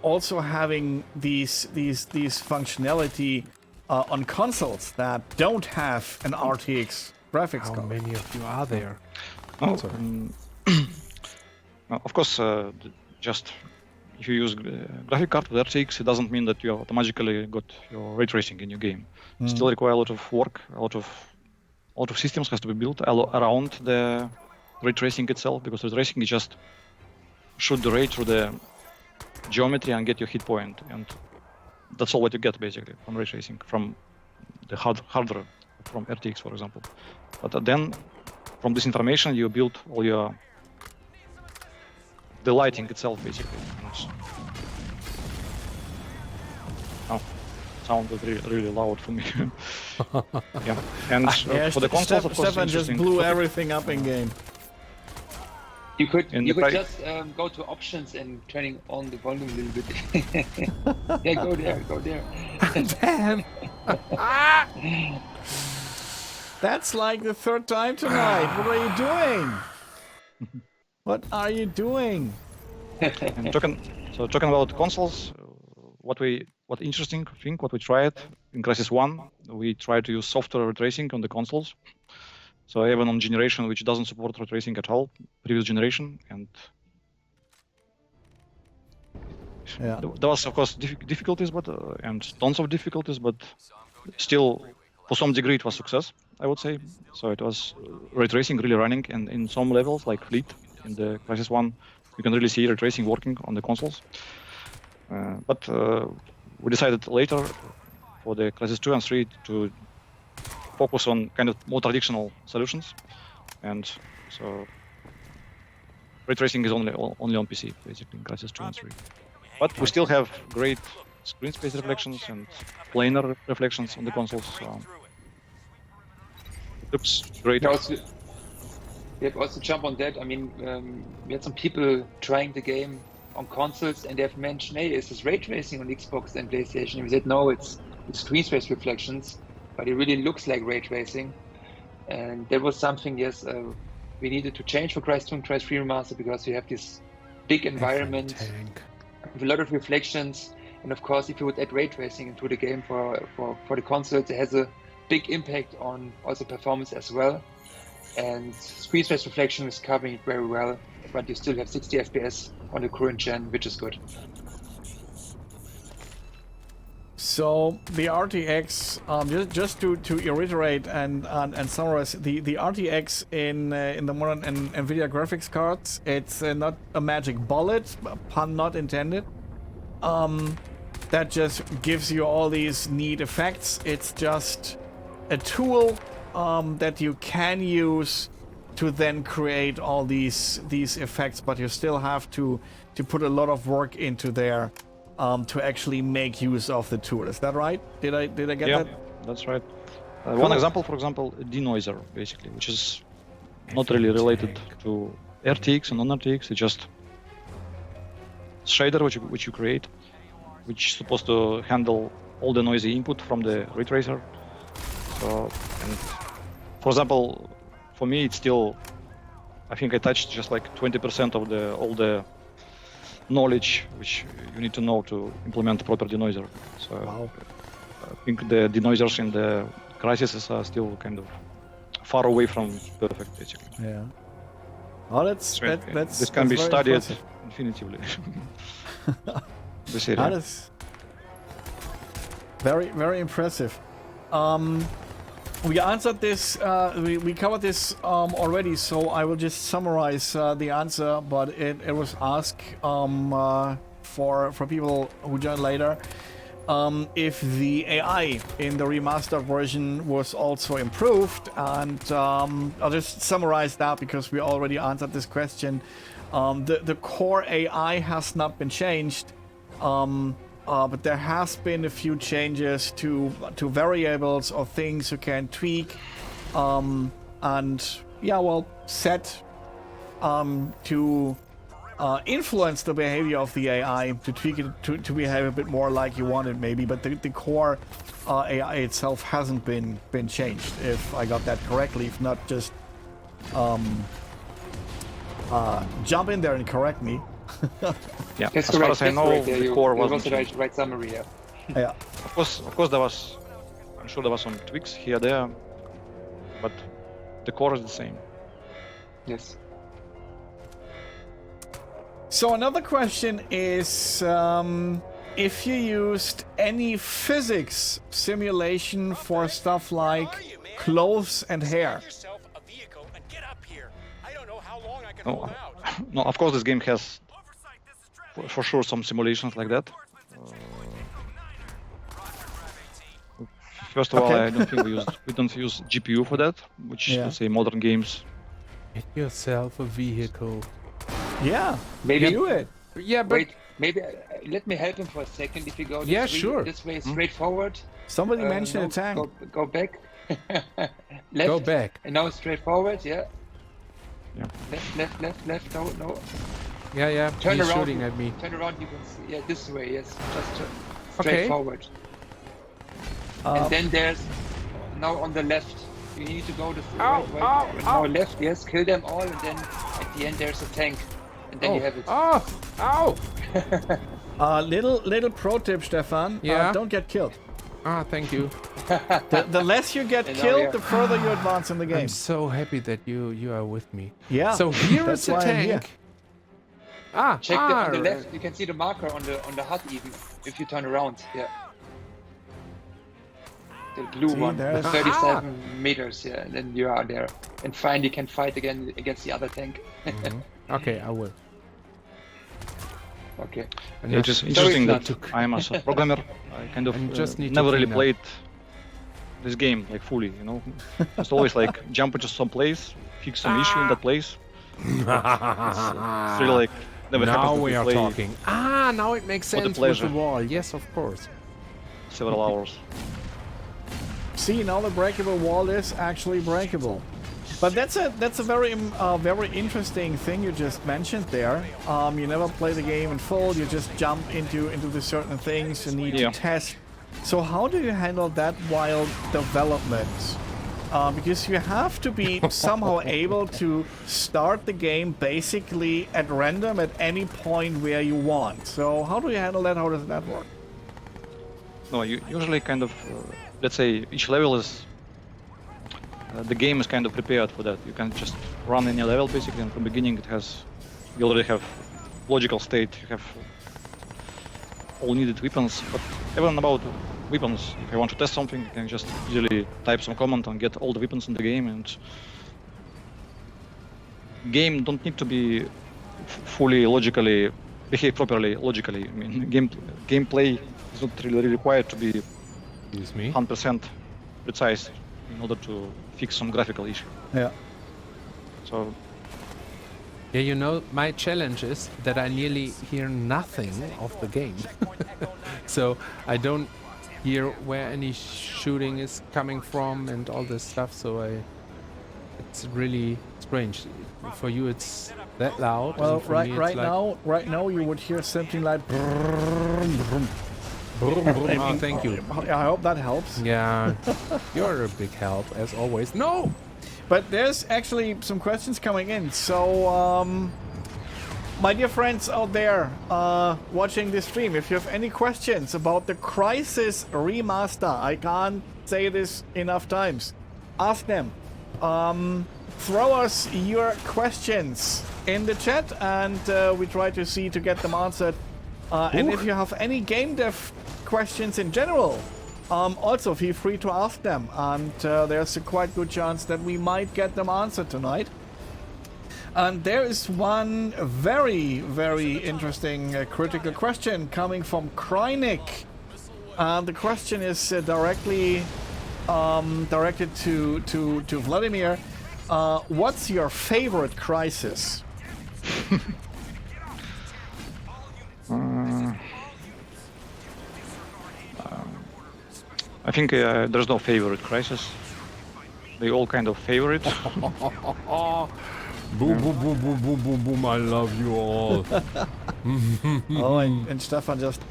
also having these functionality on consoles that don't have an RTX graphics card? How many of you are there? Oh, of course, just if you use graphic card with RTX, it doesn't mean that you automatically got your ray tracing in your game. Still require a lot of work, a lot of systems has to be built around the ray tracing itself, because ray tracing is just shoot the ray through the geometry and get your hit point, and that's all what you get basically from ray tracing, from the hardware, from RTX, for example. But then, from this information, you build all the lighting itself, basically. Oh, sound was really loud for me. Yeah, and for the consoles, of course, Stephan just blew everything up in game. You could just go to options and turning on the volume a little bit. Yeah, go there. Damn. That's like the third time tonight. What are you doing? What are you doing? And talking about consoles, what interesting thing, what we tried in Crysis 1, we tried to use software ray tracing on the consoles. So even on generation which doesn't support ray tracing at all, previous generation, and there was of course difficulties, but and tons of difficulties, but still, for some degree, it was success, I would say. So it was ray tracing really running, and in some levels, like Fleet in the Crysis 1, you can really see ray tracing working on the consoles. But we decided later for the Crysis 2 and 3 to focus on kind of more traditional solutions, and so ray tracing is only on PC, basically, in Crysis 2 and 3. But we still have great screen space reflections and planar reflections on the consoles. So it looks great. We have also jump on that. I mean, we had some people trying the game on consoles, and they've mentioned, "Hey, is this ray tracing on Xbox and PlayStation?" And we said, "No, it's screen space reflections, but it really looks like ray tracing." And that was something, yes, we needed to change for Crysis 2 and Crysis 3 Remastered, because we have this big environment with a lot of reflections. And of course, if you would add ray tracing into the game for the consoles, it has a big impact on also performance as well. And screen space reflection is covering it very well, but you still have 60 FPS on the current gen, which is good. So the RTX, just to reiterate and summarize, the RTX in the modern NVIDIA graphics cards, it's not a magic bullet, pun not intended, that just gives you all these neat effects. It's just a tool that you can use to then create all these effects, but you still have to put a lot of work into there to actually make use of the tool. Is that right? Did I get that? Yeah, that's right. One example, for example, a denoiser, basically, which is not really related to RTX and non-RTX. It's just shader which you create, which is supposed to handle all the noisy input from the ray tracer. So, and for example, for me, it's still, I think I touched just like 20% of all the knowledge which you need to know to implement a proper denoiser. So wow. I think the denoisers in the Crysis are still kind of far away from perfect, basically. Yeah. Well, this can be studied impressive. infinitively. This area. That is very, very impressive. We answered this, we covered this already, so I will just summarize the answer, but it was asked for people who join later, if the AI in the remastered version was also improved, and I'll just summarize that because we already answered this question. The core AI has not been changed. but there has been a few changes to variables or things you can tweak, and set to influence the behavior of the AI, to tweak it to behave a bit more like you want it maybe, but the core AI itself hasn't been changed, if I got that correctly. If not, just jump in there and correct me. Yeah, That's as far as I know, yeah, the core it was wasn't the changed. right summary. Yeah. Yeah. Of course, there was. I'm sure there was some tweaks here there, but the core is the same. Yes. So another question is if you used any physics simulation for stuff like clothes and hair. No, no, of course this game has for sure some simulations like that. First of all, I don't think we don't use GPU for that, which let's say modern games. Get yourself a vehicle. Yeah, Maybe do it. Yeah, but wait. Maybe let me help him for a second. If you go this way straightforward. Somebody mentioned a tank. Go back. Left. Go back. And now straight forward. Yeah. Yeah. Left. No. Yeah. Turn He's around. shooting at me. Turn around. You can see. Yeah, this way. Yes. Just turn straight forward. And then there's now on the left. You need to go to the right. Now left. Yes. Kill them all, and then at the end there's a tank, and then you have it. Little pro tip, Stefan. Yeah. Don't get killed. Thank you. The less you get killed, the further you advance in the game. I'm so happy that you are with me. Yeah. So here is the tank. Check on the left. You can see the marker on the HUD even if you turn around. Yeah. The blue one, 37 meters. Yeah, and then you are there, and finally can fight again against the other tank. Okay, I will. Okay. It is interesting that I am as a programmer. I kind of never really played this game like fully. You know, just always like jump into some place, fix some issue in that place. It's really like never now happened we to are play talking. Now it makes sense with the wall. Yes, of course. Several hours. See, now the breakable wall is actually breakable. But that's a very interesting thing you just mentioned there. You never play the game in full. You just jump into the certain things you need to test. So how do you handle that while development? Because you have to be somehow able to start the game basically at random at any point where you want. So how do you handle that? How does that work? No, you usually kind of let's say each level is. The game is kind of prepared for that. You can just run any level basically, and from the beginning you already have logical state, you have all needed weapons. But even about weapons, if I want to test something, you can just easily type some command and get all the weapons in the game. And game don't need to be fully logically, behave properly logically. I mean, gameplay is not really required to be 100% precise in order to fix some graphical issue. Yeah. So. Yeah, you know, my challenge is that I nearly hear nothing of the game. So I don't hear where any shooting is coming from and all this stuff. So it's really strange. For you, it's that loud. Well, right now you would hear something like. Thank you. I hope that helps. Yeah, you're a big help as always. No, but there's actually some questions coming in. So, my dear friends out there watching this stream, if you have any questions about the Crysis Remaster, I can't say this enough times. Ask them. Throw us your questions in the chat, and we try to see to get them answered. And if you have any game dev questions in general, also feel free to ask them, and there's a quite good chance that we might get them answered tonight. And there is one very, very interesting critical question coming from Crytek. The question is directly directed to Vladimir. What's your favorite Crysis? I think there's no favorite Crysis. They all kind of favorite. Boom, boom, boom, boom, boom, boom, boom, I love you all. Oh, and Stefan just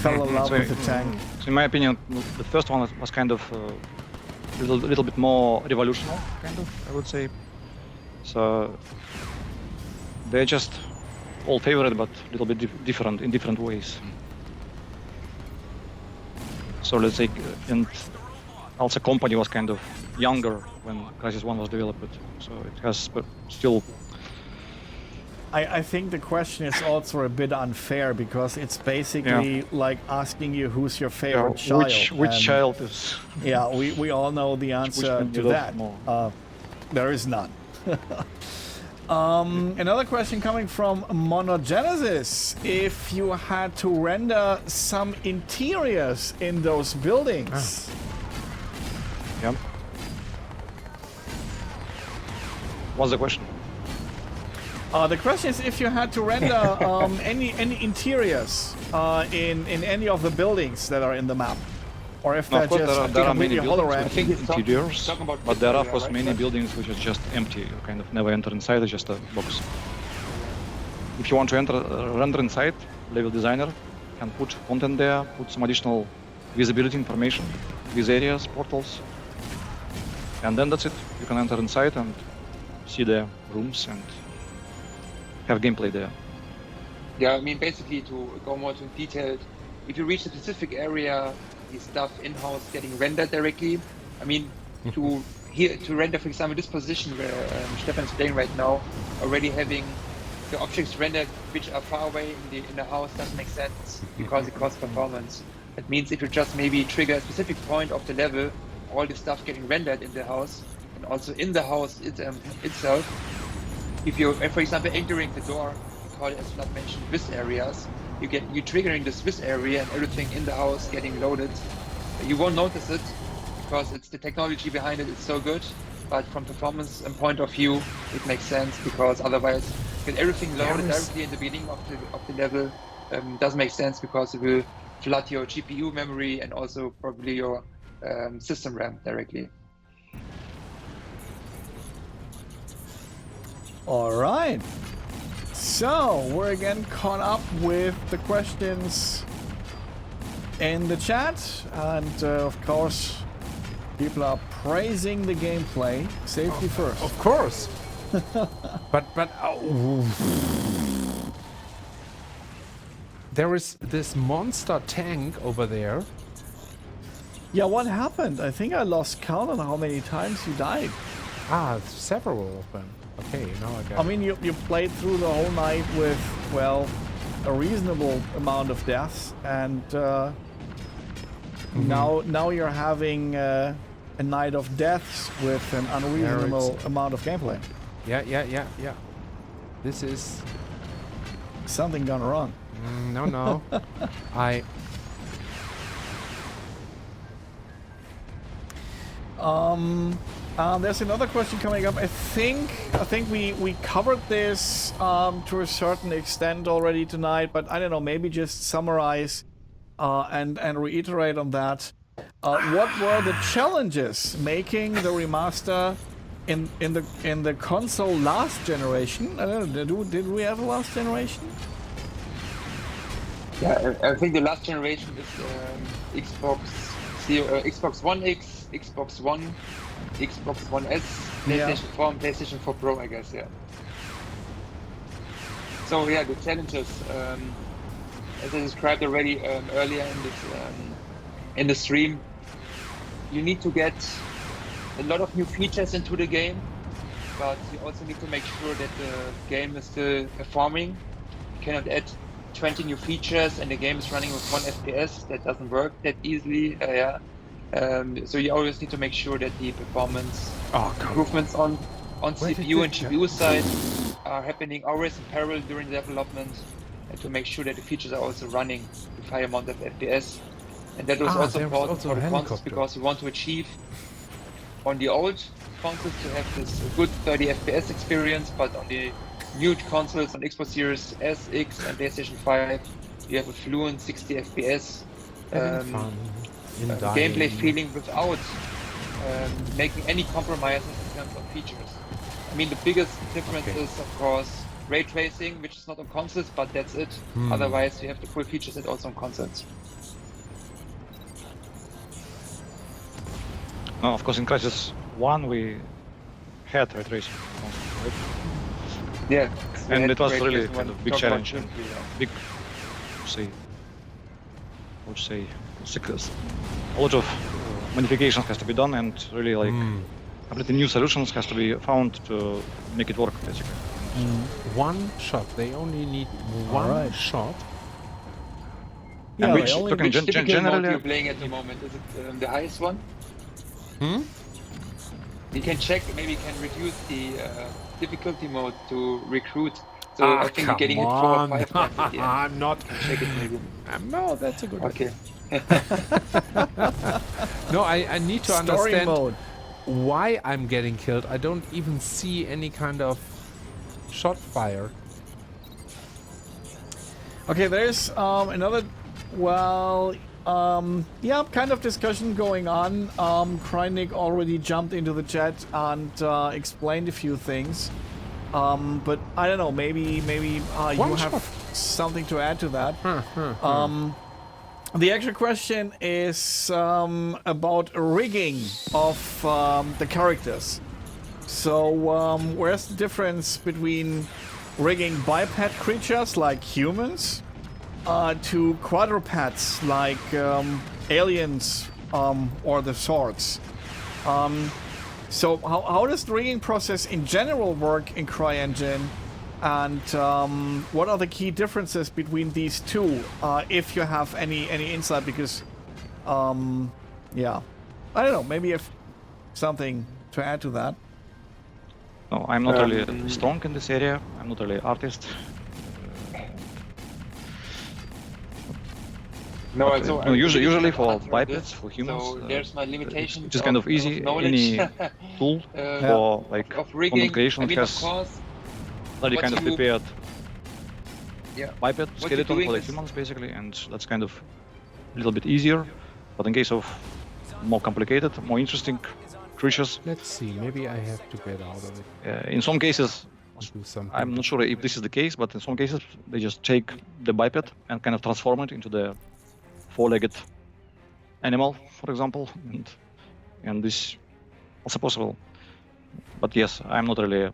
fell in love with the tank. So in my opinion, the first one was kind of a little bit more revolutionary, kind of, I would say. So they're just all favorite, but a little bit different in different ways. So let's say, and also company was kind of younger when Crysis 1 was developed, so it has still. I think the question is also a bit unfair because it's basically like asking you who's your favorite child. Which child is? Yeah, we all know the answer to that. There is none. Another question coming from Monogenesis. If you had to render some interiors in those buildings. Yeah. What's the question? The question is if you had to render any interiors in any of the buildings that are in the map. Or if they're just there are many buildings I think interiors, but there are of course many buildings which are just empty. You kind of never enter inside, it's just a box. If you want to render inside, level designer can put content there, put some additional visibility information, these areas, portals, and then that's it. You can enter inside and see the rooms and have gameplay there. Yeah, I mean, basically to go more to detail, if you reach a specific area, the stuff in-house getting rendered directly. I mean, to render, for example, this position where Stefan is playing right now, already having the objects rendered which are far away in the house doesn't make sense because it costs performance. That means if you just maybe trigger a specific point of the level, all the stuff getting rendered in the house, and also in the house itself. If you're, for example, entering the door, we call it, as Vlad mentioned, Swiss areas, you triggering the Swiss area and everything in the house getting loaded. You won't notice it because it's the technology behind it is so good, but from performance point of view, it makes sense because otherwise, get everything loaded directly in the beginning of the level doesn't make sense because it will flood your GPU memory and also probably your system RAM directly. All right. So we're again caught up with the questions in the chat, and of course, people are praising the gameplay. Safety first, of course. but there is this monster tank over there. Yeah, what happened? I think I lost count on how many times you died. Several of them. Okay, now I got I mean, you played through the whole night with, well, a reasonable amount of deaths, and now you're having a night of deaths with an unreasonable amount of gameplay. Yeah. This is something gone wrong. No. There's another question coming up. I think we covered this to a certain extent already tonight, but I don't know. Maybe just summarize and reiterate on that. What were the challenges making the remaster in the console last generation? I don't know. Did we have a last generation? Yeah, I think the last generation is Xbox One X, Xbox One, Xbox One S, PlayStation 4, and PlayStation 4 Pro, I guess, yeah. So yeah, the challenges, as I described already earlier in the stream, you need to get a lot of new features into the game, but you also need to make sure that the game is still performing. You cannot add 20 new features and the game is running with 1 FPS. That doesn't work that easily. So you always need to make sure that the performance improvements on CPU and GPU side are happening always in parallel during the development, and to make sure that the features are also running with high amount of FPS. And that was also important for the consoles because we want to achieve on the old consoles to have this good 30 FPS experience, but on the new consoles on Xbox Series S, X, and PlayStation 5, you have a fluent 60 FPS. gameplay feeling without making any compromises in terms of features. I mean, the biggest difference is, of course, ray tracing, which is not on consoles, but that's it. Otherwise, you have the full features and also on consoles. No, of course, in Crysis 1 we had ray tracing, right? Yeah, and it was really kind of big challenge and big, I would say, a lot of modifications has to be done, and really like completely new solutions has to be found to make it work, basically. One shot. They only need one shot. Yeah, and which typical generally mode you're playing at the moment? Is it the highest one? You can check. Maybe you can reduce the difficulty mode to recruit. So I think you're getting it 4 or 5 times at the end. I'm not. Check it maybe. No, that's a good Okay. No, I need to Story understand mode. why I'm getting killed. I don't even see any kind of shot fire. Okay, there's another, kind of discussion going on. Crytek already jumped into the chat and explained a few things. But I don't know, maybe you have something to add to that. The actual question is about rigging of the characters. So where's the difference between rigging biped creatures like humans to quadrupeds like aliens or the swords? So how does the rigging process in general work in CryEngine, and what are the key differences between these two, if you have any insight? Because I don't know, maybe if something to add to that. no, I'm not really strong in this area. I'm not really an artist. No, so usually for bipeds, for humans, so there's my limitation. It's kind of easy. Any tool for like content creation has already kind of prepared biped skeleton for the humans, basically, and that's kind of a little bit easier. But in case of more complicated, more interesting creatures, Let's see. Maybe I have to get out of it. in some cases, Do something. I'm not sure if this is the case, but in some cases they just take the biped and kind of transform it into the four-legged animal, for example, and this also possible. But yes, I'm not really,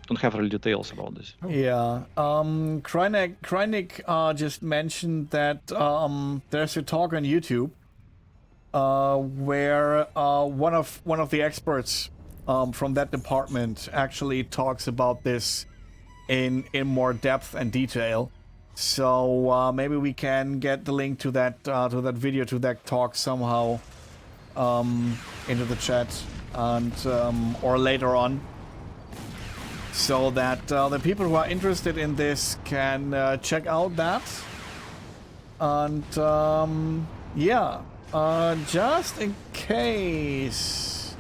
don't have really details about this. Yeah, Crytek just mentioned that there's a talk on YouTube where one of the experts from that department actually talks about this in more depth and detail. So maybe we can get the link to that video, to that talk somehow into the chat, and or later on, so that the people who are interested in this can check out that. And just in case,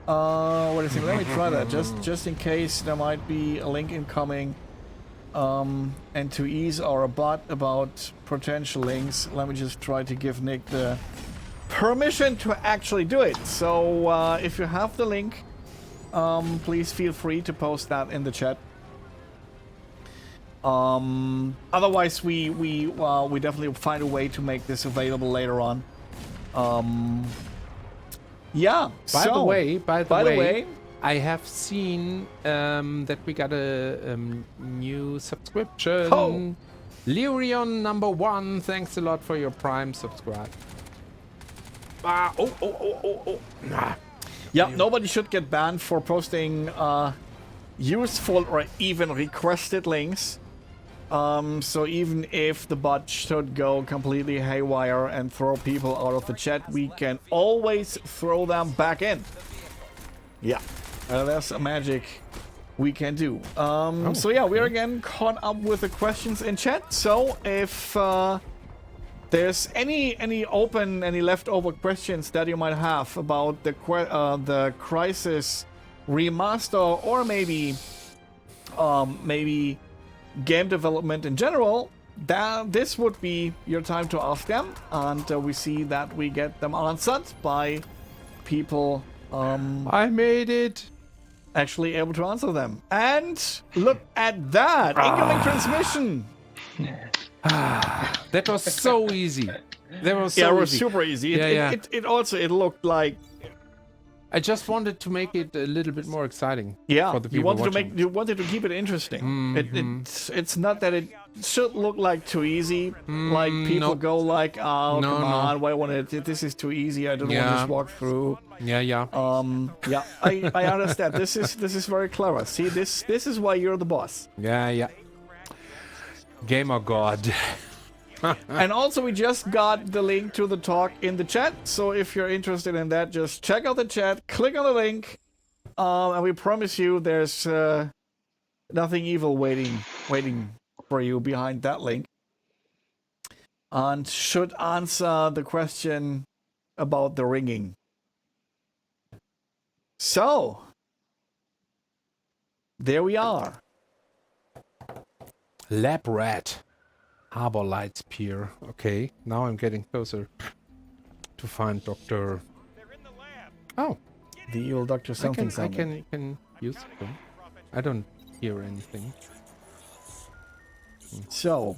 what is it? Let me try that. Just in case there might be a link incoming. And to ease our butt about potential links, let me just try to give Nick the permission to actually do it. So if you have the link, please feel free to post that in the chat. Otherwise, we definitely find a way to make this available later on. By the way, I have seen that we got a new subscription. Oh. Lyrion #1, thanks a lot for your Prime subscribe. Yeah, nobody should get banned for posting useful or even requested links. So even if the bot should go completely haywire and throw people out of the chat, we can always throw them back in. Yeah. That's a magic we can do. So yeah, we're again caught up with the questions in chat. So if there's any leftover questions that you might have about the Crysis Remaster, or maybe game development in general, this would be your time to ask them, and we see that we get them answered by people I made it. actually able to answer them. And look at that! Incoming transmission! That was so easy. That was so Yeah, it was easy. super easy. Yeah, It also looked like, I just wanted to make it a little bit more exciting. yeah, for the you people wanted to keep it interesting. It's not that it should look like too easy. Like people no. go like, oh, No, come no. on, why want it? This is too easy. I don't want this walk through. Yeah. Yeah, I understand. This is very clever. See, this is why you're the boss. Yeah. Gamer God. And also, we just got the link to the talk in the chat. So if you're interested in that, just check out the chat, click on the link, and we promise you there's nothing evil waiting for you behind that link. And should answer the question about the ringing. So, there we are. Lab rat. Harbor lights pier. Okay, now I'm getting closer to find Dr. Oh, The evil Dr. Something. I can use them. I don't hear anything. So,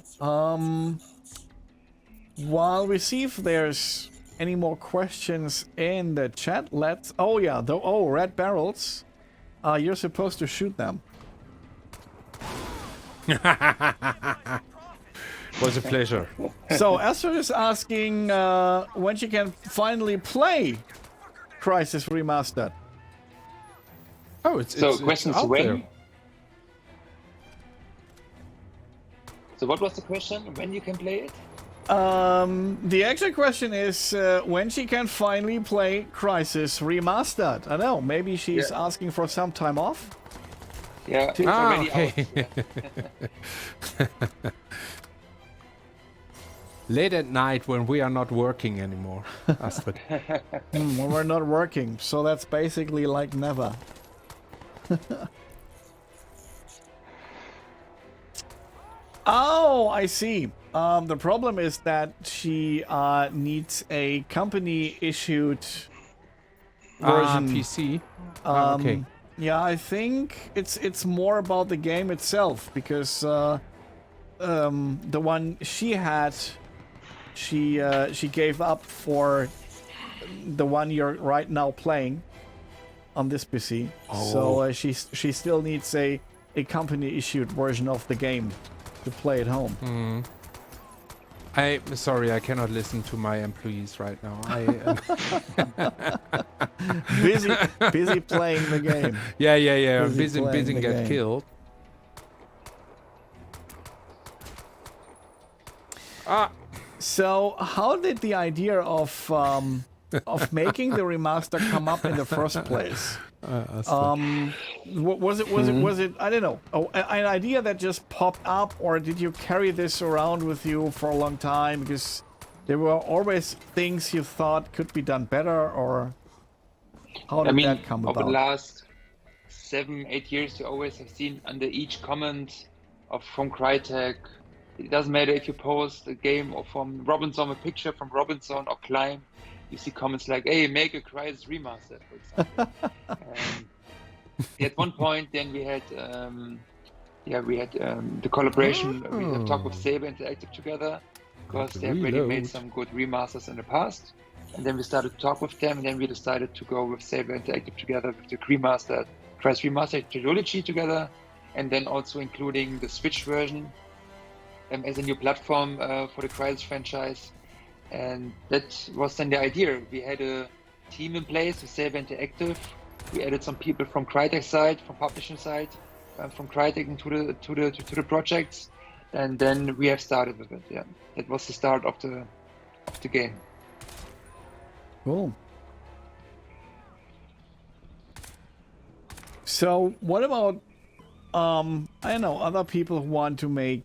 while we see if there's any more questions in the chat, let's... Oh, yeah. Red barrels. You're supposed to shoot them. Was a pleasure. So, Esther is asking when she can finally play Crysis Remastered. Oh, it's questions out when? there. So what was the question? When you can play it? The actual question is when she can finally play Crysis Remastered. I don't know, maybe she's asking for some time off? Yeah, it's already okay. out. Late at night when we are not working anymore, Astrid. When we're not working, so that's basically like never. Oh, I see. The problem is that she needs a company-issued version. PC. Okay. Yeah, I think it's more about the game itself because the one she had, she gave up for the one you're right now playing on this PC. Oh. So she still needs a company-issued version of the game to play at home. I'm sorry, I cannot listen to my employees right now. Busy playing the game. Yeah. Busy Busy playing the get game. killed. So how did the idea of making the remaster come up in the first place? Was it I don't know, an idea that just popped up, or did you carry this around with you for a long time because there were always things you thought could be done better, or how did that come over about? the last 7-8 years, you always have seen under each comment from Crytek, it doesn't matter if you post a game or from Robinson, a picture from Robinson or Klein, you see comments like, hey, make a Crysis Remastered, for example. At one point, then we had the collaboration. We have talked with Saber Interactive together because they have already made some good remasters in the past. And then we started to talk with them, and then we decided to go with Saber Interactive together with the Crysis Remastered Trilogy together, and then also including the Switch version as a new platform for the Crysis franchise. And that was then the idea. We had a team in place with Saber Interactive. We added some people from Crytek side, from publishing side, from Crytek into the projects, and then we have started with it. Yeah, that was the start of the game. Cool. So what about I don't know, other people who want to make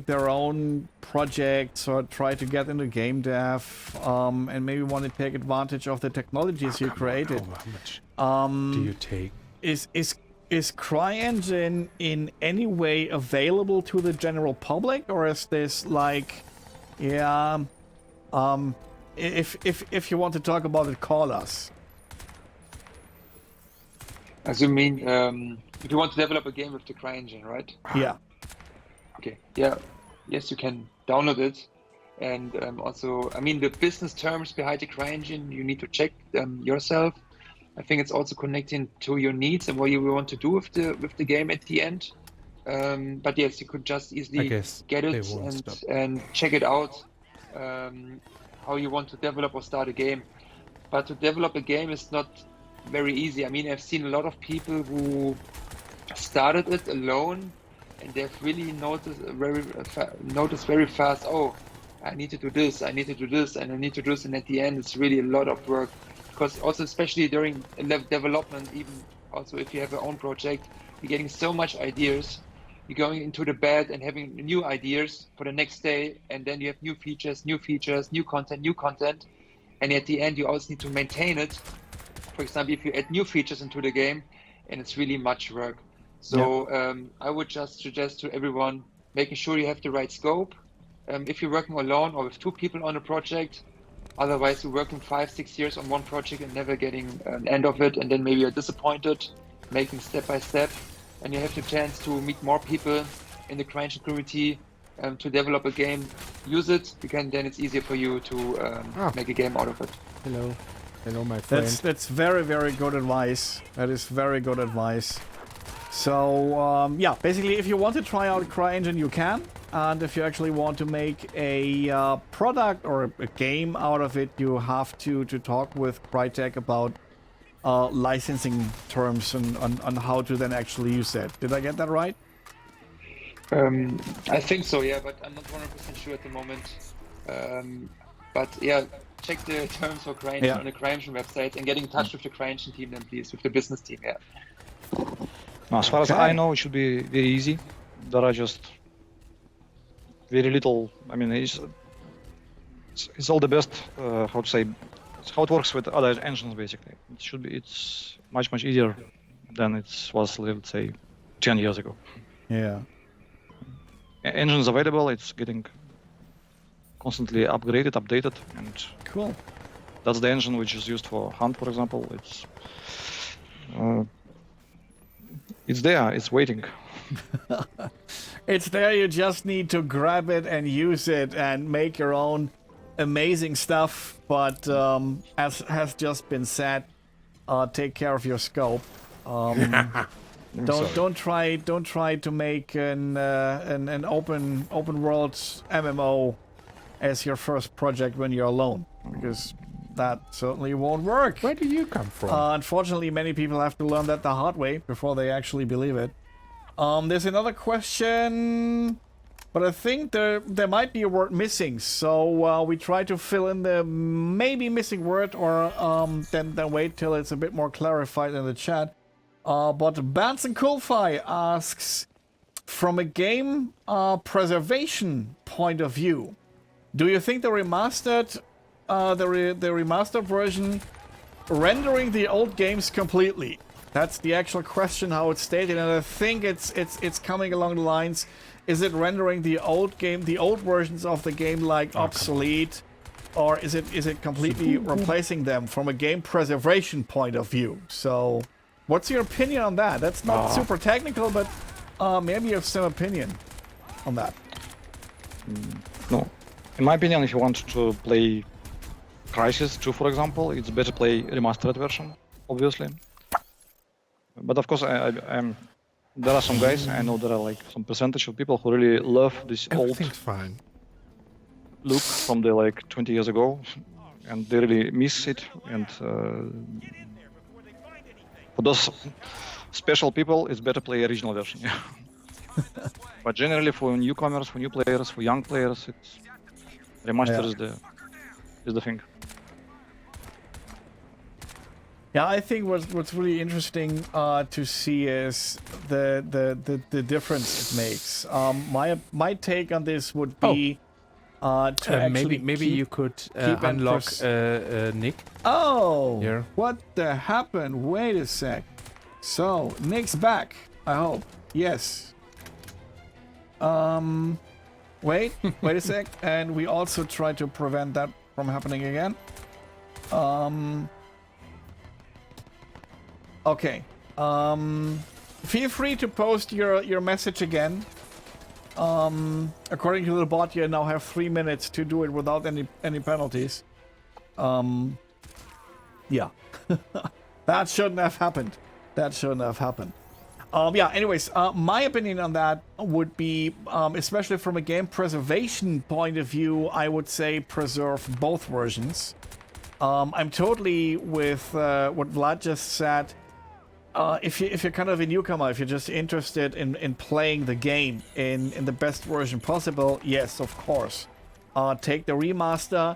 their own projects or try to get into game dev and maybe want to take advantage of the technologies you created? How much do you take? Is is CryEngine in any way available to the general public, or is this like, yeah, if you want to talk about it, call us. As you mean, if you want to develop a game with the CryEngine, right? Yeah. Okay. Yeah. Yes, you can download it. And also, I mean, the business terms behind the CryEngine, you need to check them yourself. I think it's also connecting to your needs and what you want to do with the game at the end. But yes, you could just easily get it and check it out, how you want to develop or start a game. But to develop a game is not very easy. I mean, I've seen a lot of people who started it alone, and they've really noticed very fast, oh, I need to do this, I need to do this, and I need to do this. And at the end, it's really a lot of work. Because also, especially during development, even also if you have your own project, you're getting so much ideas. You're going into the bed and having new ideas for the next day, and then you have new features, new content. And at the end, you also need to maintain it. For example, if you add new features into the game, and it's really much work. So I would just suggest to everyone, making sure you have the right scope. If you're working alone or with 2 people on a project, otherwise you're working 5-6 years on one project and never getting an end of it, and then maybe you're disappointed, making step by step, and you have the chance to meet more people in the CryEngine community to develop a game. Use it, then it's easier for you to make a game out of it. Hello, my friend. That's very, very good advice. That is very good advice. So yeah, basically, if you want to try out CryEngine, you can. And if you actually want to make a product or a game out of it, you have to talk with Crytek about licensing terms and on how to then actually use it. Did I get that right? I think so, yeah, but I'm not 100% sure at the moment. But yeah, check the terms for CryEngine on the CryEngine website and get in touch with the CryEngine team then, please, with the business team, yeah. As far as I know, it should be very easy. There are just very little. I mean, it's all the best. How to say? It's how it works with other engines. Basically, it's much easier than it was, let's say, 10 years ago. Yeah. Engines available. It's getting constantly upgraded, updated, and cool. That's the engine which is used for Hunt, for example. It's there. It's waiting. It's there, you just need to grab it and use it and make your own amazing stuff. But as has just been said, take care of your scope. Don't try to make an open world MMO as your first project when you're alone, because that certainly won't work. Where do you come from? Unfortunately, many people have to learn that the hard way before they actually believe it. There's another question, but I think there might be a word missing, so we try to fill in the maybe missing word, or then wait till it's a bit more clarified in the chat. But Banson Kulfi asks, from a game preservation point of view, do you think the remastered version rendering the old games completely? That's the actual question, how it's stated, and I think it's coming along the lines: is it rendering the old versions of the game like obsolete, or is it completely replacing them from a game preservation point of view? So, what's your opinion on that? That's not super technical, but maybe you have some opinion on that. No, in my opinion, if you want to play Crysis 2, for example, it's better play remastered version, obviously. But of course, there are some guys, I know there are like some percentage of people who really love this old look from the like 20 years ago, and they really miss it. And for those special people, it's better play original version. But generally, for newcomers, for new players, for young players, it's remaster is the thing. Yeah, I think what's really interesting to see is the difference it makes. My take on this would be to maybe you could unlock Nick. Oh, here. What the happened? Wait a sec. So, Nick's back, I hope. Yes. Wait a sec. And we also try to prevent that from happening again. Okay. Feel free to post your message again. According to the bot, you now have 3 minutes to do it without any penalties. Yeah. That shouldn't have happened. Yeah, anyways, my opinion on that would be, especially from a game preservation point of view, I would say preserve both versions. I'm totally with what Vlad just said. If you're kind of a newcomer, if you're just interested in playing the game in the best version possible, yes, of course. Take the remaster.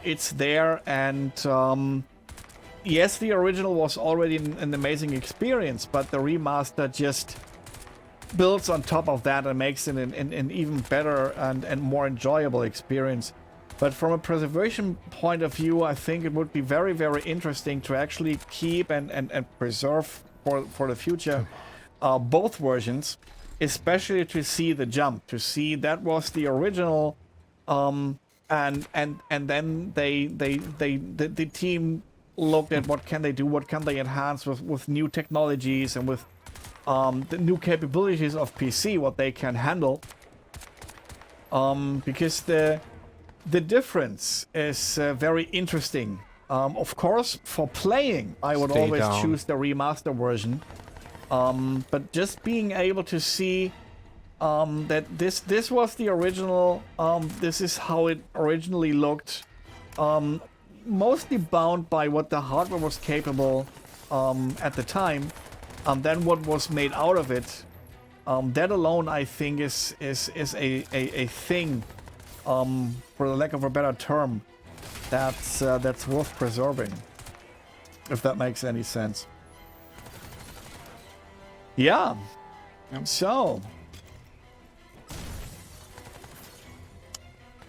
It's there, and yes, the original was already an amazing experience, but the remaster just builds on top of that and makes it an even better and more enjoyable experience. But from a preservation point of view, I think it would be very, very interesting to actually keep and preserve for the future both versions, especially to see the jump, to see that was the original, and then the team looked at what can they do, what can they enhance with new technologies and with the new capabilities of PC, what they can handle, because the difference is very interesting. Of course, for playing, I would always choose the remaster version. But just being able to see that this was the original, this is how it originally looked, mostly bound by what the hardware was capable at the time, and then what was made out of it. That alone, I think, is a thing. For the lack of a better term, that's worth preserving, if that makes any sense. Yeah. So,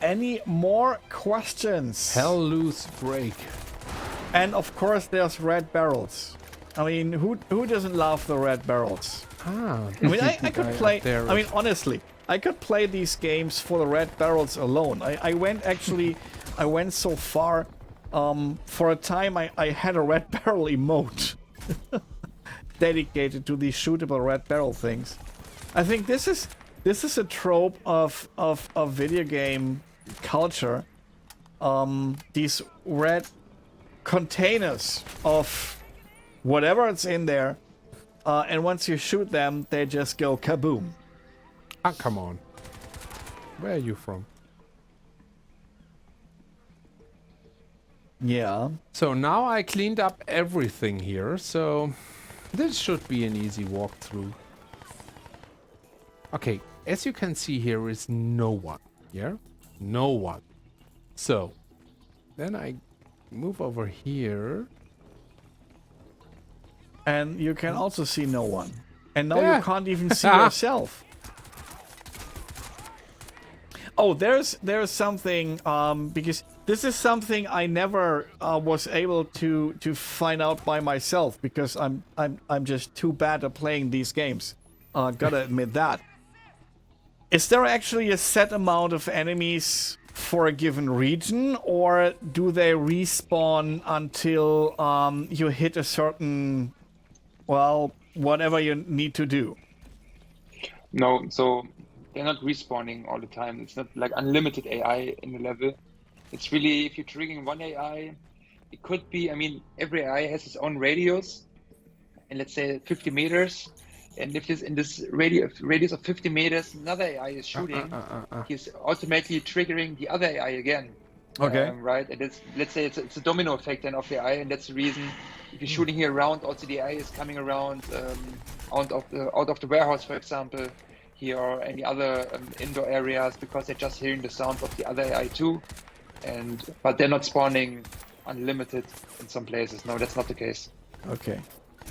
any more questions? Hell loose break. And of course, there's red barrels. I mean, who doesn't love the red barrels? I mean, I could play. I mean, honestly, I could play these games for the red barrels alone. I went so far. For a time, I had a red barrel emote dedicated to these shootable red barrel things. I think this is a trope of video game culture. These red containers of whatever it's in there, and once you shoot them, they just go kaboom. Ah, come on. Where are you from? Yeah. So now I cleaned up everything here, so this should be an easy walkthrough. Okay, as you can see, here is no one. Yeah? No one. So, then I move over here. And you can also see no one. And now you can't even see yourself. Oh, there's something, because this is something I never was able to find out by myself, because I'm just too bad at playing these games. Gotta admit that. Is there actually a set amount of enemies for a given region, or do they respawn until you hit a certain, well, whatever you need to do? No, so they're not respawning all the time. It's not like unlimited AI in the level. It's really, if you're triggering one AI, it could be, I mean, every AI has its own radius, and let's say 50 meters. And if it's in this radius of 50 meters, another AI is shooting, he's automatically triggering the other AI again. Okay. Right, and let's say it's a domino effect then of the AI, and that's the reason if you're shooting here around, also the AI is coming around out of the warehouse, for example, here, or any other indoor areas, because they're just hearing the sound of the other AI too, but they're not spawning unlimited in some places. No, that's not the case. Okay.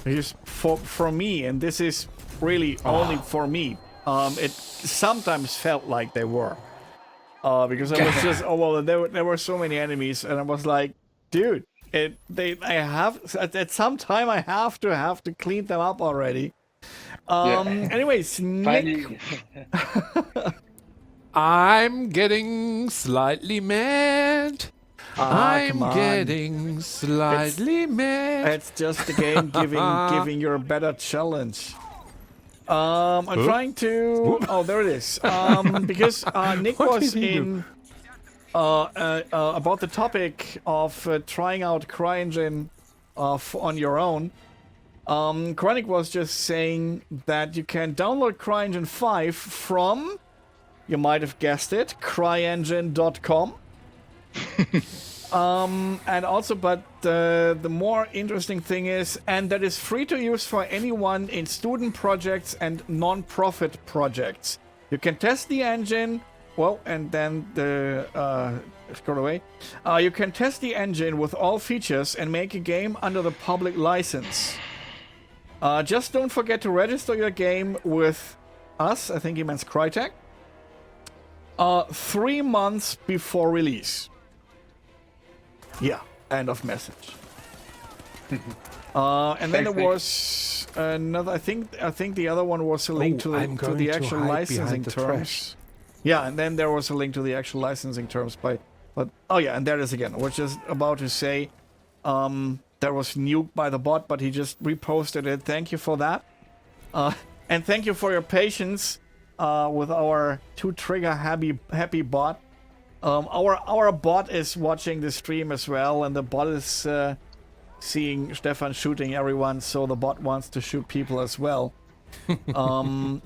Because for me, and this is really only for me, it sometimes felt like they were. Because I was just, there were so many enemies, and I was like, dude, At some time I have to clean them up already. Anyways, Nick. I'm getting slightly mad. I'm getting slightly mad. It's just the game giving you a better challenge. I'm trying to. Oh, there it is. Because Nick was in about the topic of trying out CryEngine on your own. Chronic was just saying that you can download CryEngine 5 from, you might have guessed it, cryengine.com. And also, but the more interesting thing is, and that is free to use for anyone in student projects and non-profit projects. You can test the engine, well, and then scroll away. You can test the engine with all features and make a game under the public license. Just don't forget to register your game with us, I think he means Crytek, 3 months before release. Yeah, end of message. And then there was another. I think the other one was a link to the actual licensing terms. Yeah, and then there was a link to the actual licensing terms. But oh yeah, and there it is again. I was just about to say, there was nuked by the bot, but he just reposted it. Thank you for that, and thank you for your patience with our 2-trigger happy bot. Our bot is watching the stream as well, and the bot is seeing Stephan shooting everyone, so the bot wants to shoot people as well. So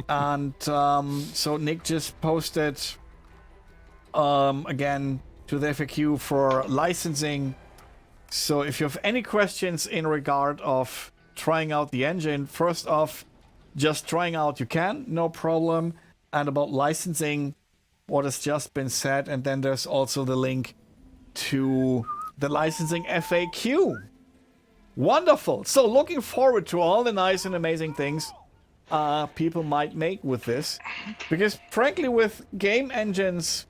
Nick just posted again to the FAQ for licensing. So if you have any questions in regard of trying out the engine, first off, just trying out you can, no problem. And about licensing, what has just been said, and then there's also the link to the licensing FAQ. Wonderful. So looking forward to all the nice and amazing things people might make with this, because frankly, with game engines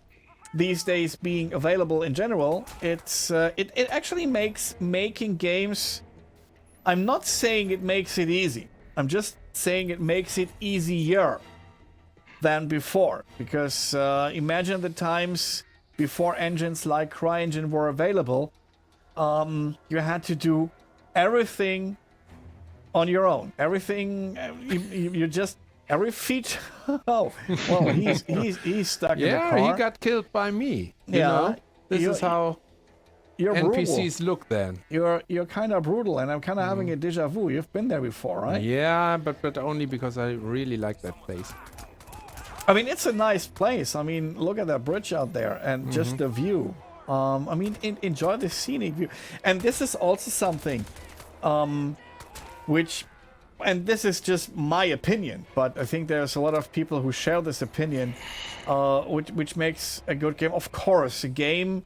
these days being available in general, it actually makes making games. I'm not saying it makes it easy. I'm just saying it makes it easier than before, because imagine the times before engines like CryEngine were available. You had to do everything on your own. Everything you just every feature. Oh, well, he's stuck in the car. Yeah, he got killed by me. You know? This is how you're NPCs brutal. look then. You're kind of brutal, and I'm kind of having a déjà vu. You've been there before, right? Yeah, but only because I really like that place. I mean, it's a nice place. I mean, look at that bridge out there, and just the view. I mean, enjoy the scenic view. And this is also something which, and this is just my opinion, but I think there's a lot of people who share this opinion, which makes a good game. Of course, a game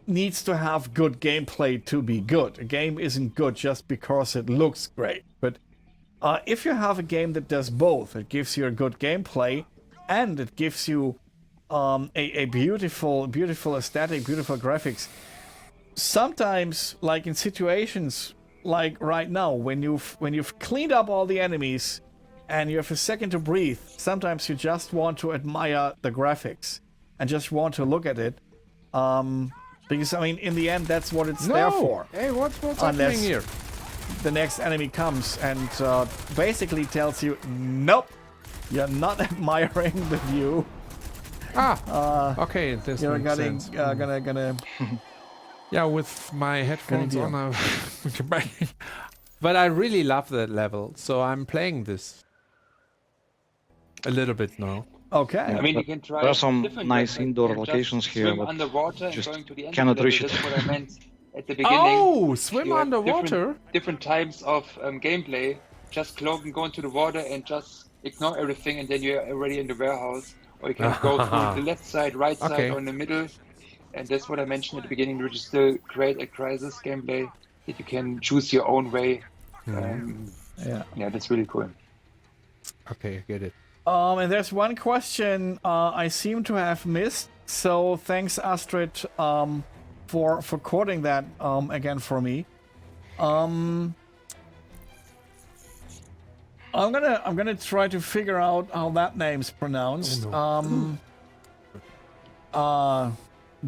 needs to have good gameplay to be good. A game isn't good just because it looks great. But if you have a game that does both, it gives you a good gameplay, and it gives you a beautiful aesthetic, beautiful graphics. Sometimes, like in situations like right now, when you've cleaned up all the enemies and you have a second to breathe, sometimes you just want to admire the graphics and just want to look at it. Because I mean, in the end, that's what it's there for. Hey, what's happening here? The next enemy comes and basically tells you, nope, you're not admiring the view. Okay, this you're makes sense. gonna Yeah, with my headphones on. But I really love that level, so I'm playing this a little bit now. Okay. I mean, you can try. There are some different nice levels. indoor You can locations just here, swim but underwater just and going to the end cannot of the reach level. it. That's what I meant at the beginning. Oh, swim You have underwater? Different types of gameplay. Just go into the water and just ignore everything, and then you're already in the warehouse. Or you can go through the left side, right side, or in the middle. And that's what I mentioned at the beginning, which is still create a Crysis gameplay that you can choose your own way. Yeah, that's really cool. Okay, I get it. And there's one question I seem to have missed. So thanks, Astrid, for quoting that again for me. I'm gonna try to figure out how that name's pronounced.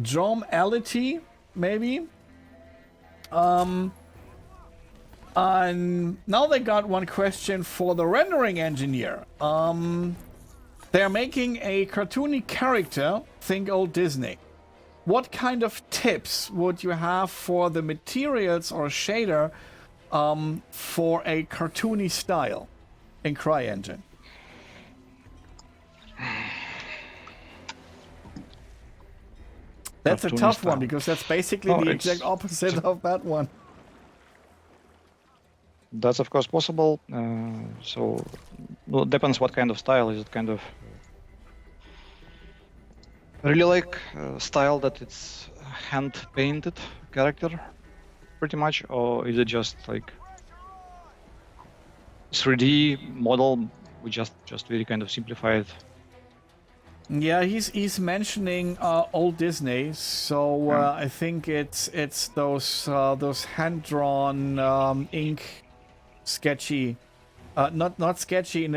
Jomality, maybe. And now they got one question for the rendering engineer. They're making a cartoony character, think old Disney. What kind of tips would you have for the materials or shader for a cartoony style in CryEngine? That's a tough one because that's basically the exact opposite of that one. That's of course possible. So it depends what kind of style. Is it kind of really like style that it's hand painted character pretty much, or is it just like 3D model? We just very kind of simplified. Yeah, he's mentioning old Disney, so I think it's those hand drawn ink sketchy, not sketchy in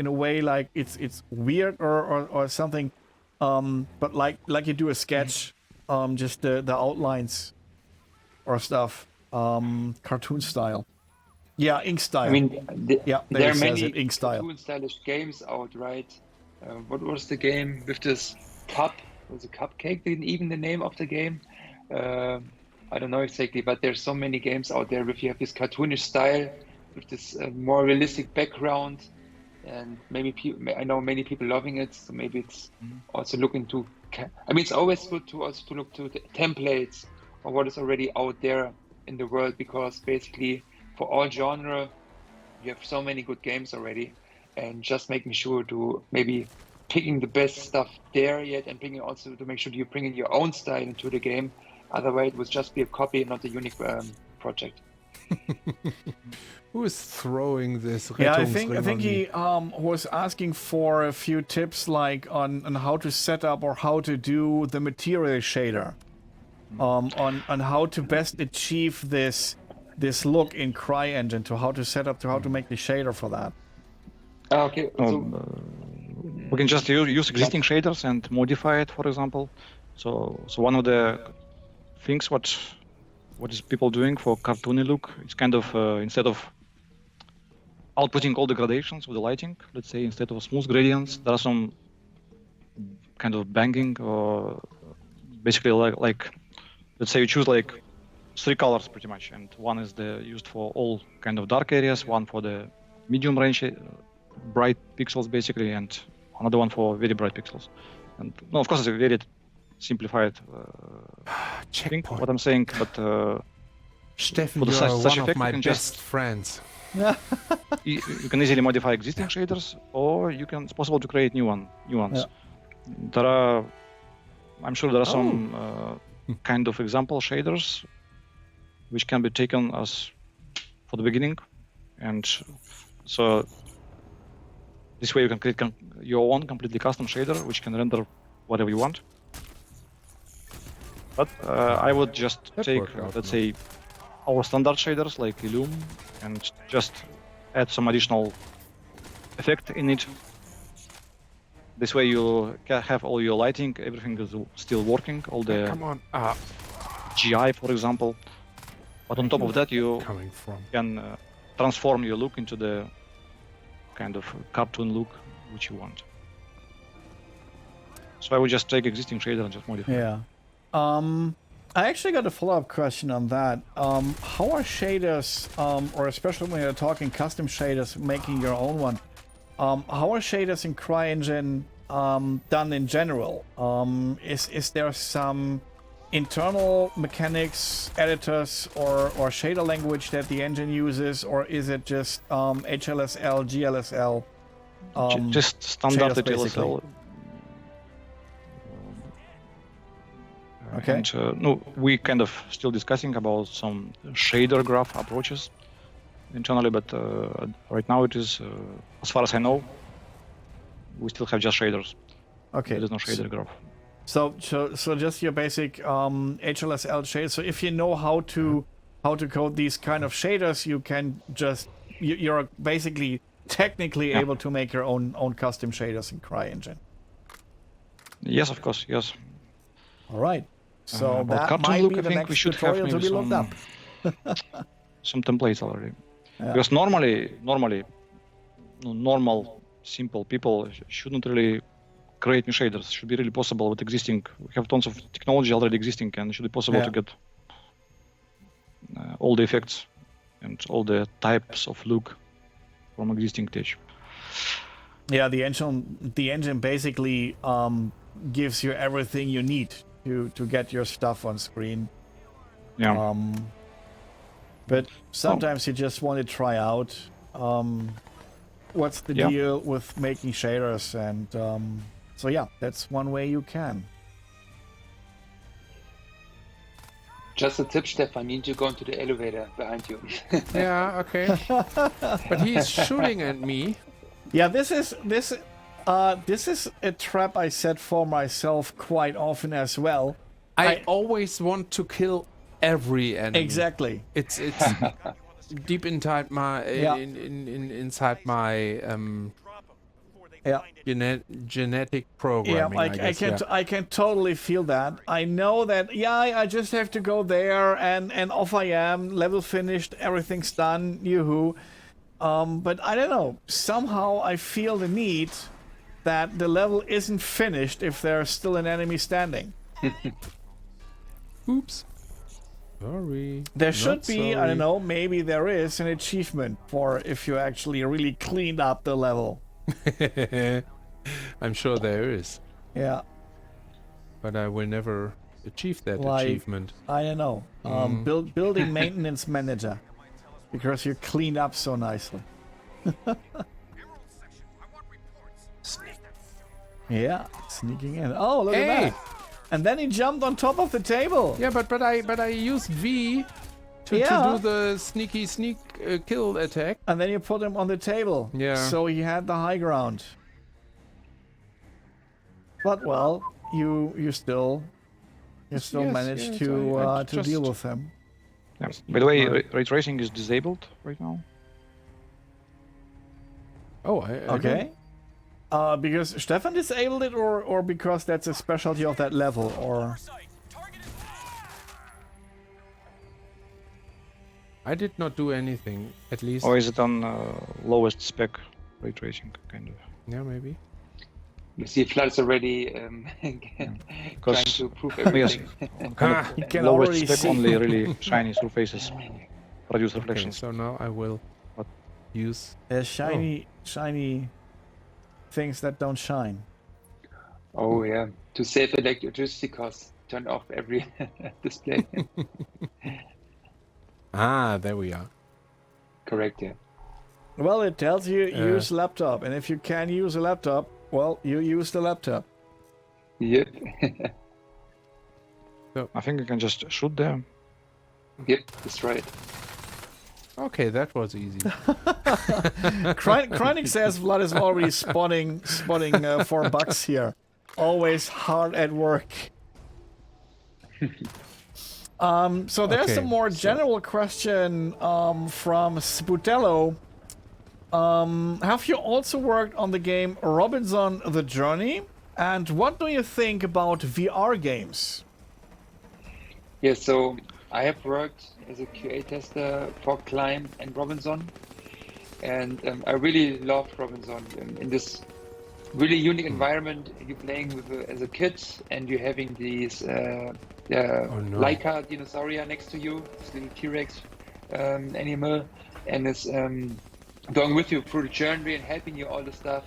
a way like it's weird or something, but like you do a sketch, just the outlines or stuff, cartoon style. Yeah, ink style. I mean, there are many ink style. cartoon stylish games out, right? What was the game with this cup? Was a cupcake even the name of the game? I don't know exactly, but there's so many games out there if you have this cartoonish style with this more realistic background, and maybe I know many people loving it, so maybe it's also looking to. I mean, it's always good to also look to the templates or what is already out there in the world, because basically for all genre, you have so many good games already, and just making sure to maybe picking the best stuff there yet, and bringing also to make sure you bring in your own style into the game. Otherwise, it would just be a copy, not a unique project. Who is throwing this? Yeah, I think he was asking for a few tips, like on how to set up or how to do the material shader, on how to best achieve this look in CryEngine, to how to set up, to how to make the shader for that. Okay. We can just use existing shaders and modify it, for example. So one of the things what is people doing for cartoony look, it's kind of instead of outputting all the gradations with the lighting, let's say instead of smooth gradients, there are some kind of banging, or basically like let's say you choose like 3 colors pretty much, and one is used for all kind of dark areas, one for the medium range bright pixels basically, and another one for very bright pixels. And no, of course it's a very simplified thing, what I'm saying, but Stephan, for you're such one effect, of my you can best friends. you can easily modify existing shaders, or it's possible to create new ones. Yeah. I'm sure there are some kind of example shaders which can be taken as for the beginning, and so this way you can create your own completely custom shader which can render whatever you want. But I would just take, let's say, our standard shaders like Illum, and just add some additional effect in it. This way you can have all your lighting, everything is still working, all the GI, for example. But on top of that, you can transform your look into the kind of cartoon look which you want. So I would just take existing shader and just modify. Yeah. I actually got a follow-up question on that. How are shaders, or especially when you're talking custom shaders, making your own one, how are shaders in CryEngine done in general? Is there some internal mechanics, editors, or shader language that the engine uses, or is it just HLSL, GLSL? Just standard HLSL. Basically. Okay. And no, we kind of still discussing about some shader graph approaches internally, but right now it is, as far as I know, we still have just shaders. Okay. There is no shader graph. So just your basic HLSL shaders. So if you know how to code these kind of shaders, you can just you're basically technically able to make your own custom shaders in CryEngine. Yes, of course. Yes. All right. So about that cartoon might look, be I the think next we should have tutorial to maybe be looked up. some templates already. Yeah. Because normally, normal, simple people shouldn't really create new shaders. It should be really possible with existing. We have tons of technology already existing, and it should be possible to get all the effects and all the types of look from existing tech. Yeah, the engine basically gives you everything you need to get your stuff on screen. Yeah. But sometimes you just want to try out what's the deal with making shaders, and so yeah, that's one way you can. Just a tip, Stefan, you need to go into the elevator behind you. Yeah, okay. But he's shooting at me. Yeah, this is a trap I set for myself quite often as well. I always want to kill every enemy. Exactly. It's deep inside my inside my genetic programming. Yeah, I can totally feel that. I know that. Yeah, I just have to go there, and off I am. Level finished. Everything's done. Yoo-hoo. But I don't know. Somehow I feel the need that the level isn't finished if there's still an enemy standing. Oops. Sorry. There should be, I don't know, maybe there is an achievement for if you actually really cleaned up the level. I'm sure there is. Yeah. But I will never achieve that achievement. I don't know. Building maintenance manager. Because you cleaned up so nicely. Yeah, sneaking in. Oh, look at that. And then he jumped on top of the table. Yeah, but I used V to do the sneak kill attack. And then you put him on the table. Yeah. So he had the high ground. But well, you still managed to deal with him. Yeah. By the way, ray tracing is disabled right now. Oh, okay. Because Stefan disabled it, or because that's a specialty of that level, or... I did not do anything, at least. Or is it on lowest spec ray tracing, kind of? Yeah, maybe. You see, Vlad is already trying to prove everything. Kind of lowest spec, only really shiny surfaces produce reflections. Okay, so now I will use... shiny things that don't shine. Oh yeah, to save electricity costs, turn off every display. There we are. Correct, yeah. Well, it tells you use laptop, and if you can use a laptop, well, you use the laptop. Yep. So I think you can just shoot them. Yep, that's right. Okay, that was easy. Crytek says Vlad is already spotting $4 here. Always hard at work. So there's a more general question from Sputello. Have you also worked on the game Robinson the Journey? And what do you think about VR games? Yeah, so I have worked as a QA tester for Climb and Robinson, and I really loved Robinson in this really unique environment. You're playing with as a kid, and you're having these Laika dinosauria next to you, this little T-Rex animal, and it's going with you through the journey and helping you all the stuff,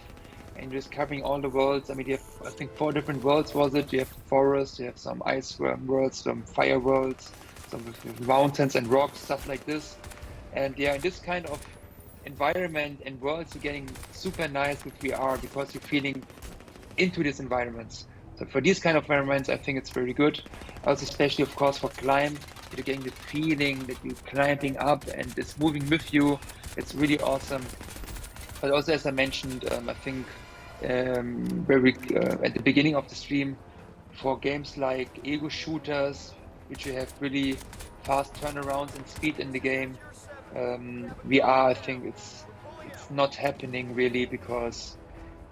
and just covering all the worlds. I mean, you have, I think, 4 different worlds, was it? You have the forest, you have some ice worlds, some fire worlds, some with mountains and rocks, stuff like this. And yeah, in this kind of environment and worlds, you're getting super nice with VR because you're feeling into these environments. So for these kind of environments, I think it's very good. Also, especially, of course, for Climb, you're getting the feeling that you're climbing up and it's moving with you. It's really awesome. But also, as I mentioned, I think at the beginning of the stream, for games like ego shooters, which you have really fast turnarounds and speed in the game. VR, I think it's not happening really because,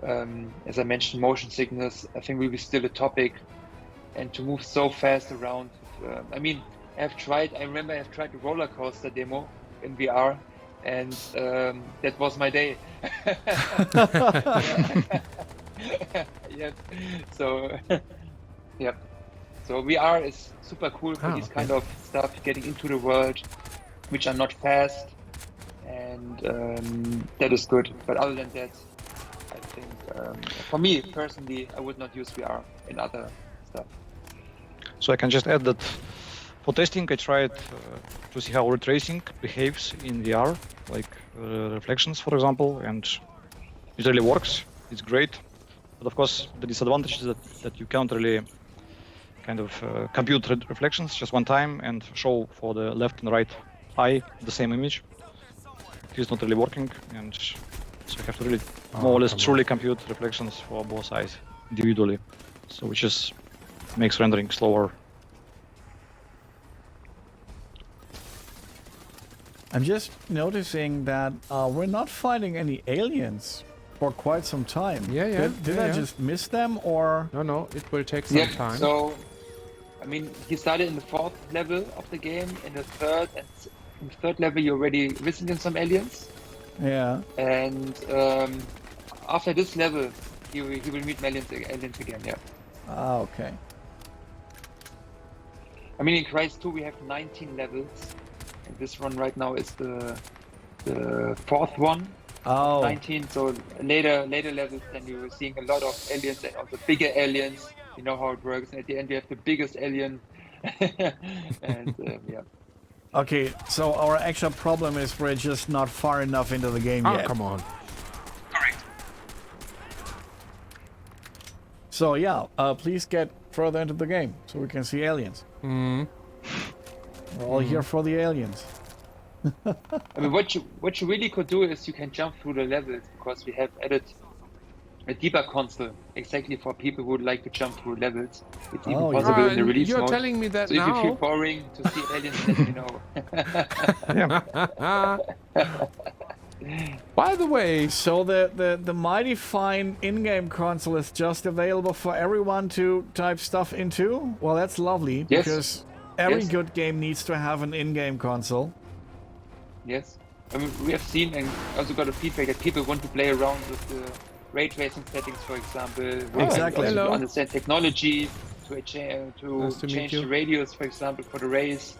as I mentioned, motion sickness, I think will be still a topic, and to move so fast around. I mean, I remember I've tried the roller coaster demo in VR, and that was my day. Yep. So, yep. So VR is super cool for this kind of stuff, getting into the world, which are not fast, and that is good. But other than that, I think for me personally, I would not use VR in other stuff. So I can just add that for testing, I tried to see how ray tracing behaves in VR, like reflections, for example, and it really works. It's great. But of course, the disadvantage is that you can't really kind of compute reflections just one time and show for the left and right eye the same image. It's not really working, and so you have to really more or less truly compute reflections for both eyes individually. So which just makes rendering slower. I'm just noticing that we're not finding any aliens for quite some time. Yeah. Did I just miss them, or? No, it will take some time. So, I mean, he started in the 4th level of the game. In the 3rd level, you're already visiting some aliens. Yeah. And after this level, he will meet aliens again. Yeah. Ah, okay. I mean, in Crysis 2 we have 19 levels, and this one right now is the 4th one. Oh. 19. So later levels, then you're seeing a lot of aliens and also bigger aliens. You know how it works. And at the end, you have the biggest alien. And yeah. Okay, so our actual problem is we're just not far enough into the game yet. Oh, come on. Correct. So yeah, please get further into the game so we can see aliens. We're all here for the aliens. I mean, what you really could do is you can jump through the levels, because we have added a debug console exactly for people who would like to jump through levels. It's even possible in the release You're mode. telling me that So now? if you feel boring to see aliens, let me know. By the way, So the mighty fine in-game console is just available for everyone to type stuff into? Well, that's lovely, Yes. because every Yes. good game needs to have an in-game console. Yes, I mean, we have seen and also got a feedback that people want to play around with the ray tracing settings, for example. Exactly. To Hello. understand technology, to Nice to meet change you. the radius, for example, for the rays,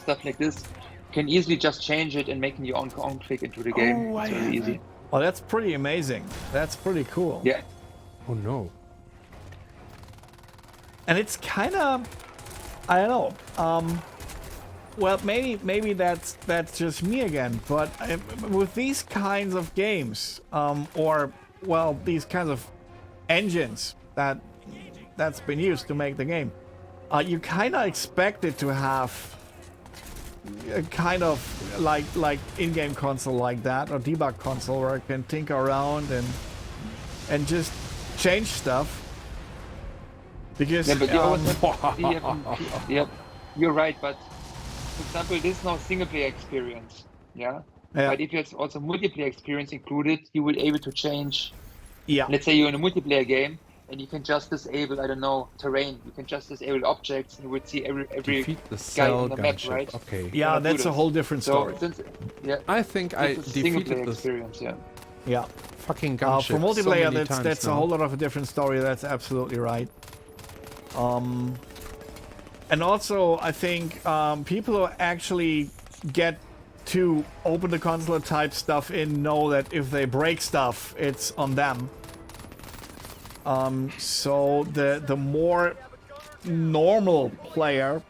stuff like this. You can easily just change it and making your own config into the game. It's very easy. Well, that's pretty amazing. That's pretty cool. Yeah. oh no. And it's kind of, I don't know. Well, maybe that's just me again. But with these kinds of games, or well, these kinds of engines that's been used to make the game, you kind of expect it to have a kind of like in-game console like that, or debug console where I can tinker around and just change stuff. Because Yeah, but you always yeah, you're right. But for example, this is now single player experience. Yeah. Yeah. But if you have also multiplayer experience included, you will be able to change. yeah, Let's say you're in a multiplayer game and you can just disable, I don't know, terrain. You can just disable objects, and you would see every Defeat the guy cell on the map, gunship. right? Okay. yeah, cannot do that's a this. whole different story. So since, yeah, I think I it's a single player defeated this experience. Yeah. Yeah. fucking gunship For multiplayer, so many times that's a now. whole lot of a different story. That's absolutely right. And also, I think people who actually get to open the console and type stuff in know that if they break stuff, it's on them. So the more normal player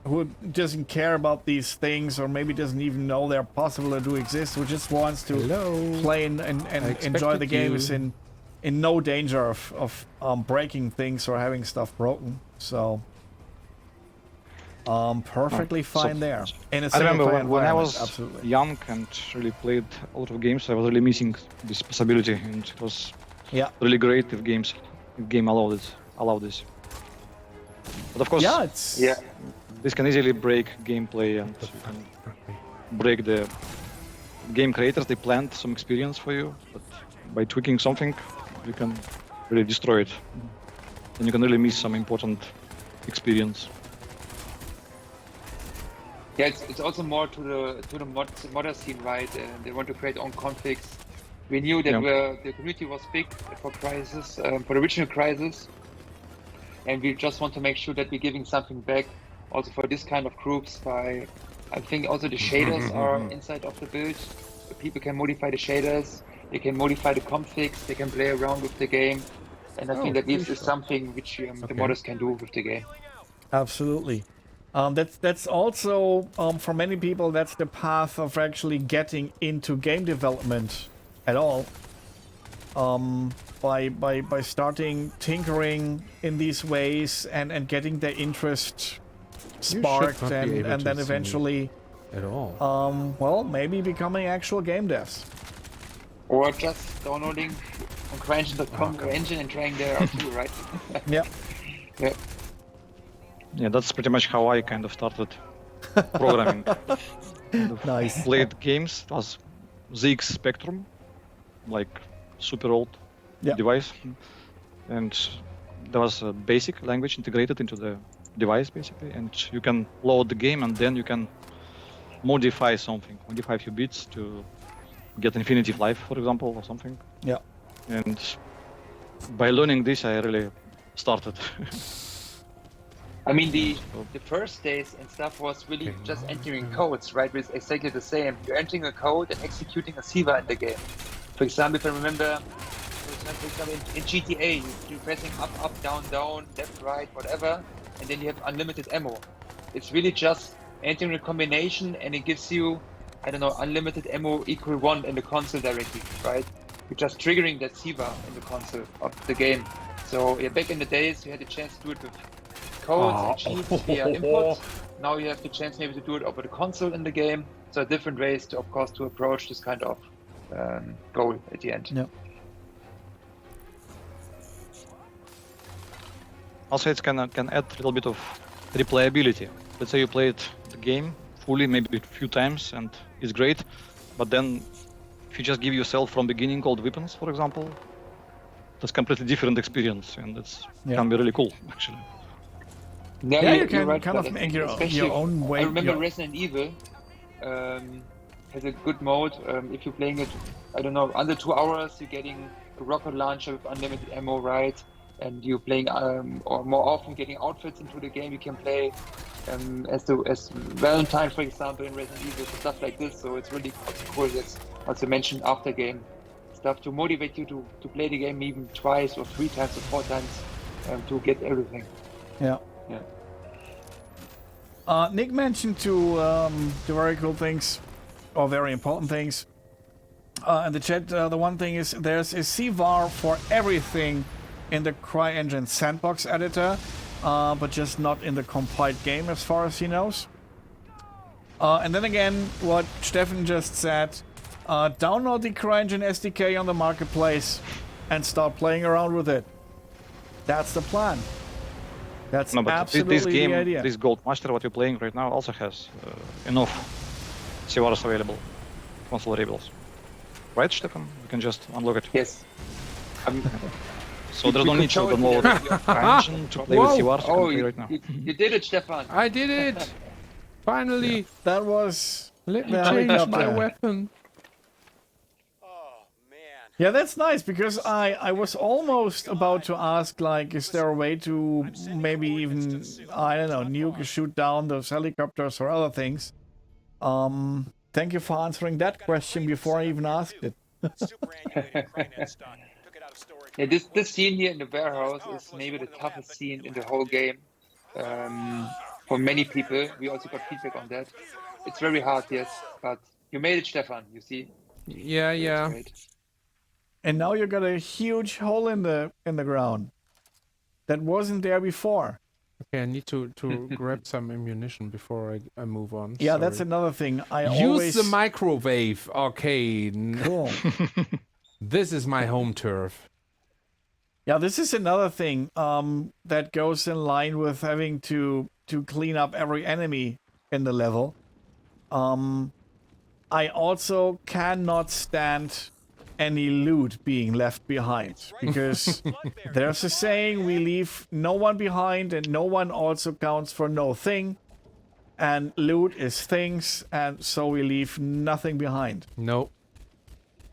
who doesn't care about these things, or maybe doesn't even know they're possible or do exist, who just wants to Hello. play and enjoy the expected game, you. is in no danger of breaking things or having stuff broken. So perfectly fine there. In a I remember single-player when I environment, was absolutely. young and really played a lot of games, I was really missing this possibility, and it was Yeah. really great if game allowed it. allow this. But of course, this can easily break gameplay, and you can break the game creators. They planned some experience for you, but by tweaking something, you can really destroy it, and you can really miss some important experience. Yeah, it's also more to the modder scene, right? They want to create own configs. We knew that the community was big for Crysis, for the original Crysis, and we just want to make sure that we're giving something back also for this kind of groups. By I think also the shaders are inside of the build. People can modify the shaders, they can modify the configs, they can play around with the game, and I think that this is something which the modders can do with the game. Absolutely. That's also for many people that's the path of actually getting into game development at all. By starting tinkering in these ways and getting their interest sparked, and then eventually at all. Well, maybe becoming actual game devs. Or just downloading on CryEngine.com engine and trying there out too, right? Yeah. Yeah, that's pretty much how I kind of started programming. Nice. Played games. It was ZX Spectrum, like super old device, and there was a basic language integrated into the device basically, and you can load the game and then you can modify a few bits to get infinitive life, for example, or something. Yeah. And by learning this, I really started. I mean, the first days and stuff was really just entering codes, right? It's exactly the same. You're entering a code and executing a CEVA in the game. For example, if I remember, in GTA, you're pressing up, down, left, right, whatever, and then you have unlimited ammo. It's really just entering a combination, and it gives you, I don't know, unlimited ammo equal 1 in the console directly, right? You're just triggering that CEVA in the console of the game. So back in the days, you had the chance to do it with codes and cheats via input. Now you have the chance maybe to do it over the console in the game. So different ways to, of course, to approach this kind of goal at the end. Yeah. Also, it can add a little bit of replayability. Let's say you played the game fully, maybe a few times, and it's great. But then, if you just give yourself from beginning all the weapons, for example, that's completely different experience, and it can be really cool, actually. Yeah, you can right, kind of make your own way. I remember Resident Evil has a good mode. If you're playing it, I don't know, under 2 hours, you're getting a rocket launcher with unlimited ammo, right? And you're playing, or more often getting outfits into the game. You can play as Valentine, for example, in Resident Evil, stuff like this. So it's really cool. That's also mentioned after game stuff to motivate you to play the game even twice or 3 times or 4 times to get everything. Yeah. Nick mentioned two very cool things, or very important things. In the chat, the one thing is there's a CVAR for everything in the CryEngine sandbox editor, but just not in the compiled game as far as he knows. And then again, what Stephan just said, download the CryEngine SDK on the marketplace and start playing around with it. That's the plan. That's absolutely this game, the idea. This Gold Master, what you're playing right now, also has enough CVARs available, console variables. Right, Stephan? You can just unlock it. Yes. So there's no need to download CryEngine to play with CVARs. Oh, right now. You did it, Stephan. I did it! Finally! Yeah. That was... Let me change my weapon. Yeah, that's nice, because I was almost about to ask, like, is there a way to maybe even, I don't know, nuke or shoot down those helicopters or other things? Thank you for answering that question before I even asked it. Yeah, this scene here in the warehouse is maybe the toughest scene in the whole game for many people. We also got feedback on that. It's very hard, yes, but you made it, Stephan, you see? Yeah. And now you got a huge hole in the ground that wasn't there before. Okay, I need to grab some ammunition before I move on. Yeah, Sorry. that's another thing. Use the microwave. Okay. Cool. This is my home turf. Yeah, this is another thing that goes in line with having to clean up every enemy in the level. I also cannot stand any loot being left behind, because there's a saying, we leave no one behind and no one also counts for no thing, and loot is things, and so we leave nothing behind. No.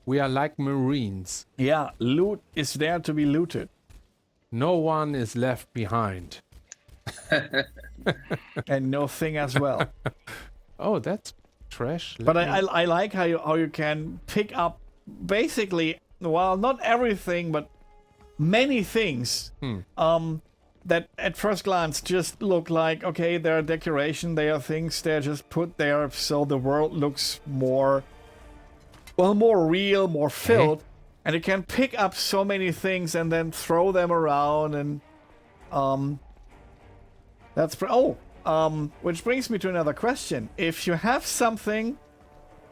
We are like Marines. Yeah, loot is there to be looted. No one is left behind. And no thing as well. Oh, that's trash. But I like how you can pick up basically, well, not everything, but many things that at first glance just look like, okay, they're decoration, they are things they're just put there so the world looks more real, more filled. And you can pick up so many things and then throw them around, and which brings me to another question. If you have something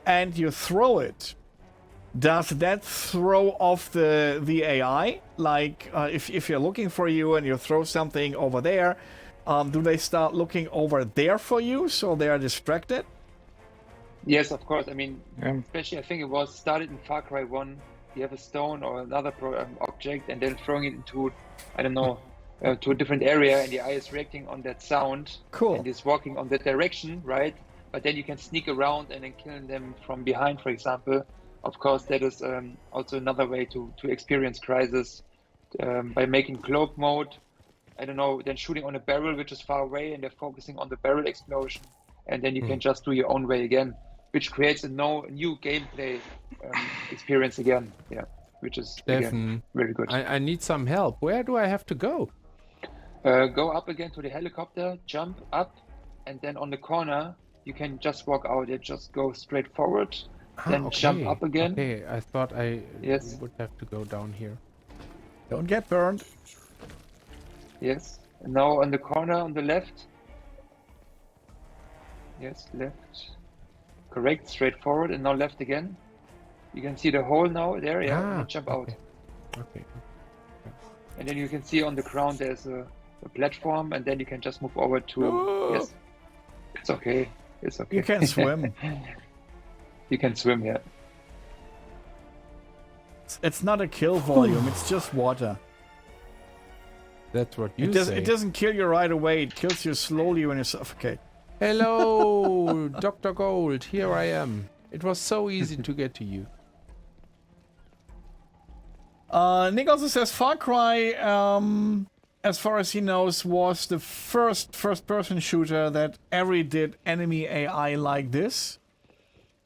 and you throw it, does that throw off the AI? Like, if you're looking for you and you throw something over there, do they start looking over there for you so they are distracted? Yes, of course. I mean, especially I think it was started in Far Cry 1. You have a stone or another object and then throwing it into, I don't know, to a different area, and the AI is reacting on that sound. Cool. And is walking on that direction, right? But then you can sneak around and then kill them from behind, for example. Of course, that is also another way to experience Crysis by making cloak mode. I don't know, then shooting on a barrel which is far away, and they're focusing on the barrel explosion, and then you can just do your own way again, which creates a new gameplay experience again. Yeah, which is again, very good. I need some help. Where do I have to go? Go up again to the helicopter, jump up, and then on the corner you can just walk out. You just go straight forward, then jump up again. Okay, I thought I would have to go down here. Don't get burned. Yes. And now on the corner on the left. Yes, left. Correct, straight forward, and now left again. You can see the hole now there, yeah, and jump out. Okay. And then you can see on the ground there's a platform, and then you can just move over to, yes, it's okay, it's okay. You can swim. You can swim, yeah. It's not a kill volume, it's just water. That's what you say. It doesn't kill you right away, it kills you slowly when you suffocate. Hello, Dr. Gold, here I am. It was so easy to get to you. Nick also says Far Cry, as far as he knows, was the first-person shooter that ever did enemy AI like this.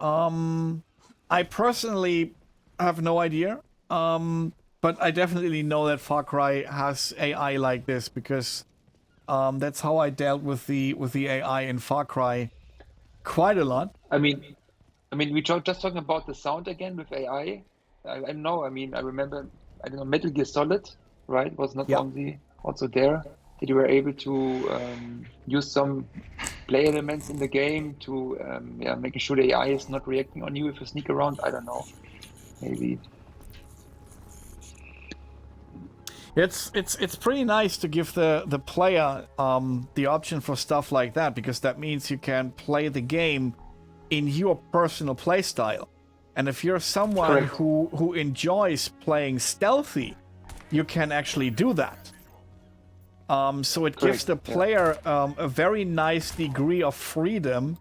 I personally have no idea, but I definitely know that Far Cry has AI like this, because that's how I dealt with the AI in Far Cry quite a lot. I mean, we just talking about the sound again with AI. I know. I mean, I remember. I don't know, Metal Gear Solid, right? Was not only also there that you were able to use some play elements in the game to making sure the AI is not reacting on you if you sneak around. I don't know. Maybe. It's pretty nice to give the player the option for stuff like that, because that means you can play the game in your personal play style. And if you're someone who enjoys playing stealthy, you can actually do that. So it gives the player a very nice degree of freedom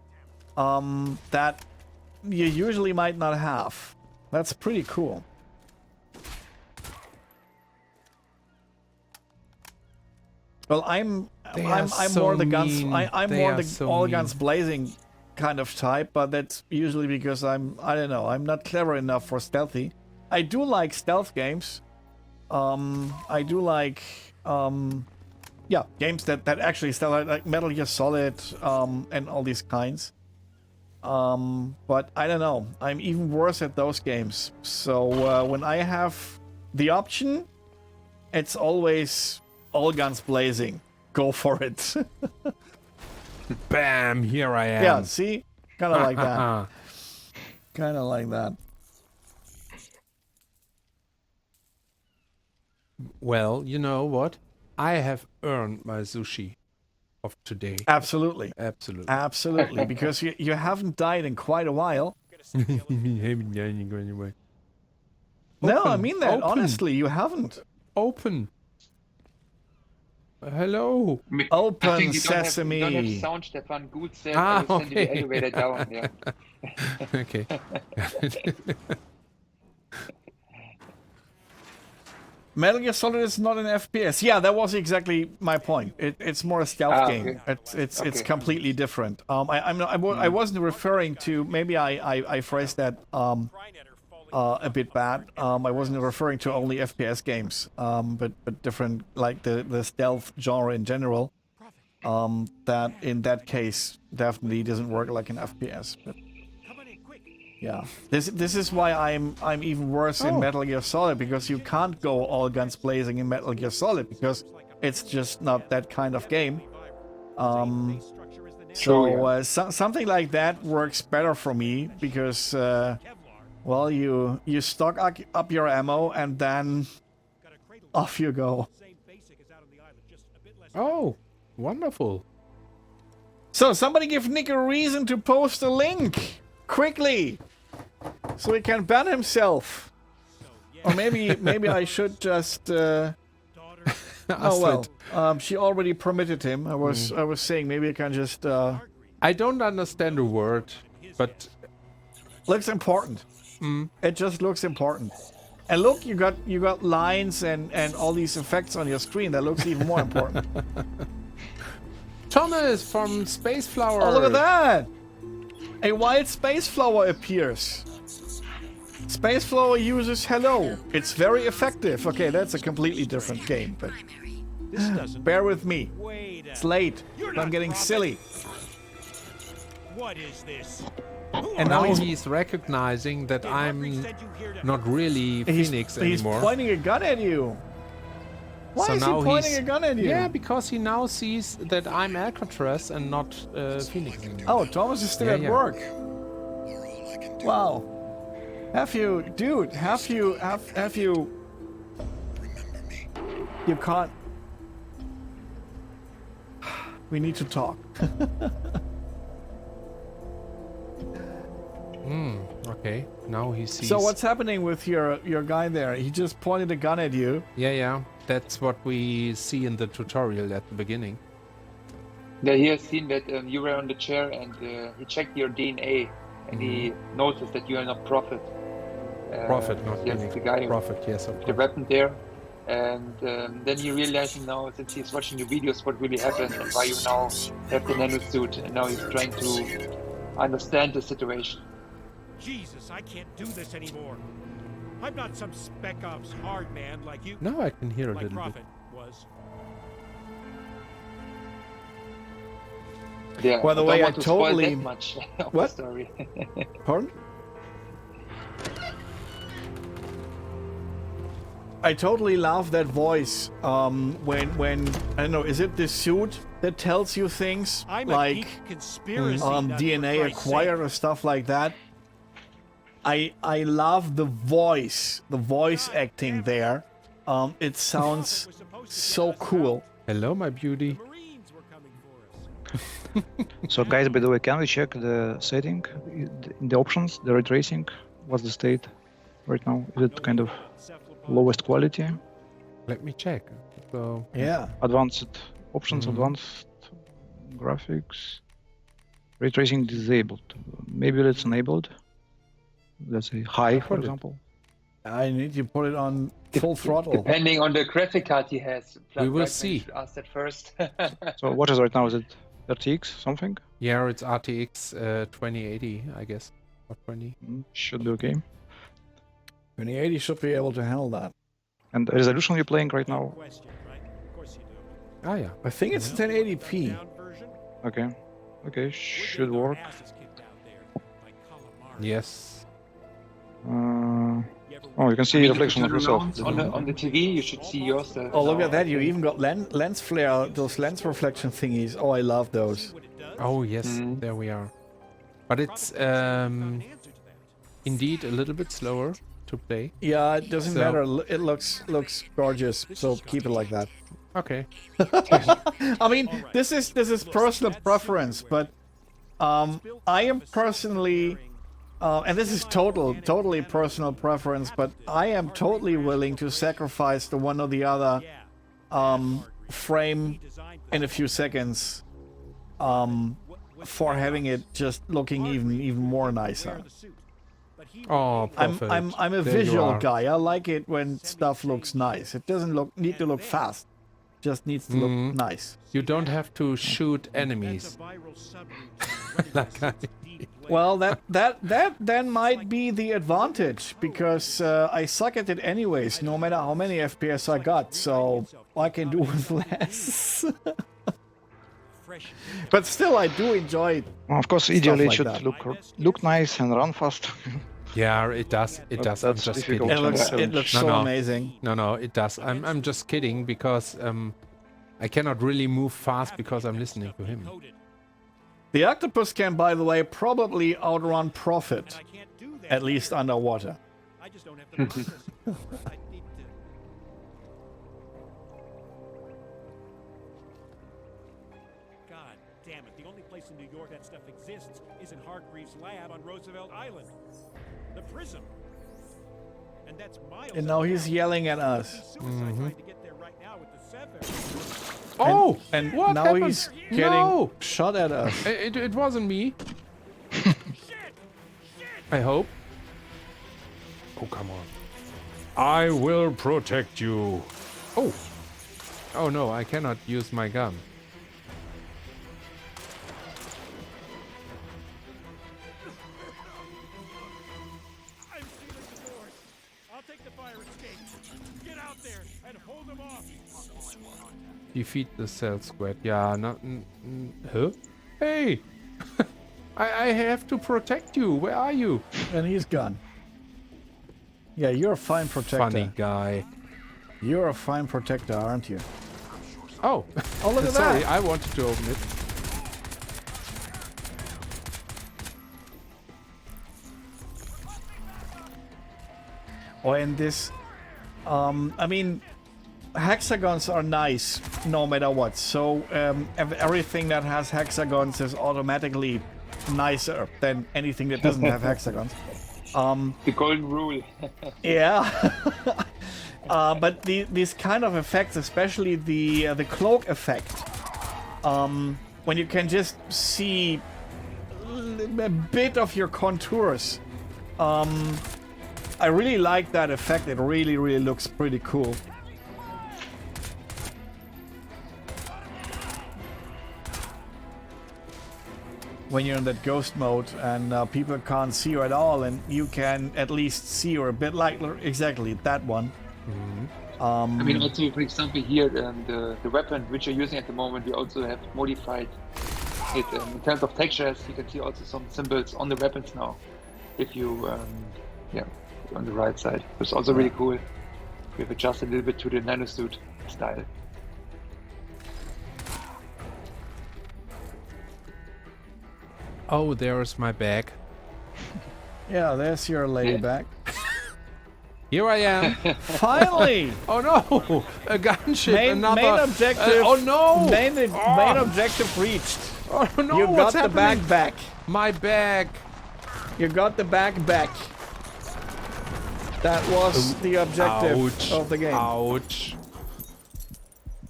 that you usually might not have. That's pretty cool. Well, I'm more the guns. I'm more the all guns blazing kind of type, but that's usually because I don't know, I'm not clever enough for stealthy. I do like stealth games. I do like games that actually stealth, like Metal Gear Solid and all these kinds. But I don't know, I'm even worse at those games. So when I have the option, it's always all guns blazing. Go for it. Bam, here I am. Yeah, see? Kind of like that. Kind of like that. Well, you know what? I have earned my sushi of today. Absolutely. Absolutely. Absolutely. Because you haven't died in quite a while. No, I mean that. Open. Honestly, you haven't. Open. Hello. I Open think sesame. You don't have sound, Stefan. Good said. I will send you the elevator down. Yeah. Okay. Metal Gear Solid is not an FPS. Yeah, that was exactly my point. It's more a stealth game. It's completely different. I wasn't referring to. Maybe I phrased that a bit bad. I wasn't referring to only FPS games, but different, like the stealth genre in general. That in that case definitely doesn't work like an FPS. But yeah, this is why I'm even worse in Metal Gear Solid, because you can't go all guns blazing in Metal Gear Solid because it's just not that kind of game. Something like that works better for me because well, you stock up your ammo and then off you go. Oh, wonderful. So somebody give Nick a reason to post a link quickly, so he can ban himself. Or maybe I should just. Oh well, she already permitted him. I was saying maybe I can just. I don't understand a word, but looks important. It just looks important. And look, you got lines and all these effects on your screen. That looks even more important. Thomas from Space Flower. Oh, look at that! A wild space flower appears. Space flower uses hello. It's very effective. Okay, that's a completely different game, but bear with me. It's late. I'm getting silly. What is this? And now he's recognizing that I'm not really Phoenix anymore. He's pointing a gun at you. Why is he pointing a gun at you? Yeah, because he now sees that I'm Alcatraz and not Phoenix anymore. Oh, Thomas is still at work. Wow. Have you... You can't... We need to talk. Okay, now he sees... So what's happening with your guy there? He just pointed a gun at you. Yeah. That's what we see in the tutorial at the beginning. Yeah, he has seen that you were on the chair and he checked your DNA and he noticed that you are not Prophet. Prophet, not Phoenix. The guy Prophet, yes, of the course. weapon there. And then he realizing now, since he's watching your videos, what really happened and why you now have the nanosuit, and now he's trying to understand the situation. Jesus, I can't do this anymore. I'm not some Spec Ops hard man like you. Now I can hear a like little Prophet bit. was. Yeah, by the way, I totally... that much of what? The story. Pardon? I totally love that voice when I don't know, is it the suit that tells you things like DNA acquired or stuff like that? I love the voice acting there. It sounds so cool. Hello, my beauty. So guys, by the way, can we check the setting in the options, the ray tracing? What's the state right now? Is it kind of lowest quality? Let me check. So yeah, advanced options, advanced graphics, ray tracing disabled. Maybe it's enabled. Let's say high, for example. I need to put it on full throttle. Depending on the graphic card he has. We will see. Ask that first. So what is right now? Is it RTX something? Yeah, it's RTX 2080, I guess. Or 20. Should be okay. 2080 should be able to handle that. And the resolution you're playing right now? Ah, yeah. I think it's 1080p. Okay. Okay, should work. Yes. Oh, you can see reflection of yourself. On the TV, you should see yourself. Oh, look at that. You even got lens flare, those lens reflection thingies. Oh, I love those. Oh, yes. There we are. But it's indeed a little bit slower. to play. Yeah, it doesn't matter. It looks gorgeous. So keep it like that. Okay. I mean, this is personal preference, but I am personally, and this is totally personal preference, but I am totally willing to sacrifice the one or the other frame in a few seconds for having it just looking even more nicer. Oh, perfect. I'm a visual guy. I like it when stuff looks nice. It doesn't need to look fast. Just needs to look nice. You don't have to shoot enemies. Well, that then might be the advantage, because I suck at it anyways, no matter how many FPS I got, so I can do with less. But still, I do enjoy it. Well, of course, ideally like it that. should look nice and run fast. Yeah, it does. It does. I'm That's just difficult. kidding. It looks No, so no. amazing. No, it does. I'm just kidding because I cannot really move fast because I'm listening to him. The octopus can, by the way, probably outrun Prophet, at least underwater. I just don't have the process. I need to. God damn it. The only place in New York that stuff exists is in Hargreaves' lab on Roosevelt Island. The prism. And that's miles. And now he's yelling at us. Trying to get there right now with the Sever. Oh, And what now happened? he's getting No, shot at us. it wasn't me. I hope. Oh, come on. I will protect you. Oh. Oh no, I cannot use my gun. I'm sealing the doors. I'll take the fire escape. Get out there and hold them off. Defeat the cell squad. Yeah, not. Huh? Hey! I have to protect you. Where are you? And he's gone. Yeah, you're a fine protector. Funny guy. You're a fine protector, aren't you? Oh. Oh, look at Sorry, that. I wanted to open it. Oh, and this, I mean, hexagons are nice no matter what. So everything that has hexagons is automatically nicer than anything that doesn't have hexagons. The golden rule. Yeah. But these kind of effects, especially the cloak effect, when you can just see a bit of your contours, I really like that effect. It really looks pretty cool. When you're in that ghost mode and people can't see you at all, and you can at least see you a bit like exactly that one. I mean, also, for example, here, the weapon which you're using at the moment, we also have modified it in terms of textures. You can see also some symbols on the weapons now. If you, on the right side. It's also really cool. We've adjusted a little bit to the nanosuit style. Oh, there's my bag. Yeah, there's your lady back. Here I am. Finally! Oh no! A gunship. Main objective. oh no! Main objective reached. Oh no! You got what's the happening? bag back. My bag. You got the bag back. That was the objective Ouch. of the game. Ouch.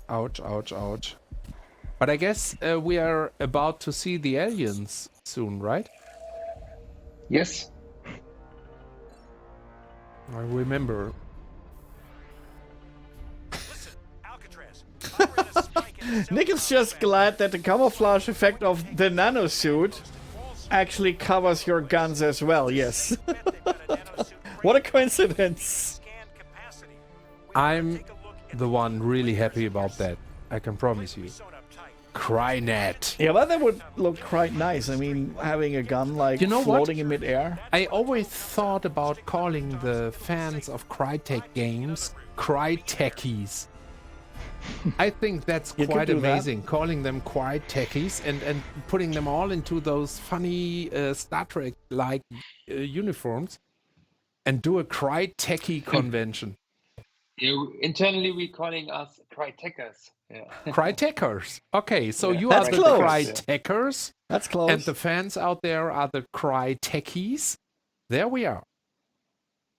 Ouch, ouch, ouch. But I guess we are about to see the aliens soon, right? Yes. I remember. Nick is just glad that the camouflage effect of the nanosuit actually covers your guns as well, yes. What a coincidence. I'm the one really happy about that. I can promise you. Crynet. Yeah, but that would look quite nice. I mean, having a gun like You know what? floating in midair. I always thought about calling the fans of Crytek games Crytekies. I think that's You could quite do that. amazing, calling them Crytekies and putting them all into those funny Star Trek-like uniforms. and do a Crytek convention. Yeah, internally, we're calling us Crytekers. Yeah. Crytekers. Okay, so Yeah. you That's are the close. Crytekers, That's close. and the fans out there are the Crytekies. There we are.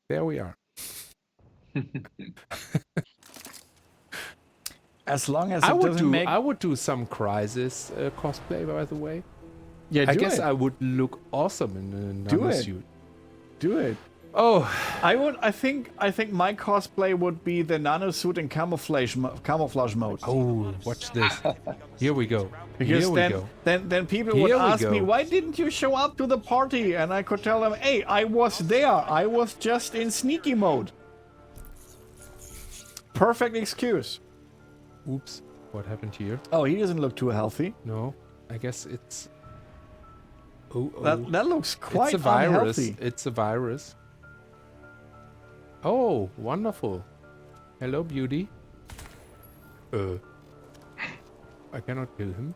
There we are. As long as I it would doesn't make... I would do some Crysis cosplay, by the way. Yeah, I do guess it. I would look awesome in a Do nano it. suit. Do it. Oh, I think my cosplay would be the nano suit in camouflage mode. oh, watch this. Here we go. Because Here we go. then people Here would we ask me, go. why didn't you show up to the party? And I could tell them, hey, I was there. I was just in sneaky mode. Perfect excuse. Oops. What happened here? Oh, he doesn't look too healthy. No, I guess it's... Oh, oh. That looks quite It's a virus. unhealthy. It's a virus. Oh, wonderful. Hello, beauty. I cannot kill him.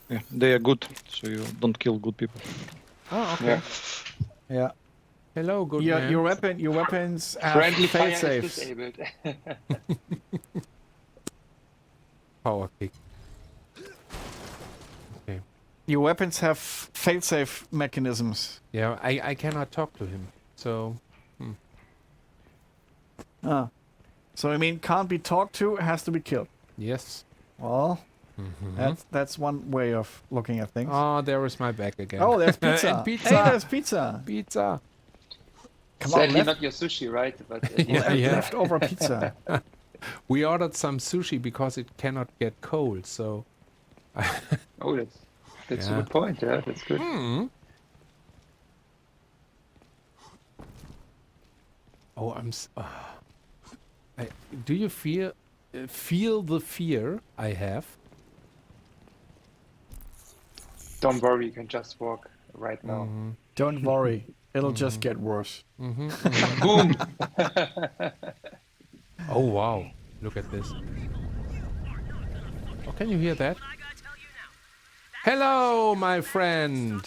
Yeah, they are good, so you don't kill good people. Oh, okay. Yeah. Yeah. Hello, good man. Your weapons have Friendly fail fire is safes. disabled. Power kick. Okay. Your weapons have fail-safe mechanisms. Yeah, I cannot talk to him. So, Ah. So I mean, can't be talked to, has to be killed. yes. Well, that's one way of looking at things. Oh, there is my back again. Oh, there's pizza. And pizza. Hey, there's pizza. Pizza. Come on, Sadly, not your sushi, right? But Yeah. leftover pizza. We ordered some sushi because it cannot get cold. So, Oh, that's Yeah. a good point. Yeah, that's good. oh, do you feel the fear I have? Don't worry, you can just walk right now. Don't worry, it'll just get worse. Boom! Oh wow! Look at this. Oh, can you hear that? Hello, my friend.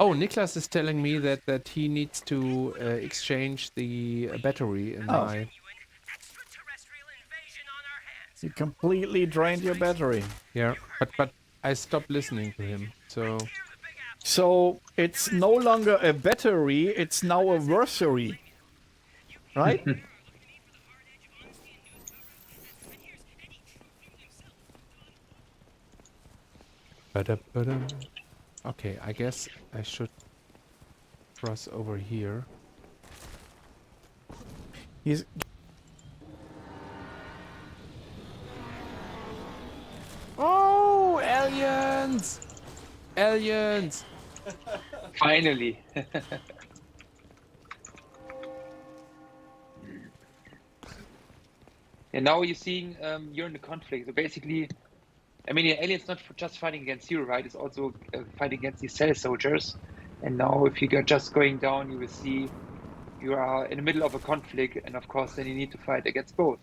Oh, Niklas is telling me that he needs to exchange the battery in my... You completely drained your battery. Yeah, but I stopped listening to him, so... So it's no longer a battery, it's now a versary. Right? Ba-da-ba-dum. Okay, I guess I should cross over here. He's Oh, aliens! Aliens! Finally. And now you're seeing you're in the conflict. So basically, I mean, the alien's not just fighting against you, right? It's also fighting against these cell soldiers. And now, if you're just going down, you will see you are in the middle of a conflict, and of course, then you need to fight against both.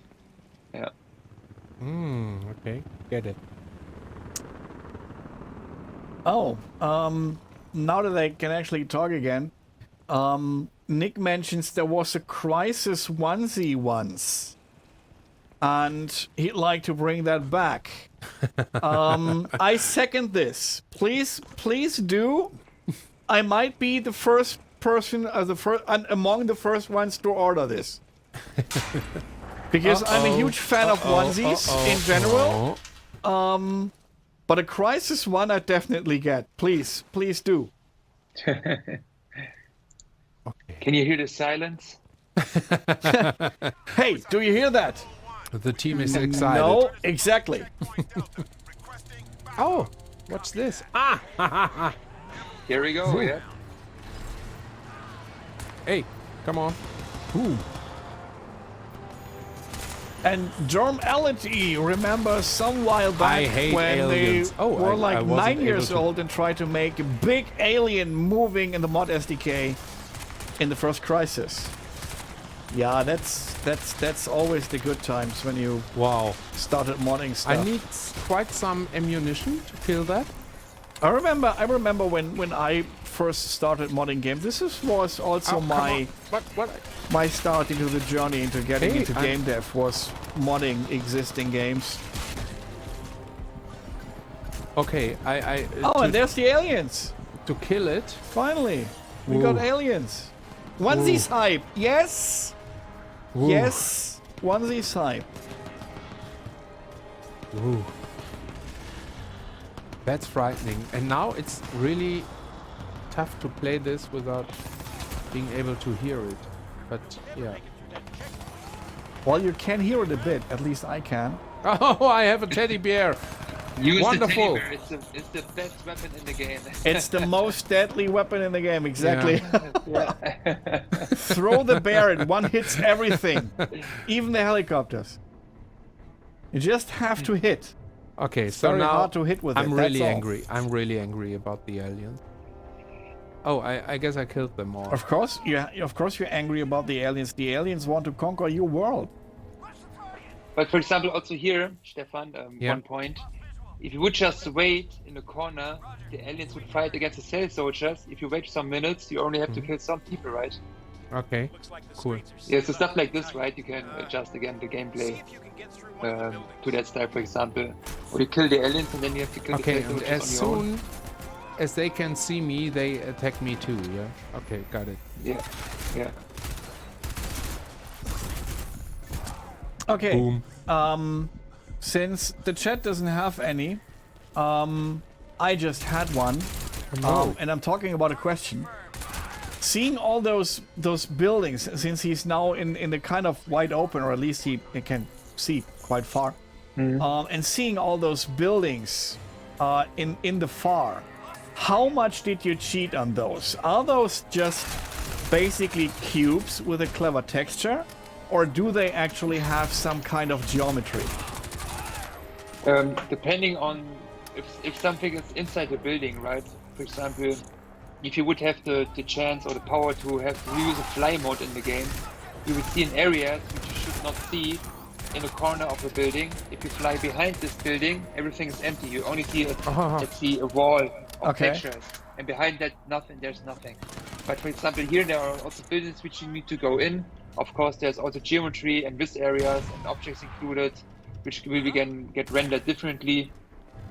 Yeah. Okay, get it. Oh, now that I can actually talk again, Nick mentions there was a Crysis onesie once, and he'd like to bring that back. I second this. Please do. I might be the first person, among the first ones to order this. Because I'm a huge fan of onesies in general. But a Crysis one I definitely get. Please do. Okay. Can you hear the silence? Hey, do you hear that? The team is excited. No, exactly. Oh, what's this? Ah! Here we go. Yeah. Hey, come on. Ooh. And Germality, remember some while back I hate when aliens. they Oh, were I like wasn't 9 able years to- old and tried to make a big alien moving in the mod SDK in the first Crysis. Yeah, that's always the good times when you started modding stuff. I need quite some ammunition to kill that. I remember when I first started modding games. This was also my start into the journey into getting into game dev was modding existing games. Okay, and there's the aliens. To kill it. Finally, we got aliens. Onesies hype. Yes. Ooh. Yes. Onesies hype. Ooh. That's frightening. And now it's really tough to play this without being able to hear it. But yeah. Well, you can hear it a bit. At least I can. Oh, I have a teddy bear. Use wonderful. The teddy bear. It's the best weapon in the game. It's the most deadly weapon in the game. Exactly. Yeah. Throw the bear and one hits everything, even the helicopters. You just have to hit. Okay, it's so very now hard to hit with I'm it. really angry. I'm really angry about the aliens. Oh, I guess I killed them all. Of course, you're angry about the aliens. The aliens want to conquer your world. But for example, also here, Stefan, 1 point. If you would just wait in the corner, the aliens would fight against the cell soldiers. If you wait some minutes, you only have to kill some people, right? Okay, cool. Yeah, so stuff like this, right? You can adjust again the gameplay to that style, for example. Or you kill the aliens and then you have to kill the cell soldiers as soon as they can see me, they attack me too, yeah? Okay, got it. Yeah. Okay. Boom. Since the chat doesn't have any, I just had one, and I'm talking about a question. Seeing all those buildings, since he's now in the kind of wide open, or at least he can see quite far, and seeing all those buildings in the far, how much did you cheat on those? Are those just basically cubes with a clever texture, or do they actually have some kind of geometry? Depending on if something is inside the building, right? For example, if you would have the chance or the power to use a fly mode in the game, you would see in areas which you should not see in the corner of the building. If you fly behind this building, everything is empty. You only see let's see a wall of textures, and behind that there's nothing. But for example, here there are also buildings which you need to go in. Of course, there's also geometry and width areas and objects included, which will get rendered differently,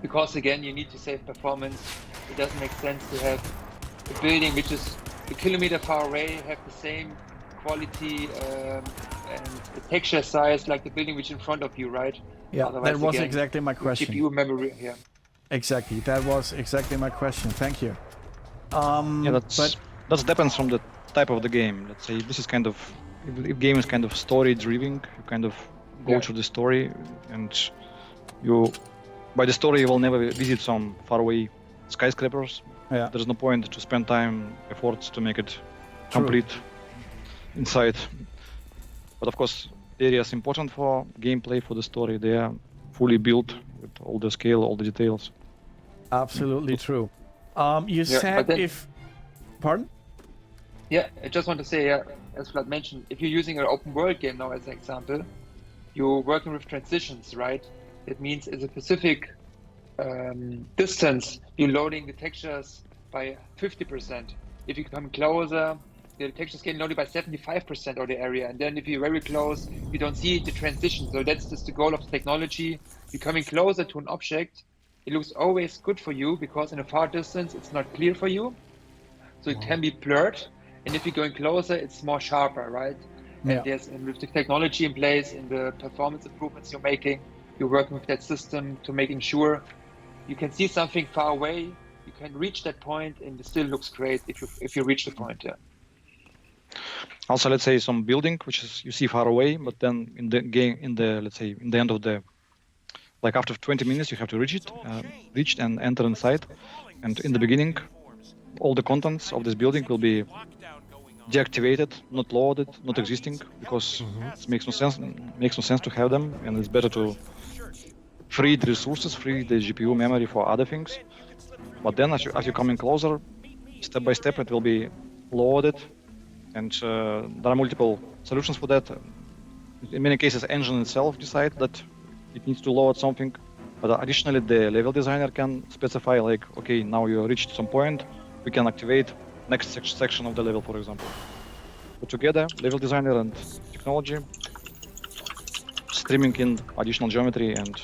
because again, you need to save performance. It doesn't make sense to have a building which is a kilometer far away, have the same quality and the texture size like the building which is in front of you, right? Yeah, otherwise, that was again, exactly my question. GPU memory here. Exactly, that was exactly my question. Thank you. That depends from the type of the game. Let's say this is kind of, if game is kind of story driven, you kind of go through the story, and by the story you will never visit some faraway skyscrapers. Yeah. There's no point to spend time, efforts to make it complete inside. But of course, areas important for gameplay, for the story, they are fully built with all the scale, all the details. Absolutely true. You said Pardon? Yeah, I just want to say, as Vlad mentioned, if you're using an open world game now as an example, you're working with transitions, right? That means at a specific distance, you're loading the textures by 50%. If you come closer, the textures get loaded by 75% of the area. And then if you're very close, you don't see the transition. So that's just the goal of the technology. You're coming closer to an object. It looks always good for you because in a far distance, it's not clear for you. So it can be blurred. And if you're going closer, it's more sharper, right? Yeah. And with the technology in place, in the performance improvements you're making, you're working with that system to making sure you can see something far away, you can reach that point, and it still looks great if you reach the point. Yeah. Also, let's say some building which is you see far away, but then in the game, let's say in the end of the, like after 20 minutes, you have to reach and enter inside. And in the beginning, all the contents of this building will be deactivated, not loaded, not existing, because it makes no sense to have them, and it's better to free the resources, free the GPU memory for other things. But then as you come in closer, step by step it will be loaded, and there are multiple solutions for that. In many cases, engine itself decides that it needs to load something. But additionally, the level designer can specify like, okay, now you reached some point, we can activate next section of the level, for example. So together, level designer and technology, streaming in additional geometry, and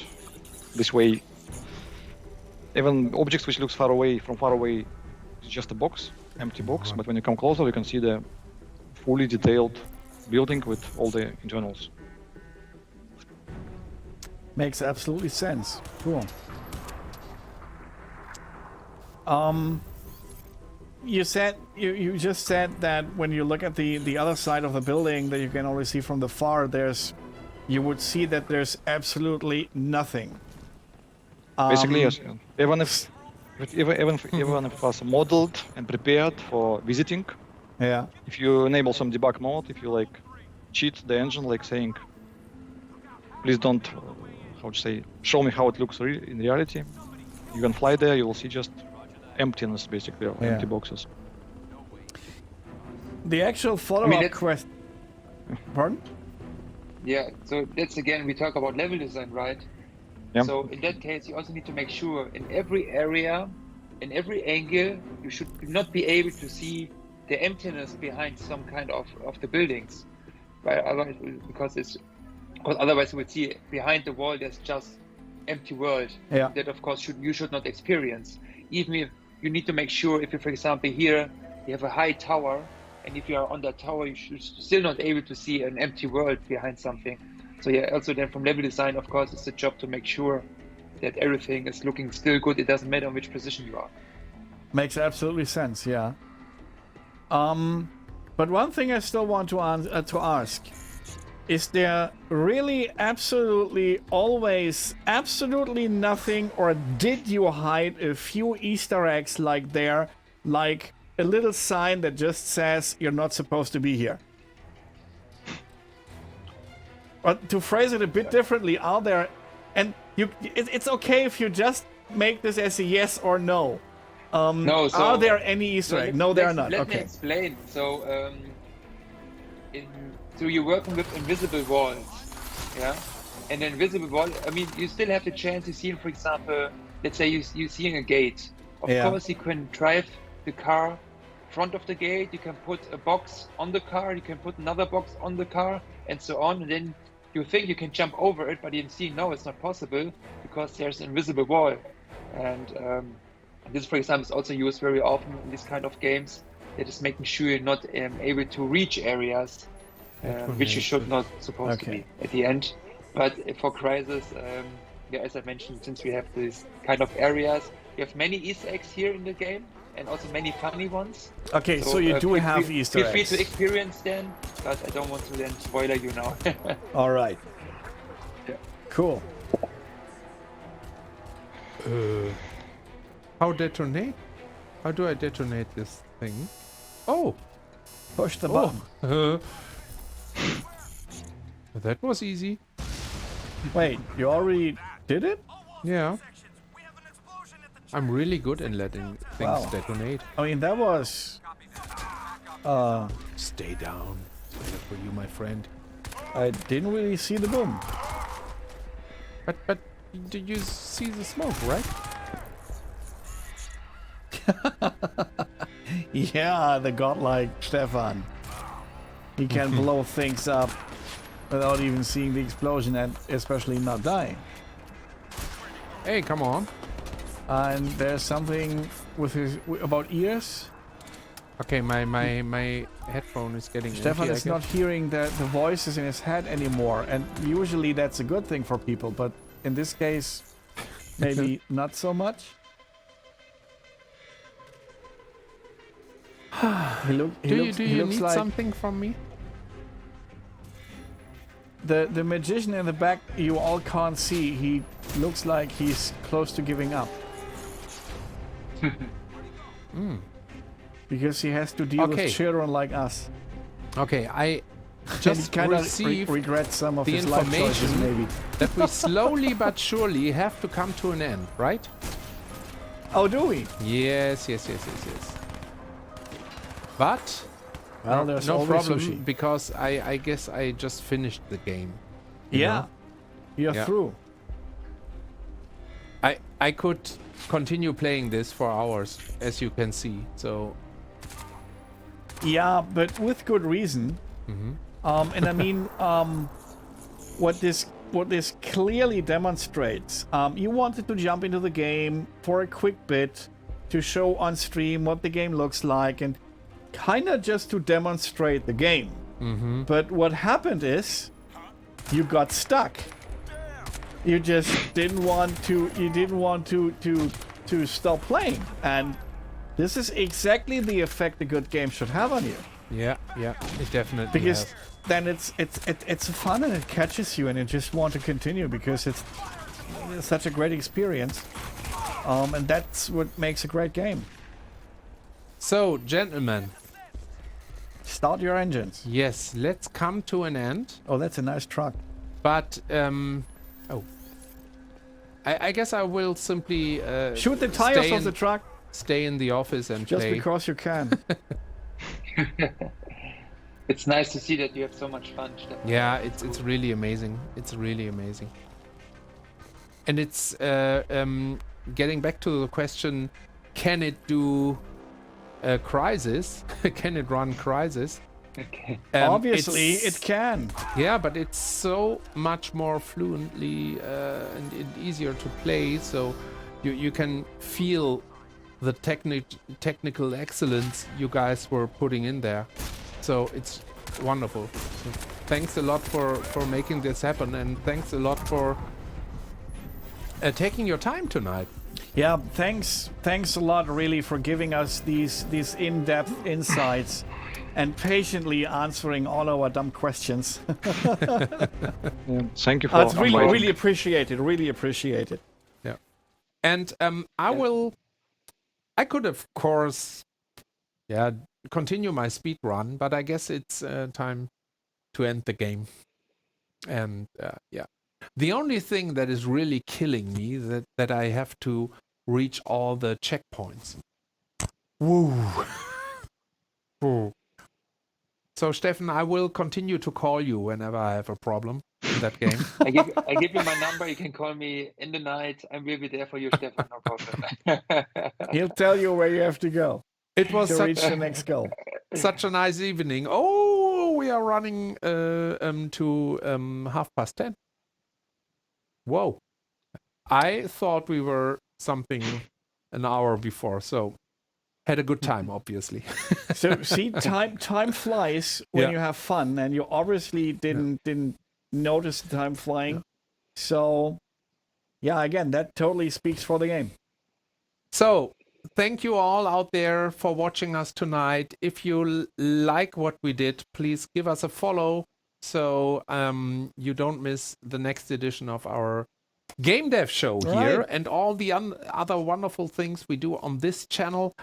this way, even objects which looks far away, it's just a box, empty box. But when you come closer, you can see the fully detailed building with all the internals. Makes absolutely sense. Cool. You said you just said that when you look at the other side of the building that you can only see from the far, you would see that there's absolutely nothing. Basically, yes. Even if it was modeled and prepared for visiting, Yeah. if you enable some debug mode, if you like cheat the engine, like saying, please don't, show me how it looks in reality, you can fly there, you will see just emptiness, basically, or empty boxes. The actual follow-up quest. Pardon? Yeah, so that's again, we talk about level design, right? Yeah. So in that case, you also need to make sure in every area, in every angle, you should not be able to see the emptiness behind some kind of the buildings, right? Because otherwise you would see behind the wall there's just empty world. Yeah. That of course you should not experience. Even if you need to make sure, if you, for example, here you have a high tower, and if you are on that tower, you should still not able to see an empty world behind something. So yeah, also then from level design, of course, it's the job to make sure that everything is looking still good. It doesn't matter on which position you are. Makes absolutely sense, yeah. But one thing I still want to ask, is there really absolutely always absolutely nothing, or did you hide a few Easter eggs like a little sign that just says you're not supposed to be here? But to phrase it a bit differently, are there, and it's okay if you just make this as a yes or no. No, so are there any Easter eggs? No, there are not. Let me Okay. explain. So, so you're working with invisible walls, yeah? And an invisible wall, I mean, you still have the chance to see, for example, let's say you're seeing a gate. Of course, you can drive the car front of the gate, you can put a box on the car, you can put another box on the car, and so on. And then you think you can jump over it, but you see, no, it's not possible because there's an invisible wall. And this, for example, is also used very often in this kind of games. That is making sure you're not able to reach areas which you should not supposed to be at the end. But for Crysis, yeah, as I mentioned, since we have these kind of areas, we have many Easter eggs here in the game, and also many funny ones. Okay, so you do have Easter eggs. Feel free to experience them, but I don't want to then spoiler you now. All right. Yeah. Cool. How detonate? How do I detonate this thing? Oh! Push the button. That was easy. Wait, you already did it? Yeah. I'm really good in letting things detonate. I mean, that was... Stay down. It's better for you, my friend. I didn't really see the boom. But did you see the smoke, right? Yeah, the godlike Stephan. He can blow things up without even seeing the explosion and especially not dying. Hey, come on. And there's something with his about ears. Okay, my headphone is getting Stephan empty, is not hearing the voices in his head anymore, and usually that's a good thing for people, but in this case, maybe not so much. Do you need like something from me? the magician in the back you all can't see. He looks like he's close to giving up. Because he has to deal with children like us. Okay, I just kind of received regret some of the his life choices, maybe. that we slowly but surely have to come to an end, right? Oh, do we? Yes. But Well, there's no always problem sushi. because I guess I just finished the game. you Yeah. know? You're Yeah. through. I could continue playing this for hours, as you can see. So Yeah, but with good reason. And I mean, what this clearly demonstrates, you wanted to jump into the game for a quick bit to show on stream what the game looks like and kind of just to demonstrate the game. But what happened is you got stuck. You just didn't want to. You didn't want to stop playing, and this is exactly the effect a good game should have on you. yeah, it definitely Because has. then it's fun and it catches you and you just want to continue because it's such a great experience, and that's what makes a great game. So, gentlemen, Start your engines. yes, let's come to an end. Oh, that's a nice truck. But I guess I will simply Shoot the tires off the truck stay in the office and just play. because you can. It's nice to see that you have so much fun, Stefan. Yeah, it's really amazing. It's really amazing. And it's getting back to the question: can it do Crysis? Can it run Crysis? Okay. Obviously, it's- it can. Yeah, but it's so much more fluently and easier to play. So you can feel the technical excellence you guys were putting in there. So it's wonderful. So thanks a lot for making this happen, and thanks a lot for taking your time tonight. Yeah, thanks a lot, really, for giving us these in-depth insights and patiently answering all our dumb questions. Yeah. Thank you for That's really, inviting. really appreciated. Really appreciated. Yeah. And I could, of course, continue my speed run, but I guess it's time to end the game. And the only thing that is really killing me that I have to reach all the checkpoints. Woo. Woo. So, Stefan, I will continue to call you whenever I have a problem in that game. I give you my number. You can call me in the night. I will be there for you, Stefan. No problem. He'll tell you where you have to go It was to reach the next goal. such a nice evening. Oh, we are running to 10:30. Whoa. I thought we were something an hour before, so had a good time, obviously. So see, time flies when Yeah. you have fun, and you obviously didn't notice the time flying. So yeah, again, that totally speaks for the game. So, thank you all out there for watching us tonight. If you like what we did, please give us a follow so you don't miss the next edition of our Game Dev show here Right. and all the other wonderful things we do on this channel.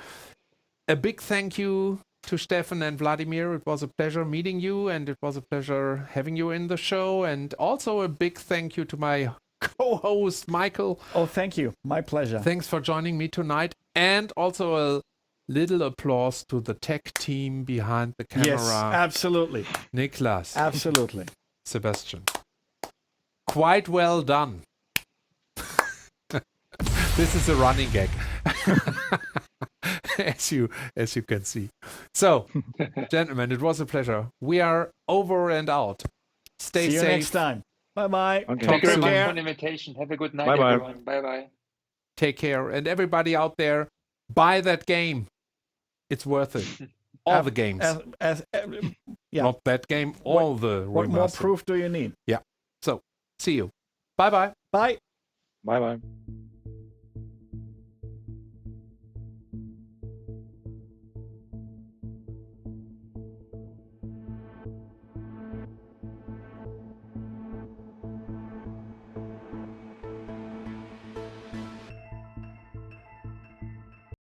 A big thank you to Stefan and Vladimir. It was a pleasure meeting you, and it was a pleasure having you in the show. And also a big thank you to my co-host, Michael. Oh, thank you. My pleasure. Thanks for joining me tonight. And also a little applause to the tech team behind the camera. Yes, absolutely. Niklas, Absolutely. Sebastian. Quite well done. This is a running gag. as you can see. So, gentlemen, it was a pleasure. We are over and out. Stay See you safe. next time. Bye-bye. Okay. Thank you very soon. much for the invitation. Have a good night, Bye-bye. everyone. Bye-bye. Take care. And everybody out there, buy that game. It's worth it. All the games. Yeah. Not that game, all the What more remastered. proof do you need? So, see you. Bye-bye. Bye. Bye bye.